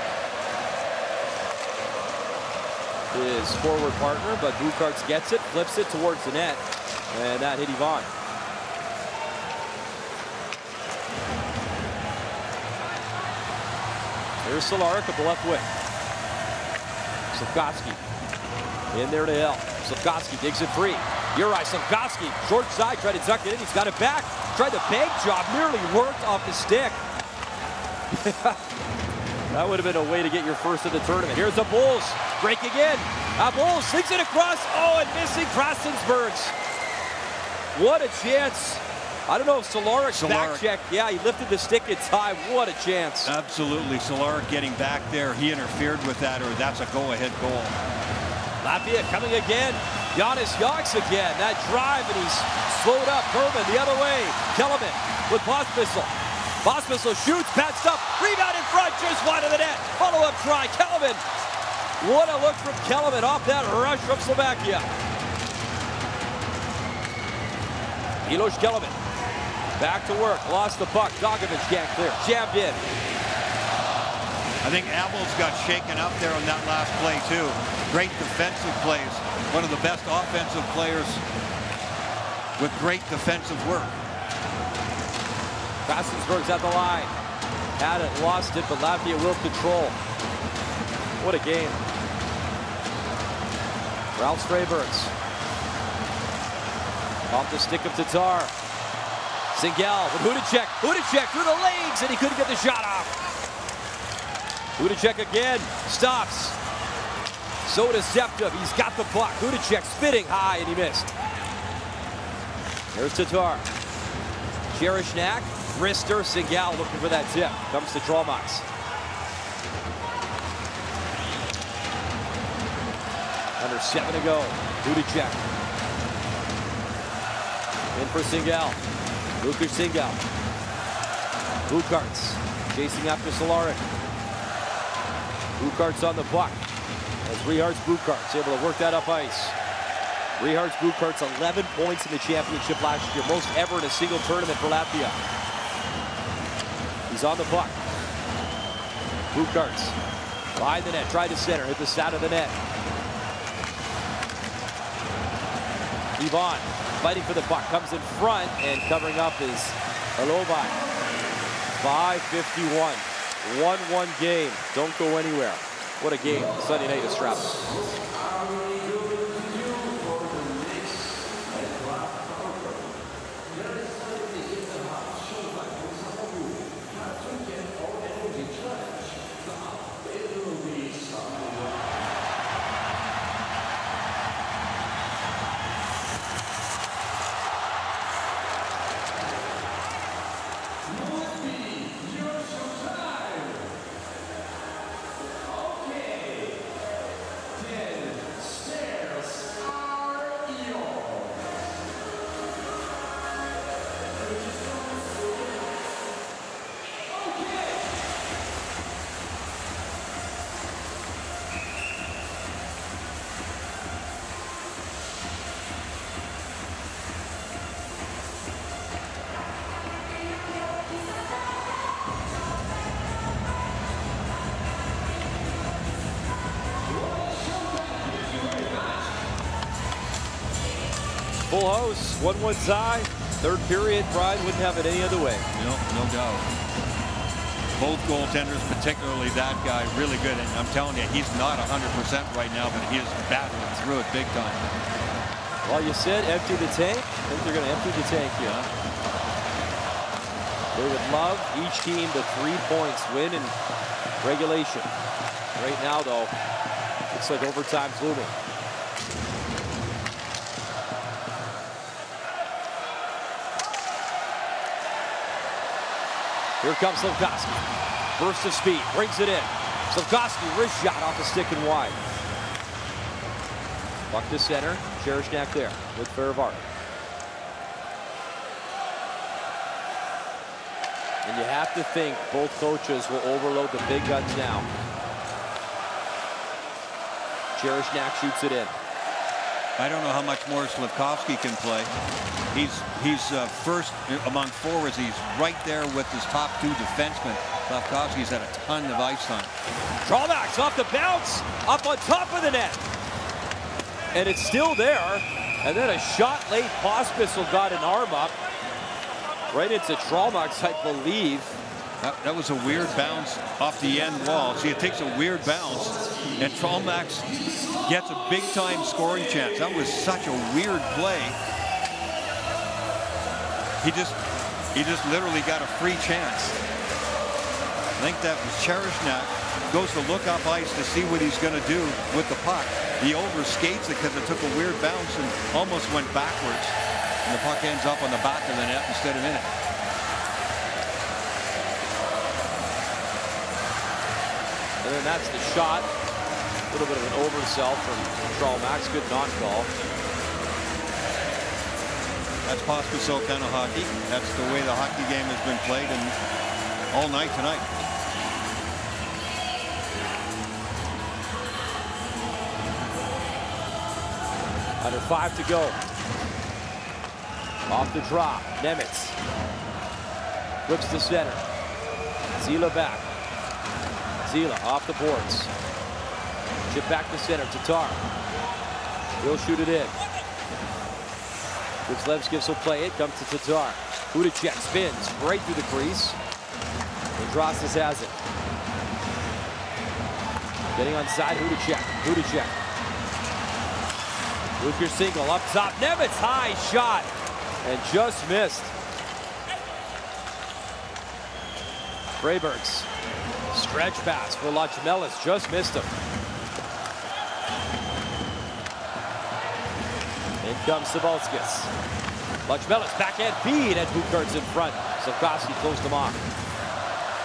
his forward partner, but Bukarts gets it, flips it towards the net, and that hit Ivan. Here's Cehlarik at the left wing. Slafkovsky in there to help. Slafkovsky digs it free. Juraj Slafkovsky, short side, tried to tuck it in. He's got it back. Tried the bank job, nearly worked off the stick. That would have been a way to get your first of the tournament. Here's the Bulls breaking in. Bulls slings it across. Oh, and missing Krasensbergs. What a chance. I don't know if Cehlarik back check. Yeah, he lifted the stick in time. What a chance. Absolutely. Cehlarik getting back there. He interfered with that, or that's a go-ahead goal. Latvia coming again. Giannis Yoks again. That drive, and he's slowed up. Kerman the other way. Kellerman with Pospisil. Pospisil shoots, patched up. Rebound in front, just wide of the net. Follow-up try. Kellerman. What a look from Kellerman off that rush from Slovakia. Milos Kellerman. Back to work, lost the puck. Dogovic can't clear. Jammed in. I think Abel's got shaken up there on that last play, too. Great defensive plays. One of the best offensive players with great defensive work. Krasensberg's at the line. Had it, lost it, but Latvia will control. What a game. Ralph Straybergs. Off the stick of Tatar. Singel with Hudacek. Hudacek through the legs, and he couldn't get the shot off. Hudacek again. Stops. So does Zeptov. He's got the puck. Hudacek spitting high, and he missed. There's Tatar. Cherishnak. Rister. Singel looking for that tip. Comes to Trollmax. Under 7 to go. Hudacek. In for Singel. Lukas Singel. Bukarts chasing after Cehlarik. Bukarts on the puck. As Richards Bukarts able to work that up ice. Richards Bukarts 11 points in the championship last year, most ever in a single tournament for Latvia. He's on the puck. Bukarts behind the net, tried to center, hit the side of the net. Ivan fighting for the puck, comes in front, and covering up is Alobai. 5:51. 1-1 game. Don't go anywhere. What a game. Sunday night at Stratford. Full house, 1-1 tie. Third period, Brian wouldn't have it any other way. No doubt. Both goaltenders, particularly that guy, really good. And I'm telling you, he's not 100% right now, but he is battling through it big time. Well, you said empty the tank. I think they're going to empty the tank here. They would love each team to 3 points win in regulation. Right now, though, looks like overtime's looming. Here comes Slafkovsky. Burst of speed, brings it in. Slafkovsky, wrist shot off the stick and wide. Puck to center. Cherishnak there with Feravari. And you have to think both coaches will overload the big guns now. Cherishnak shoots it in. I don't know how much more Slafkovsky can play. He's first among forwards. He's right there with his top 2 defensemen. Slafkovsky's had a ton of ice time. Stralmax off the bounce, up on top of the net. And it's still there. And then a shot late. Pospisil got an arm up. Right into Stralmax, I believe. That was a weird bounce off the end wall. See, it takes a weird bounce, and Stralmax gets a big-time scoring chance. That was such a weird play. He just literally got a free chance. I think that was Cherishnak. Goes to look up ice to see what he's going to do with the puck. He overskates it because it took a weird bounce and almost went backwards. And the puck ends up on the back of the net instead of in it. And then that's the shot. A little bit of an oversell from Stralmax. Good non-call. That's Pospisil kind of hockey. That's the way the hockey game has been played and all night tonight. Under 5 to go. Off the drop, Nemitz. Flips to center. Zila back. Zila off the boards. Chip back to center, Tatar. He'll shoot it in. Wicklevskis will play it, comes to Tatar. Hudacek spins right through the crease. And Drosses has it. Getting on side, Hudacek. Luker single up top. Nemitz high shot and just missed. Freybergs stretch pass for Lachmelis, just missed him. In comes Sabalskis. Lachmelis backhand feed and Bukart's in front. Slafkovsky closed him off.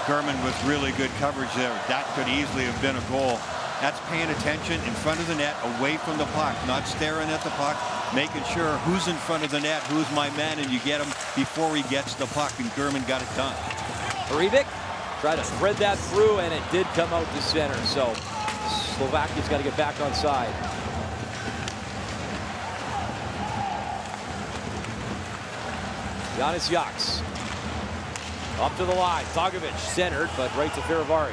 German with really good coverage there. That could easily have been a goal. That's paying attention in front of the net, away from the puck, not staring at the puck, making sure who's in front of the net, who's my man, and you get him before he gets the puck, and German got it done. Rivik tried to thread that through, and it did come out to center, so Slovakia's got to get back on side. Giannis Yaks up to the line. Togovic centered, but right to Feravari.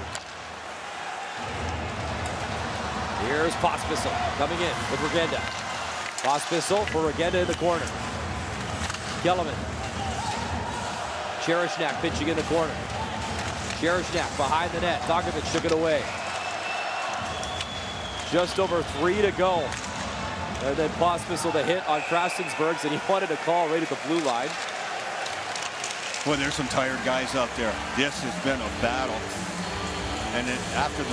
Here's Pospisil coming in with Regenda. Pospisil for Regenda in the corner. Kellerman. Cherishnak pitching in the corner. Cherishnak behind the net. Togovic took it away. Just over 3 to go. And then Pospisil to hit on Krastensbergs, and he wanted a call right at the blue line. Well, there's some tired guys out there. This has been a battle. And then after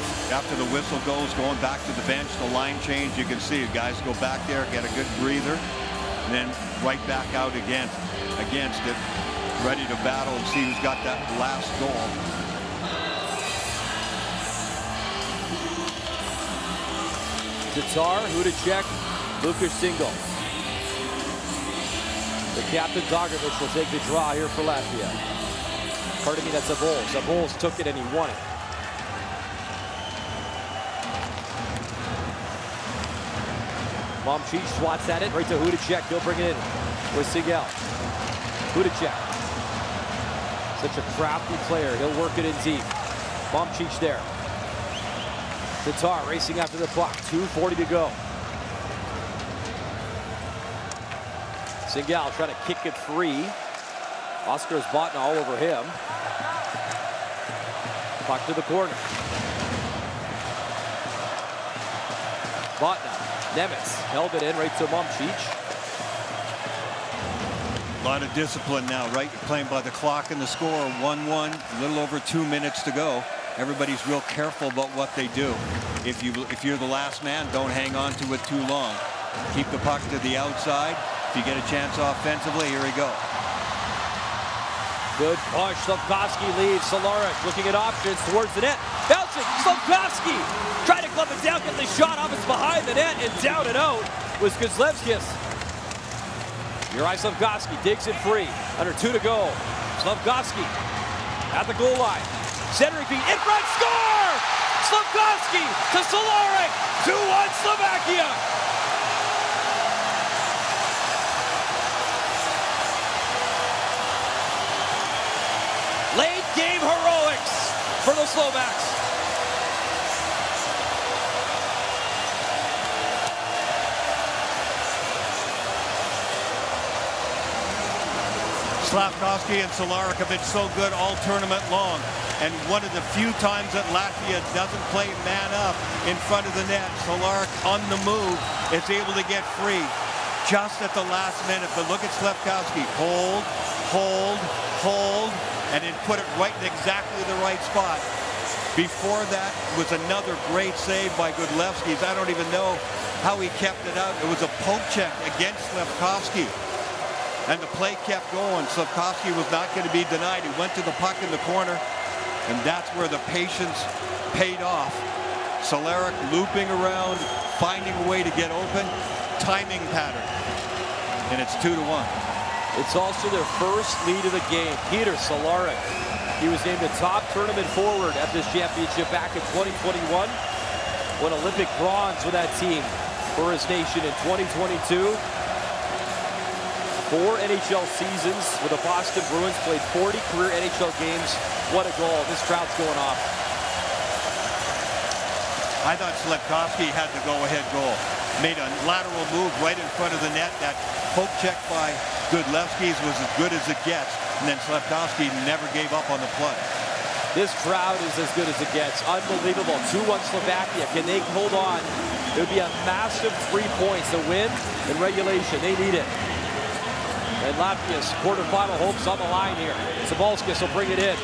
the whistle goes, going back to the bench, the line change, you can see guys go back there, get a good breather, and then right back out against it, ready to battle and see who's got that last goal. Tatar, Hudacek, Lucas Single. The captain Dogovic will take the draw here for Latvia. Pardon me, that's Zabols. Zabols took it and he won it. Momchich swats at it, right to Hudacek. He'll bring it in with Sigel. Hudacek. Such a crafty player. He'll work it in deep. Momchich there. Tatar racing after the puck. 2:40 to go. Sigel trying to kick it free. Oscar's Botna all over him. Puck to the corner. Botna, Nemitz held it in right to Momcic. A lot of discipline now, right? You're playing by the clock and the score, 1-1, a little over 2 minutes to go. Everybody's real careful about what they do. If you're the last man, don't hang on to it too long. Keep the puck to the outside. If you get a chance offensively, here we go. Good push. Slafkovsky leads. Cehlarik looking at options towards the net. Bouncing. Slafkovsky trying to club it down, get the shot off. It's behind the net, and down and out was Kozlevskis. Juraj Slafkovsky digs it free. Under 2 to go. Slafkovsky at the goal line. Centering feet in front. Score! Slafkovsky to Cehlarik. 2-1 Slovakia. Late game heroics for the Slovaks. Slafkovsky and Cehlarik have been so good all tournament long. And one of the few times that Latvia doesn't play man up in front of the net, Cehlarik on the move is able to get free just at the last minute. But look at Slafkovsky. Hold, hold, hold, and then put it right in exactly the right spot. Before that was another great save by Godlewskis. I don't even know how he kept it out. It was a poke check against Slafkovsky. And the play kept going. Slafkovsky was not going to be denied. He went to the puck in the corner, and that's where the patience paid off. Cehlarik looping around, finding a way to get open, timing pattern, and it's 2-1. It's also their first lead of the game. Peter Cehlarik, he was named the top tournament forward at this championship back in 2021. Won Olympic bronze with that team for his nation in 2022. 4 NHL seasons with the Boston Bruins, played 40 career NHL games. What a goal. This crowd's going off. I thought Slafkovsky had the go-ahead goal. Made a lateral move right in front of the net. That poke check by Godlewskis was as good as it gets. And then Slafkovsky never gave up on the play. This crowd is as good as it gets. Unbelievable. 2-1 Slovakia. Can they hold on? It would be a massive 3 points to win in regulation. They need it. And Latvia's quarterfinal hopes on the line here. Sabalskis will bring it in.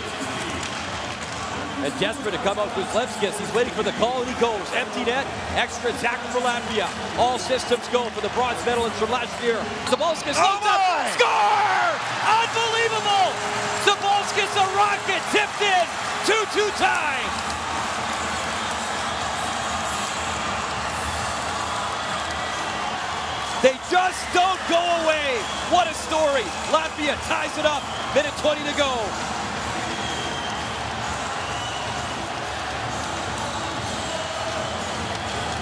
And desperate to come out with Kozlevskis. He's waiting for the call, and he goes. Empty net, extra tackle for Latvia. All systems go for the bronze medalist from last year. Sabalskis loads up. Score! Unbelievable! Sabalskis, a rocket, tipped in. 2-2 tie. They just don't go away. What a story. Latvia ties it up. Minute 20 to go.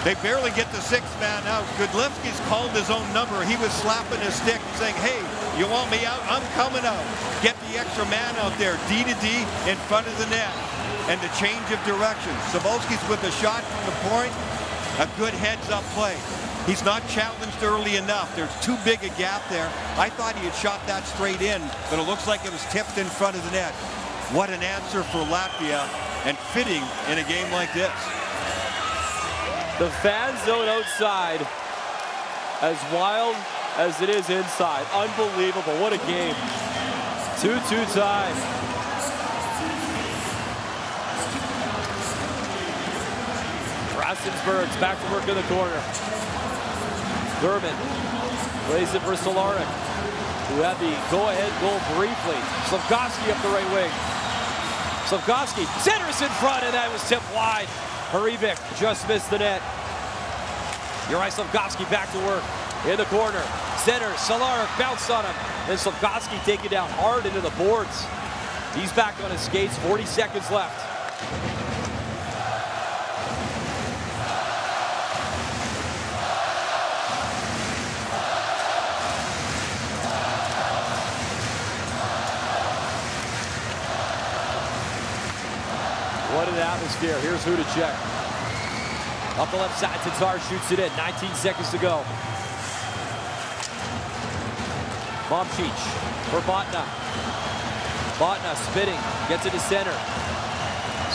They barely get the 6th man out. Godlewski's called his own number. He was slapping his stick and saying, hey, you want me out? I'm coming out. Get the extra man out there. D to D in front of the net. And the change of direction. Sabalski's with a shot from the point. A good heads-up play. He's not challenged early enough. There's too big a gap there. I thought he had shot that straight in, but it looks like it was tipped in front of the net. What an answer for Latvia, and fitting in a game like this. The fan zone outside, as wild as it is inside. Unbelievable. What a game. 2-2 tie. Krasensberg's back to work in the corner. Durbin plays it for Cehlarik, who had the go-ahead goal briefly. Slafkovsky up the right wing. Slafkovsky centers in front, and that was tipped wide. Hrivik just missed the net. Juraj Slafkovsky back to work in the corner. Center, Cehlarik bounced on him. Then Slafkovsky taken down hard into the boards. He's back on his skates, 40 seconds left. What an atmosphere. Here's Hudacek. Up the left side, Tatar shoots it in. 19 seconds to go. Momcic for Botna. Botna spinning, gets it to center.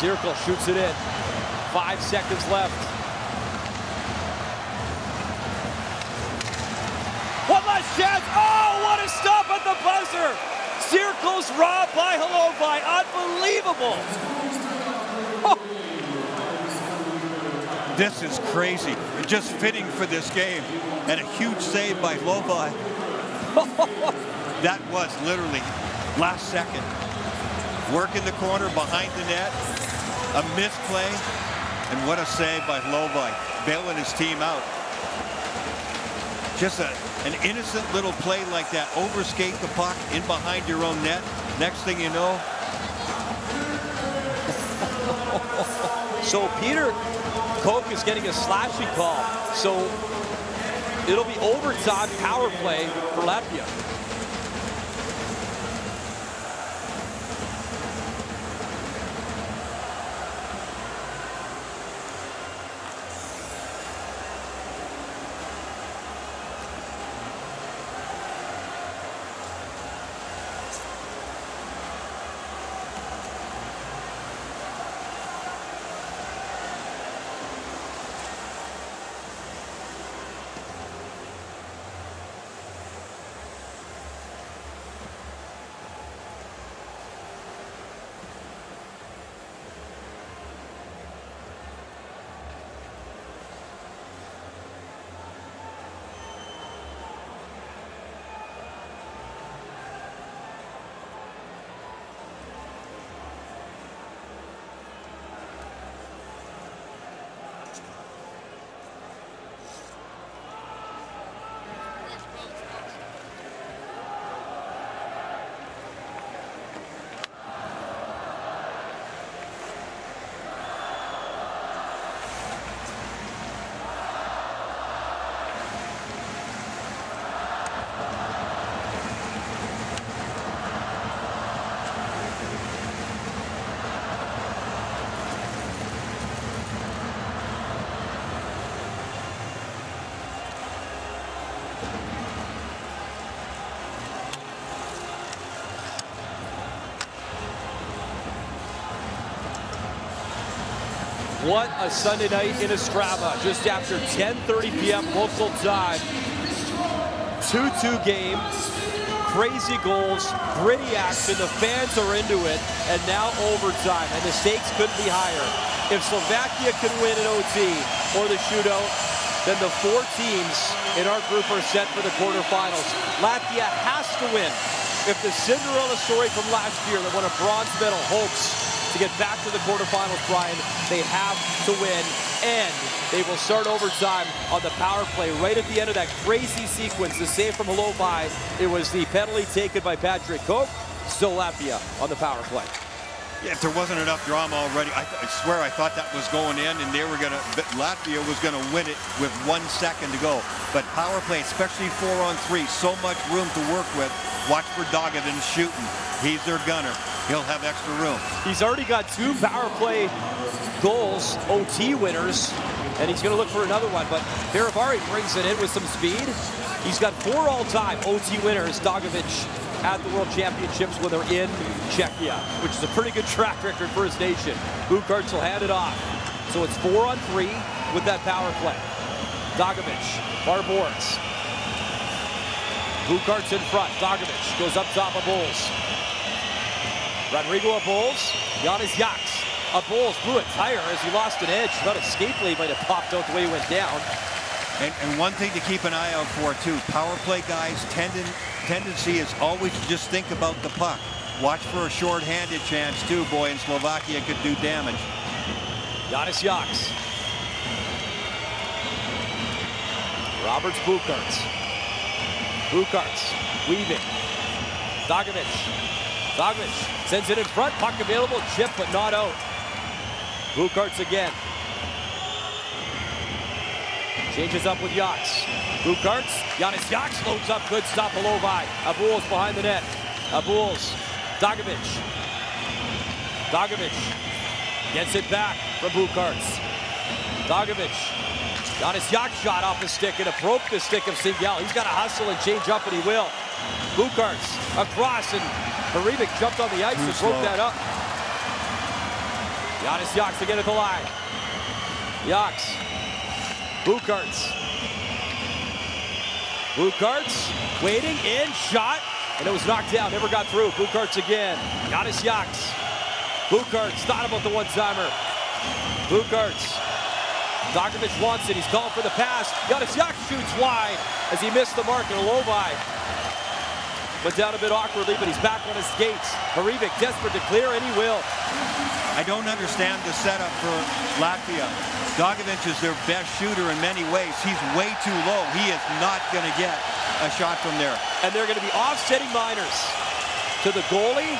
Zirkle shoots it in. 5 seconds left. One last chance. Oh, what a stop at the buzzer. Zirkle's robbed by Hlovaj. Unbelievable. Oh. This is crazy. Just fitting for this game. And a huge save by Hlovaj. That was literally last second. Work in the corner behind the net. A misplay. And what a save by Hlovaj. Bailing his team out. Just an innocent little play like that. Overskate the puck in behind your own net. Next thing you know. So Peter Koch is getting a slashing call. So it'll be overtime power play for Latvia. What a Sunday night in Ostrava, just after 10:30 p.m. local time. 2-2 game, crazy goals, gritty action, the fans are into it, and now overtime, and the stakes couldn't be higher. If Slovakia can win an OT or the shootout, then the 4 teams in our group are set for the quarterfinals. Latvia has to win. If the Cinderella story from last year that won a bronze medal hopes to get back to the quarterfinals, Brian, they have to win, and they will start overtime on the power play right at the end of that crazy sequence. The save from Hlovaj, it was the penalty taken by Patrick Koch. Still Latvia on the power play. Yeah, if there wasn't enough drama already, I swear I thought that was going in, and they were Latvia was gonna win it with 1 second to go. But power play, especially 4-on-3, so much room to work with. Watch for Dogovic shooting. He's their gunner. He'll have extra room. He's already got 2 power play goals, OT winners, and he's going to look for another one. But Feravari brings it in with some speed. He's got 4 all-time OT winners, Dogovic, at the World Championships when they're in Czechia, which is a pretty good track record for his nation. Bukarts will hand it off. So it's 4-on-3 with that power play. Dogovic, Barbours. Bukarts in front. Dogovic goes up top of Bulls. Rodrigo Bulls. Janis Jaks. Bulls blew a tire as he lost an edge. Thought a skate blade might have popped out the way he went down. And one thing to keep an eye out for, too, power play guys' tendency is always to just think about the puck. Watch for a short-handed chance, too, boy, and Slovakia could do damage. Janis Jaks. Roberts Bukarts. Bukarts weaving. Dogovic. Dogovic sends it in front. Puck available. Chip, but not out. Bukarts again. Changes up with Jaks. Bukarts. Janis Jaks loads up. Good stop. Hlovaj. Abuls behind the net. Abuls. Dogovic. Dogovic gets it back from Bukarts. Dogovic. Janis Jaks shot off the stick, and it broke the stick of Singel. He's got to hustle and change up, and he will. Bukarts across, and Hribic jumped on the ice and broke that up. Janis Jaks again at the line. Jaks. Bucharts. Bucharts waiting in, shot, and it was knocked down, never got through. Bucharts again. Janis Jaks. Bucharts thought about the one-timer. Bucharts. Dogovic wants it, he's calling for the pass. Janis Jaks shoots wide as he missed the mark, and Olobai went down a bit awkwardly, but he's back on his skates. Hrebeck desperate to clear, and he will. I don't understand the setup for Latvia. Dogovic is their best shooter in many ways. He's way too low. He is not going to get a shot from there. And they're going to be offsetting minors to the goalie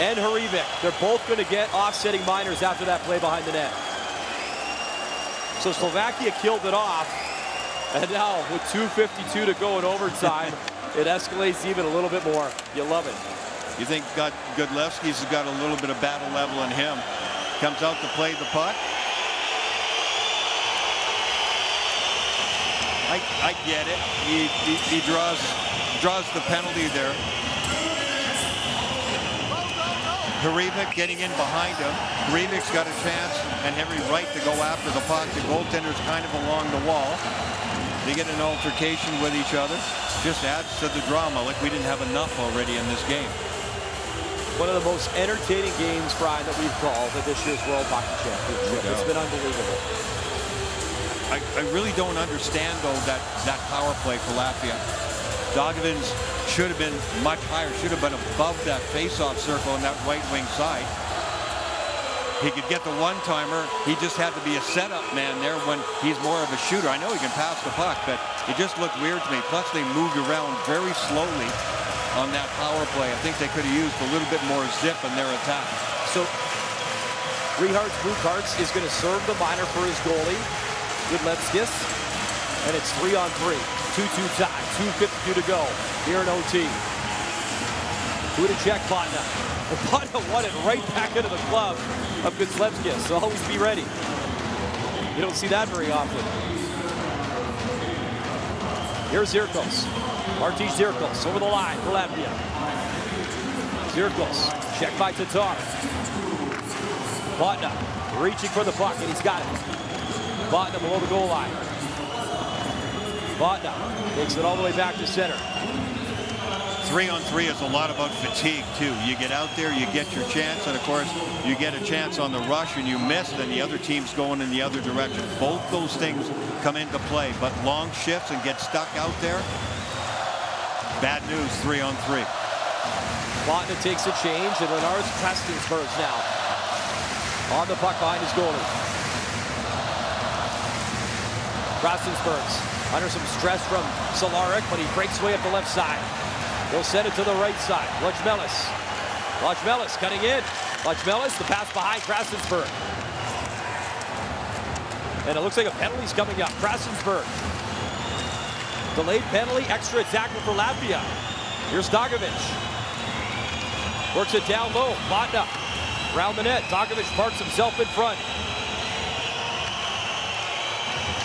and Hrebeck. They're both going to get offsetting minors after that play behind the net. So Slovakia killed it off. And now with 2:52 to go in overtime, it escalates even a little bit more. You love it. You think Godlewski's got a little bit of battle level in him. Comes out to play the puck. I get it. He draws the penalty there. Hrebeck getting in behind him. Hrebeck's got a chance and every right to go after the puck. The goaltender's kind of along the wall. They get an altercation with each other. Just adds to the drama, like we didn't have enough already in this game. One of the most entertaining games, Brian, that we've called at this year's World Hockey Championship. It's been unbelievable. I really don't understand, though, that power play for Latvia. Dogovic should have been much higher, should have been above that face-off circle on that right wing side. He could get the one-timer. He just had to be a setup man there when he's more of a shooter. I know he can pass the puck, but it just looked weird to me. Plus, they moved around very slowly on that power play. I think they could have used a little bit more zip in their attack. So, Richards Bucharts is going to serve the minor for his goalie, Godlewskis, and it's 3-on-3. 2-2 tie, 2:52 to go here in OT. Who to check Botna? Botna won it right back into the glove of Godlewskis, so always be ready. You don't see that very often. Here's Zirkos. Marty Zirkos over the line for Latvia. Zirkos, checked by Tatar. Botna reaching for the puck, and he's got it. Botna below the goal line. Botna takes it all the way back to center. 3-on-3 is a lot about fatigue, too. You get out there, you get your chance, and of course, you get a chance on the rush and you miss, then the other team's going in the other direction. Both those things come into play, but long shifts and get stuck out there, bad news, 3-on-3. Botna takes a change, and Lennars Trastensbergs now on the puck behind his goalie. Trastensbergs under some stress from Cehlarik, but he breaks away up the left side. He'll send it to the right side. Lachmelis. Lachmelis cutting in. Lachmelis, the pass behind Trastensberg. And it looks like a penalty's coming up. Trastensberg. Delayed penalty, extra tackle for Latvia. Here's Dogovic. Works it down low. Botna around the net. Dogovic parks himself in front.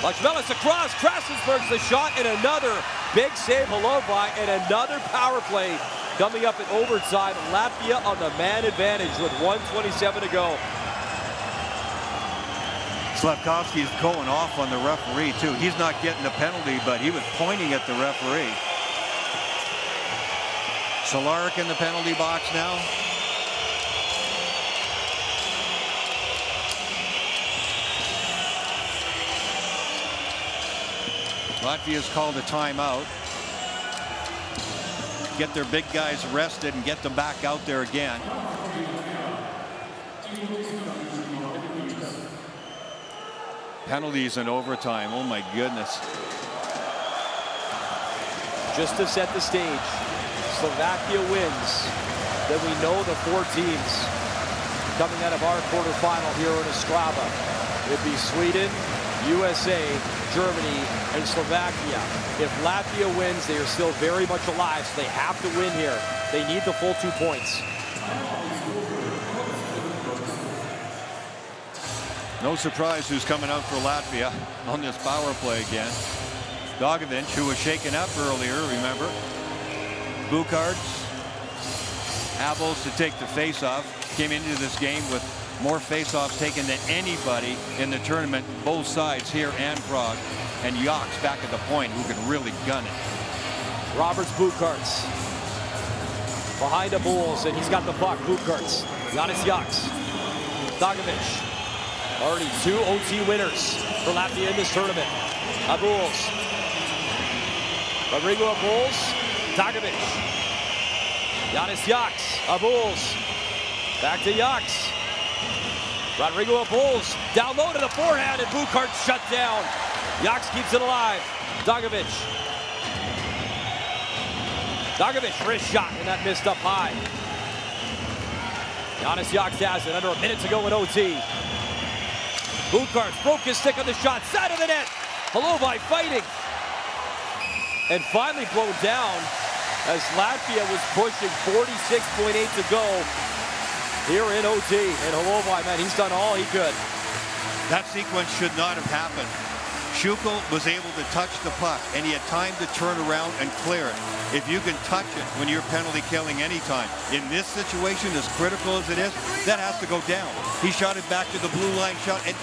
Lachmelis across. Trastensberg's the shot, and another big save, Holobai, and another power play coming up in overtime. Latvia on the man advantage with 1:27 to go. Slavkovsky is going off on the referee, too. He's not getting the penalty, but he was pointing at the referee. Cehlarik in the penalty box now. Latvia's called a timeout. Get their big guys rested and get them back out there again. Penalties in overtime. Oh my goodness. Just to set the stage, Slovakia wins. Then we know the four teams coming out of our quarterfinal here in Ostrava. It'd be Sweden, USA, Germany, and Slovakia. If Latvia wins, they are still very much alive, so they have to win here. They need the full 2 points. No surprise who's coming out for Latvia on this power play again. Dogovic, who was shaken up earlier, remember. Bucharts, Abels to take the face-off. Came into this game with more face-offs taken than anybody in the tournament, both sides here and Prague. And Yox back at the point, who can really gun it. Roberts Bukarts behind the Bulls, and he's got the puck. Bukarts, Janis Yox, Dagovic. Already 2 OT winners for Latvia in this tournament. Abuls, Rodrigo Abuls, Dagovic, Janis Yox, Abuls, back to Yox. Rodrigo Abuls, down low to the forehand, and Bukarts shut down. Yox keeps it alive. Dagovic. Dagovic, wrist shot, and that missed up high. Janis Yox has it, under a minute to go in OT. Bukarts broke his stick on the shot, side of the net. Holobai fighting. And finally blown down as Latvia was pushing 46.8 to go here in OT. And Holobai, man, he's done all he could. That sequence should not have happened. Schukel was able to touch the puck, and he had time to turn around and clear it. If you can touch it when you're penalty killing anytime, in this situation, as critical as it is, that has to go down. He shot it back to the blue line, shot it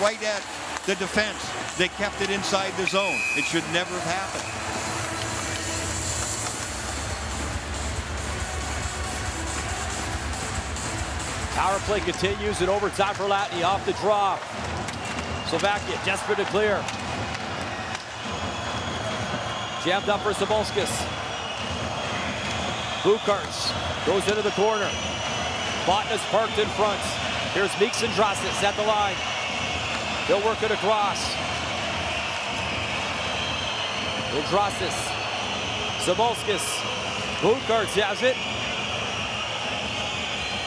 right at the defense. They kept it inside the zone. It should never have happened. Power play continues in overtime for Latvia. Off the draw. Slovakia desperate to clear. Jammed up for Sabolskis. Bukarts goes into the corner. Botnas parked in front. Here's Meeks and Drastis at the line. They'll work it across. Drastis. Sabolskis. Bukarts has it.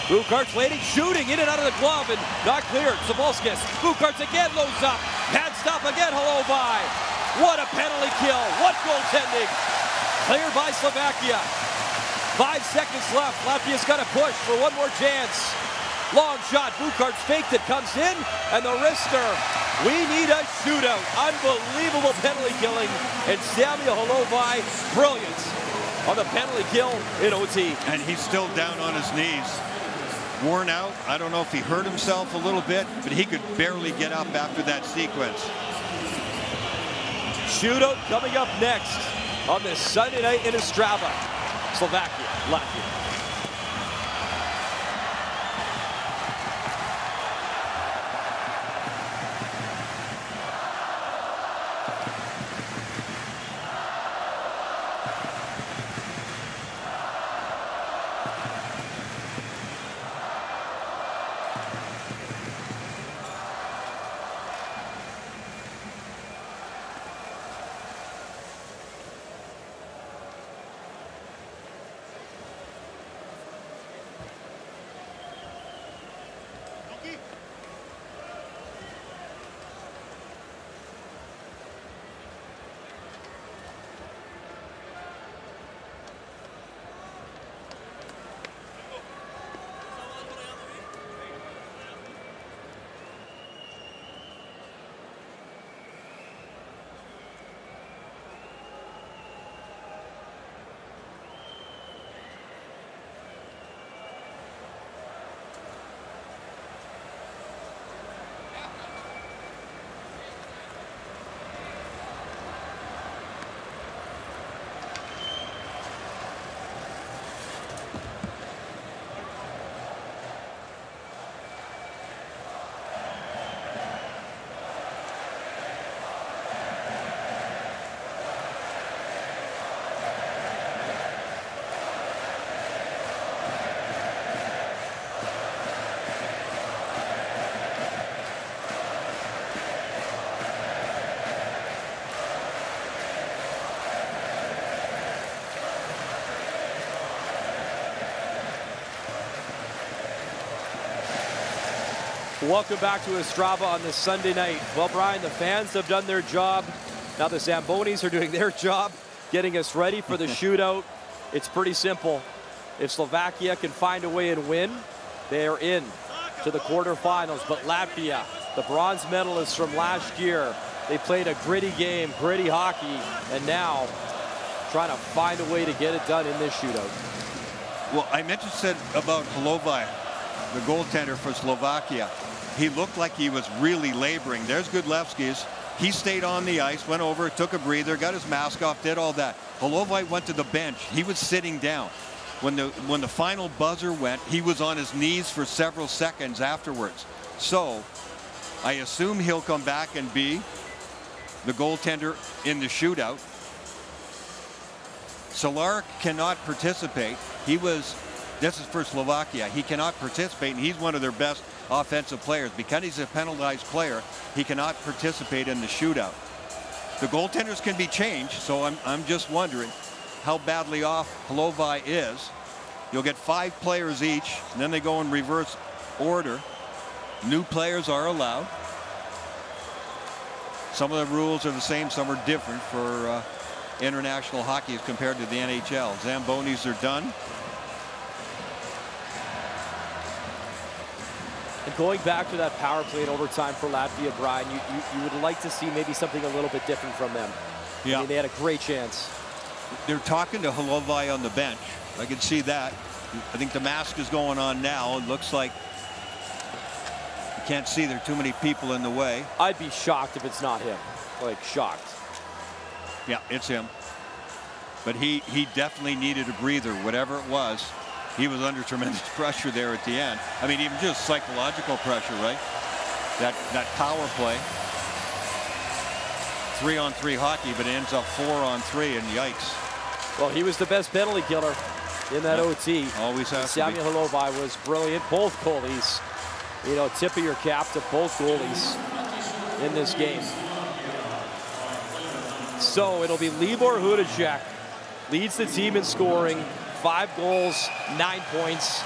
Bukarts waiting, shooting in and out of the glove, and not cleared. Sabolskis. Bukarts again loads up. Pad stop again, Holobai. What a penalty kill. What goaltending. Cleared by Slovakia. 5 seconds left. Latvia's got to push for one more chance. Long shot. Bukarts faked it, comes in, and the wrister. We need a shootout. Unbelievable penalty killing. And Samuel Holobai, brilliant on the penalty kill in OT. And he's still down on his knees. Worn out. I don't know if he hurt himself a little bit, but he could barely get up after that sequence. Shootout coming up next on this Sunday night in Ostrava. Slovakia, Latvia. Welcome back to Ostrava on this Sunday night. Well, Brian, the fans have done their job. Now the Zambonis are doing their job, getting us ready for the shootout. It's pretty simple. If Slovakia can find a way and win, they are in to the quarterfinals. But Latvia, the bronze medalists from last year, they played a gritty game, gritty hockey, and now trying to find a way to get it done in this shootout. Well, I'm interested about Holobai. the goaltender for Slovakia. He looked like he was really laboring. There's Gudlevskis. He stayed on the ice, went over, took a breather, got his mask off, did all that. Holovaj went to the bench. He was sitting down. When the final buzzer went, he was on his knees for several seconds afterwards. So I assume he'll come back and be the goaltender in the shootout. Solar cannot participate. This is for Slovakia. He cannot participate, and he's one of their best offensive players. Because he's a penalized player, he cannot participate in the shootout. The goaltenders can be changed, so I'm just wondering how badly off Holovaj is. You'll get 5 players each, and then they go in reverse order. New players are allowed. Some of the rules are the same, some are different for international hockey as compared to the NHL. Zambonis are done. And going back to that power play in overtime for Latvia, Brian, you would like to see maybe something a little bit different from them. Yeah. I mean, they had a great chance. They're talking to Holovaj on the bench. I can see that. I think the mask is going on now. It looks like you can't see there are too many people in the way. I'd be shocked if it's not him. Like, shocked. Yeah, it's him. But he definitely needed a breather, whatever it was. He was under tremendous pressure there at the end. I mean, even just psychological pressure, right? That power play. 3-on-3 hockey, but it ends up 4-on-3, and yikes. Well, he was the best penalty killer in that OT. Always has to be. Samuel Holovaj was brilliant. Both goalies, you know, tip of your cap to both goalies in this game. So it'll be Libor Hudacek leads the team in scoring. 5 goals, 9 points.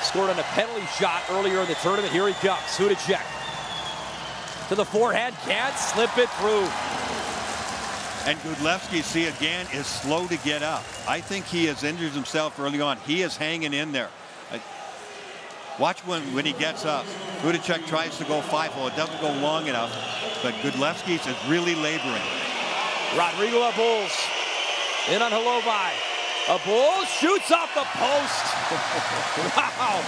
Scored on a penalty shot earlier in the tournament. Here he comes, Hudacek. To the forehand, can't slip it through. And Gudlevski, see, again, is slow to get up. I think he has injured himself early on. He is hanging in there. Watch when he gets up. Hudacek tries to go 5-0. It doesn't go long enough. But Gudlevski is really laboring. Rodrigo Abouls in on Holovaj. Abouls shoots off the post. Wow.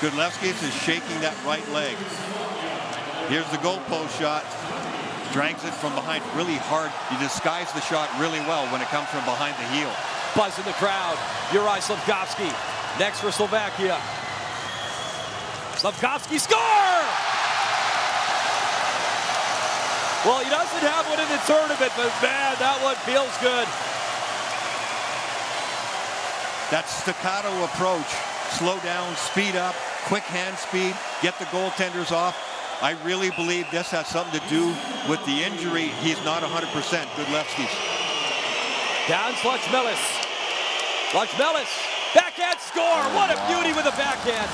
Gudlevski is shaking that right leg. Here's the goalpost shot. Drags it from behind really hard. You disguise the shot really well when it comes from behind the heel. Buzz in the crowd. Juraj Slafkovský next for Slovakia. Slafkovský score! Well, he doesn't have one in the tournament, but man, that one feels good. That staccato approach. Slow down, speed up, quick hand speed, get the goaltenders off. I really believe this has something to do with the injury. He's not 100%, Gudlevski. Down Lachmelis. Lachmelis, backhand score. What a beauty with a backhand.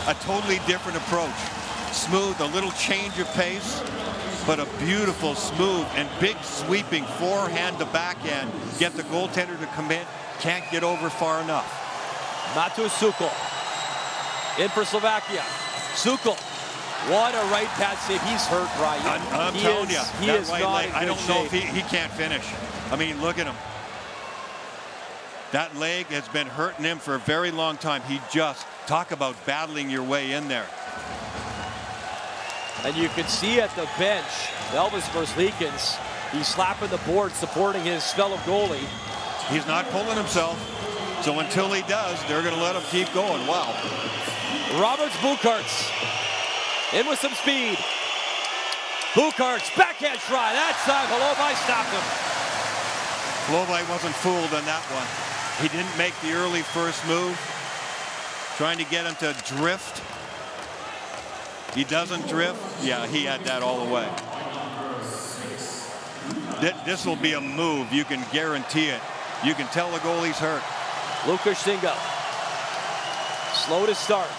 A totally different approach. Smooth, a little change of pace, but a beautiful, smooth, and big sweeping forehand to backhand. Get the goaltender to come in. Can't get over far enough. Matus Sukol in for Slovakia. Sukol, what a right pad save. He's hurt, Brian. I'm telling you, he that is right not leg, in good I don't know if shape. he can't finish. I mean, look at him. That leg has been hurting him for a very long time. He just, talk about battling your way in there. And you can see at the bench, Elvis Merzlikins, he's slapping the board, supporting his fellow goalie. He's not pulling himself, so until he does, they're going to let him keep going. Wow. Roberts Bukarts in with some speed. Bukarts, backhand try. That time, Holovaj stopped him. Holovaj wasn't fooled on that one. He didn't make the early first move, trying to get him to drift. He doesn't drift. Yeah, he had that all the way. This will be a move. You can guarantee it. You can tell the goalie's hurt. Lukas Singal. Slow to start.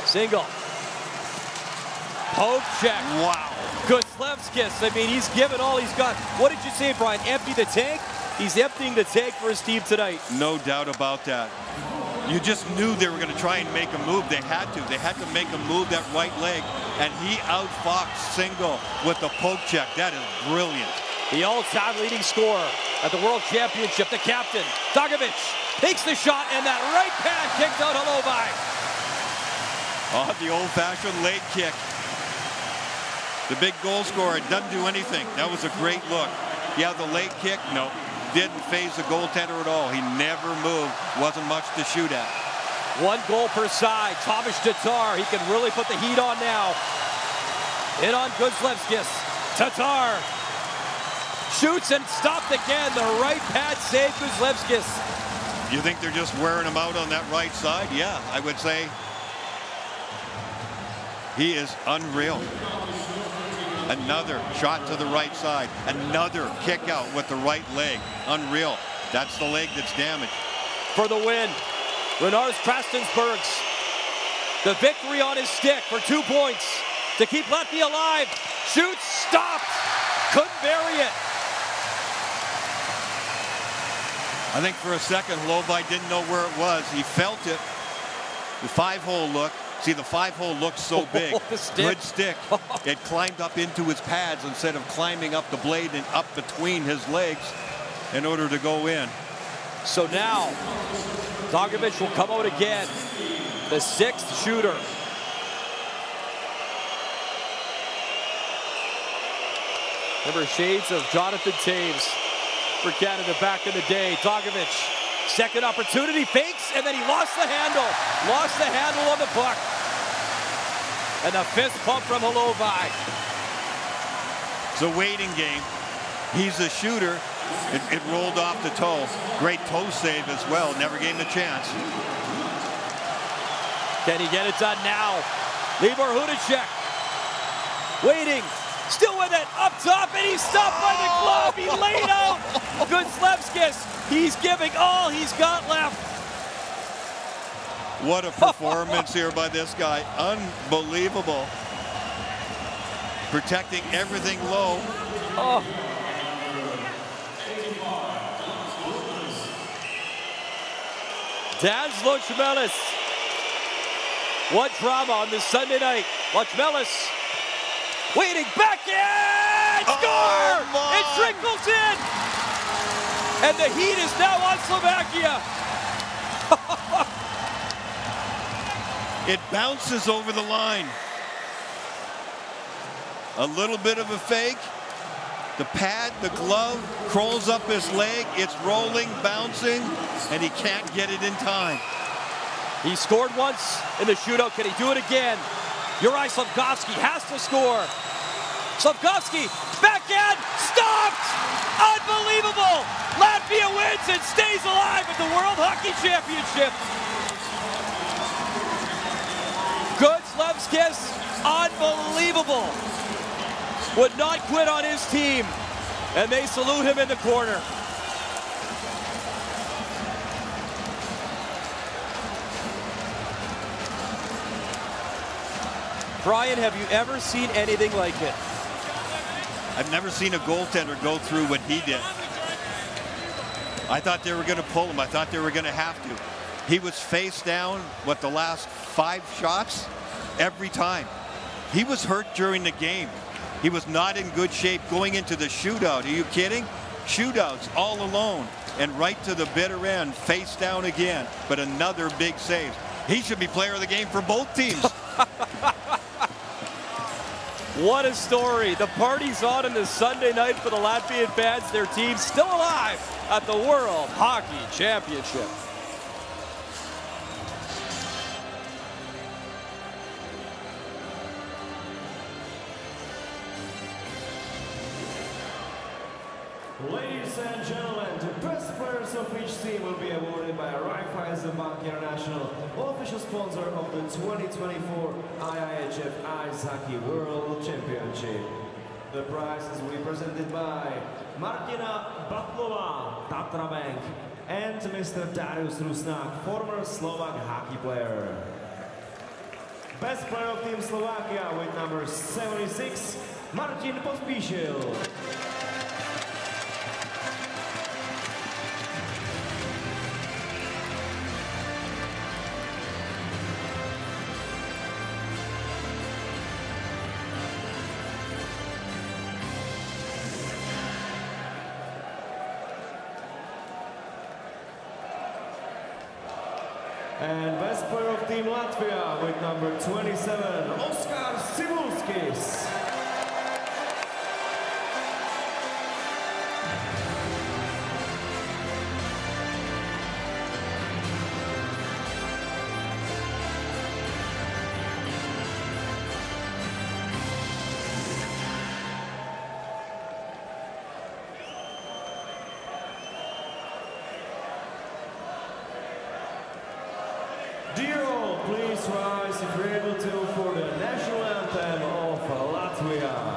Singal. Poke check. Wow. Gudlevskis. I mean, he's given all he's got. What did you say, Brian? Empty the tank? He's emptying the tank for his team tonight. No doubt about that. You just knew they were going to try and make a move. They had to. They had to make a move that right leg. And he outfoxed Singal with the poke check. That is brilliant. The all-time leading scorer at the World Championship, the captain, Dagovic, takes the shot, and that right pad kicked out Holobai. Oh, the old-fashioned leg kick. The big goal scorer doesn't do anything. That was a great look. Yeah, the leg kick, no, didn't phase the goaltender at all. He never moved, wasn't much to shoot at. 1 goal per side. Tomas Tatar, he can really put the heat on now. In on Gudlevskis. Tatar shoots and stopped again. The right pad saved Gudlevskis. You think they're just wearing him out on that right side? Yeah, I would say he is unreal. Another shot to the right side. Another kick out with the right leg. Unreal. That's the leg that's damaged. For the win, Renars Krastensburgs. The victory on his stick for 2 points to keep Latvia alive. Shoots, stopped. Couldn't bury it. I think for a second, Holobai didn't know where it was. He felt it. The 5-hole look. See, the 5-hole looks so big. Good stick. It climbed up into his pads instead of climbing up the blade and up between his legs in order to go in. So now, Dagovic will come out again. The 6th shooter. Remember, shades of Jonathan Toews for Canada back in the day. Dagovic, second opportunity, fakes, and then he lost the handle. Lost the handle on the puck. And the fist pump from Holobai. It's a waiting game. He's a shooter. It rolled off the toe. Great toe save as well. Never gave him a chance. Can he get it done now? Libor Hudacek waiting. Still with it, up top, and he's stopped by the glove. He laid out Gudlevskis. He's giving all he's got left. What a performance here by this guy. Unbelievable. Protecting everything low. Oh. Daz Lochmelis. What drama on this Sunday night. Lochmelis waiting, back in! Score! Oh, it trickles in! And the heat is now on Slovakia. It bounces over the line. A little bit of a fake. The pad, the glove, crawls up his leg. It's rolling, bouncing, and he can't get it in time. He scored once in the shootout. Can he do it again? Juraj Slafkovsky has to score. Slafkovsky, backhand, stopped! Unbelievable! Latvia wins and stays alive at the World Hockey Championship. Gudlevskis, unbelievable. Would not quit on his team, and they salute him in the corner. Brian, have you ever seen anything like it? I've never seen a goaltender go through what he did. I thought they were going to pull him. I thought they were going to have to. He was face down, what, the last 5 shots? Every time. He was hurt during the game. He was not in good shape going into the shootout. Are you kidding? Shootouts all alone and right to the bitter end, face down again. But another big save. He should be player of the game for both teams. What a story. The party's on in this Sunday night for the Latvian fans. Their team's still alive at the World Hockey Championship. Ladies and gentlemen, the best players of each team will be awarded by Raiffeisen Bank International, official sponsor of the 2024 IIHF Ice Hockey World Championship. The prize is represented by Martina Batlova, Tatra Bank, and Mr. Darius Rusnak, former Slovak hockey player. Best player of Team Slovakia with number 76, Martin Pospíšil. And best player of Team Latvia with number 27, Oskar Cibulskis. Dear all, please rise if you're able to for the national anthem of Latvia.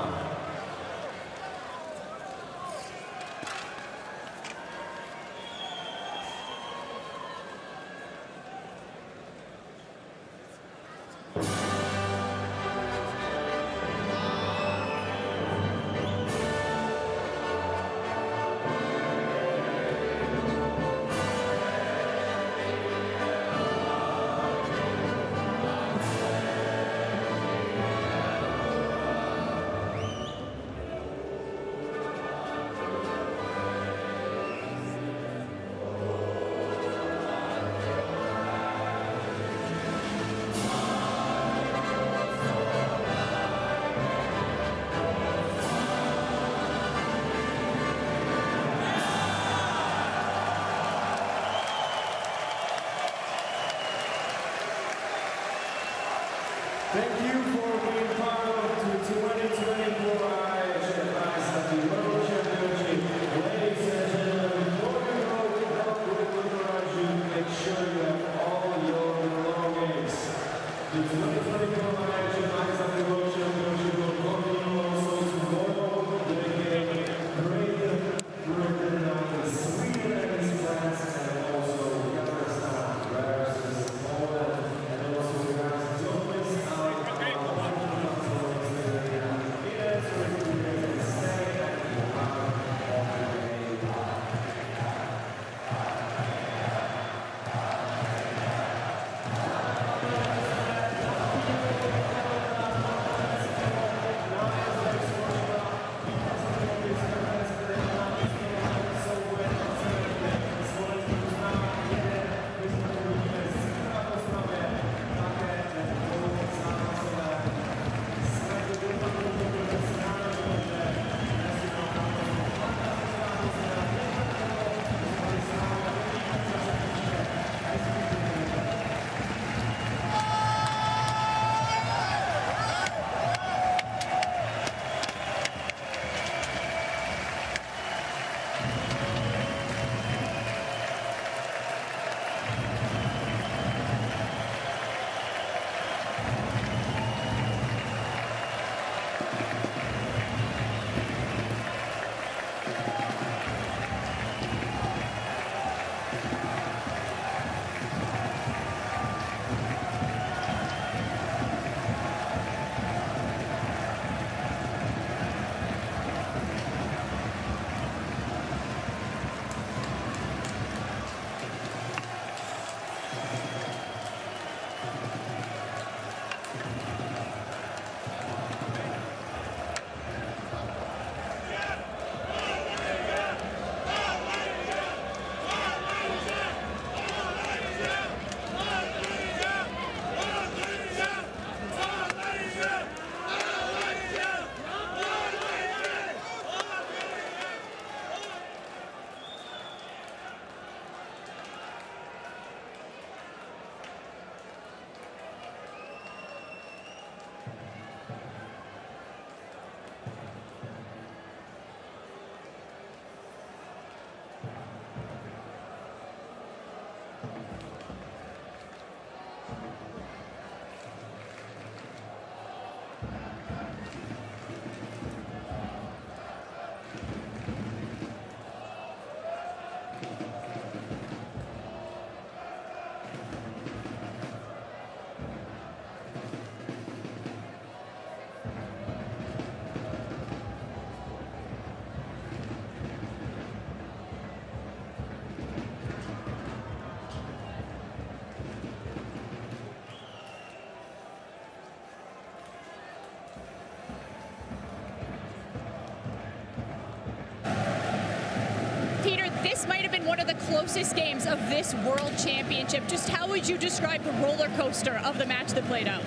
closest games of this World Championship. Just how would you describe the roller coaster of the match that played out?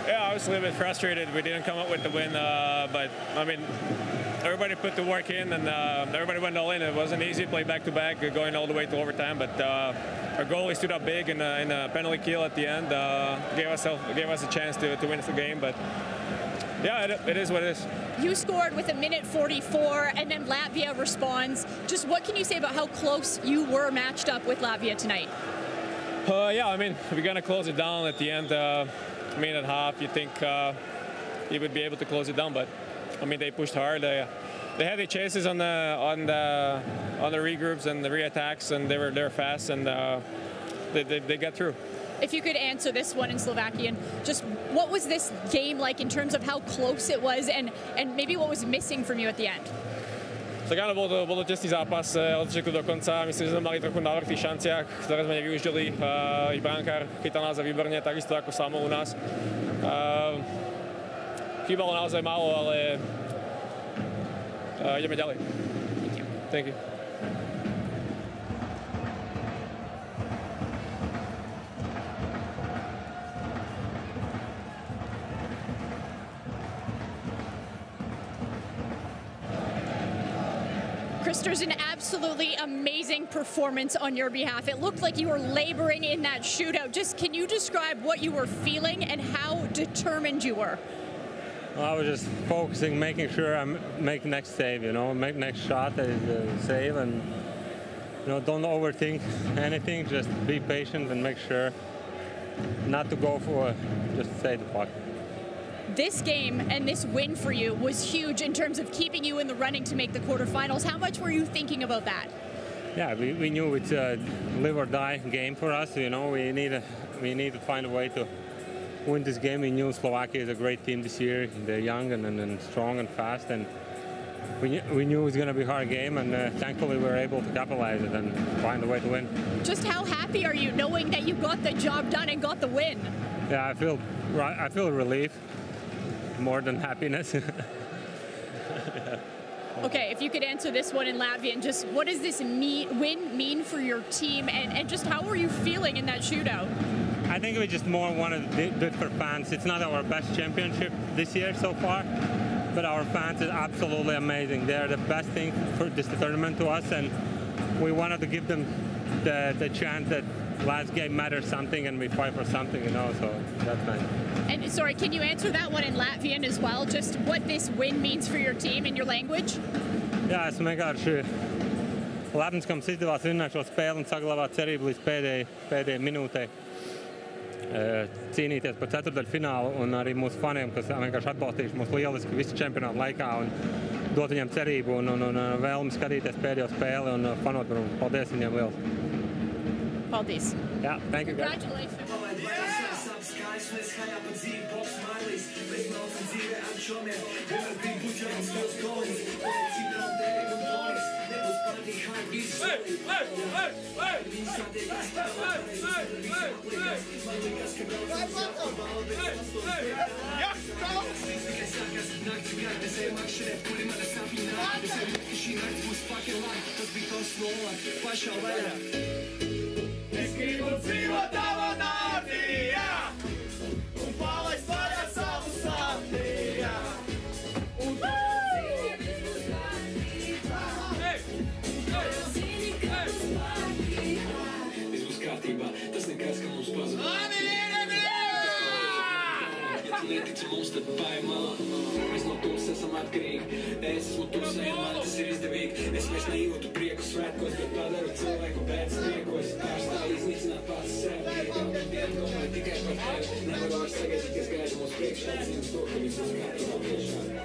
Yeah, I was a little bit frustrated. We didn't come up with the win, but I mean, everybody put the work in, and everybody went all in. It wasn't easy to play back-to-back, going all the way to overtime, but our goalie stood up big in a penalty kill at the end, gave us a chance to win the game, but yeah, it is what it is. You scored with 1:44, and then Latvia responds. Just what can you say about how close you were matched up with Latvia tonight? Yeah, I mean, we're going to close it down at the end. I mean, at half, you think he would be able to close it down, but I mean, they pushed hard. They had the chases on the regroups and the reattacks, and they were fast, and they got through. If you could answer this one in Slovakian, just what was this game like in terms of how close it was, and maybe what was missing from you at the end? Tak áno, bol to tesný zápas od začiatku do konca. Myslím, že sme mali trochu navrh v tých šanciach, ktoré sme nevyužili. I brankár chytal nás výborne, takisto ako Samo u nás. Chýbalo naozaj málo, ale ideme ďalej. Thank you. Krister, an absolutely amazing performance on your behalf. It looked like you were laboring in that shootout. Just can you describe what you were feeling and how determined you were? Well, I was just focusing, making sure I make next save, you know, make next shot that is a save, and you know, don't overthink anything. Just be patient and make sure not to go for just save the puck. This game and this win for you was huge in terms of keeping you in the running to make the quarterfinals. How much were you thinking about that? Yeah, we knew it's a live or die game for us. You know, we need to find a way to win this game. We knew Slovakia is a great team this year. They're young and strong and fast, and we knew it was going to be a hard game, and thankfully we were able to capitalize it and find a way to win. Just how happy are you knowing that you got the job done and got the win? Yeah, I feel relief. More than happiness. Okay, if you could answer this one in Latvian, just what does this win mean for your team, and just how were you feeling in that shootout? I think we just more wanted to do it for fans. It's not our best championship this year so far, but our fans is absolutely amazing. They're the best thing for this tournament to us, and we wanted to give them the chance that last game matters something and we fight for something, you know, so that's nice. And sorry, can you answer that one in Latvian as well, just what this win means for your team in your language? Jā, esmu vienkārši lepns, ka mums izdevās vinnēt šo spēli un saglabāt cerību līdz pēdējai minūtei cīnīties par ceturtdaļfinālu, un arī mūsu faniem, kas vienkārši atbalstījuši mūs lieliski visu čempionātu laikā un dot viņiem cerību un vēlmi skatīties pēdējo spēli un fanot par mums. Paldies viņiem liels. Paldies. Yeah, thank you guys. Congratulations. Netici mums, tad paimā. Mēs no tums esam atkarīgi. Es esmu tums, ja man tas ir izdevīgi. Es vairs nejūtu prieku svētkos, bet padaru cilvēku pēc priekos. Pārstāv iznīcināt pats sevi. Vien domāju tikai par tevi. Nevaru vairs sagaidīt, kas gaida mūsu priekšā. Zinu to, ka viss ir kārtībā priekšā.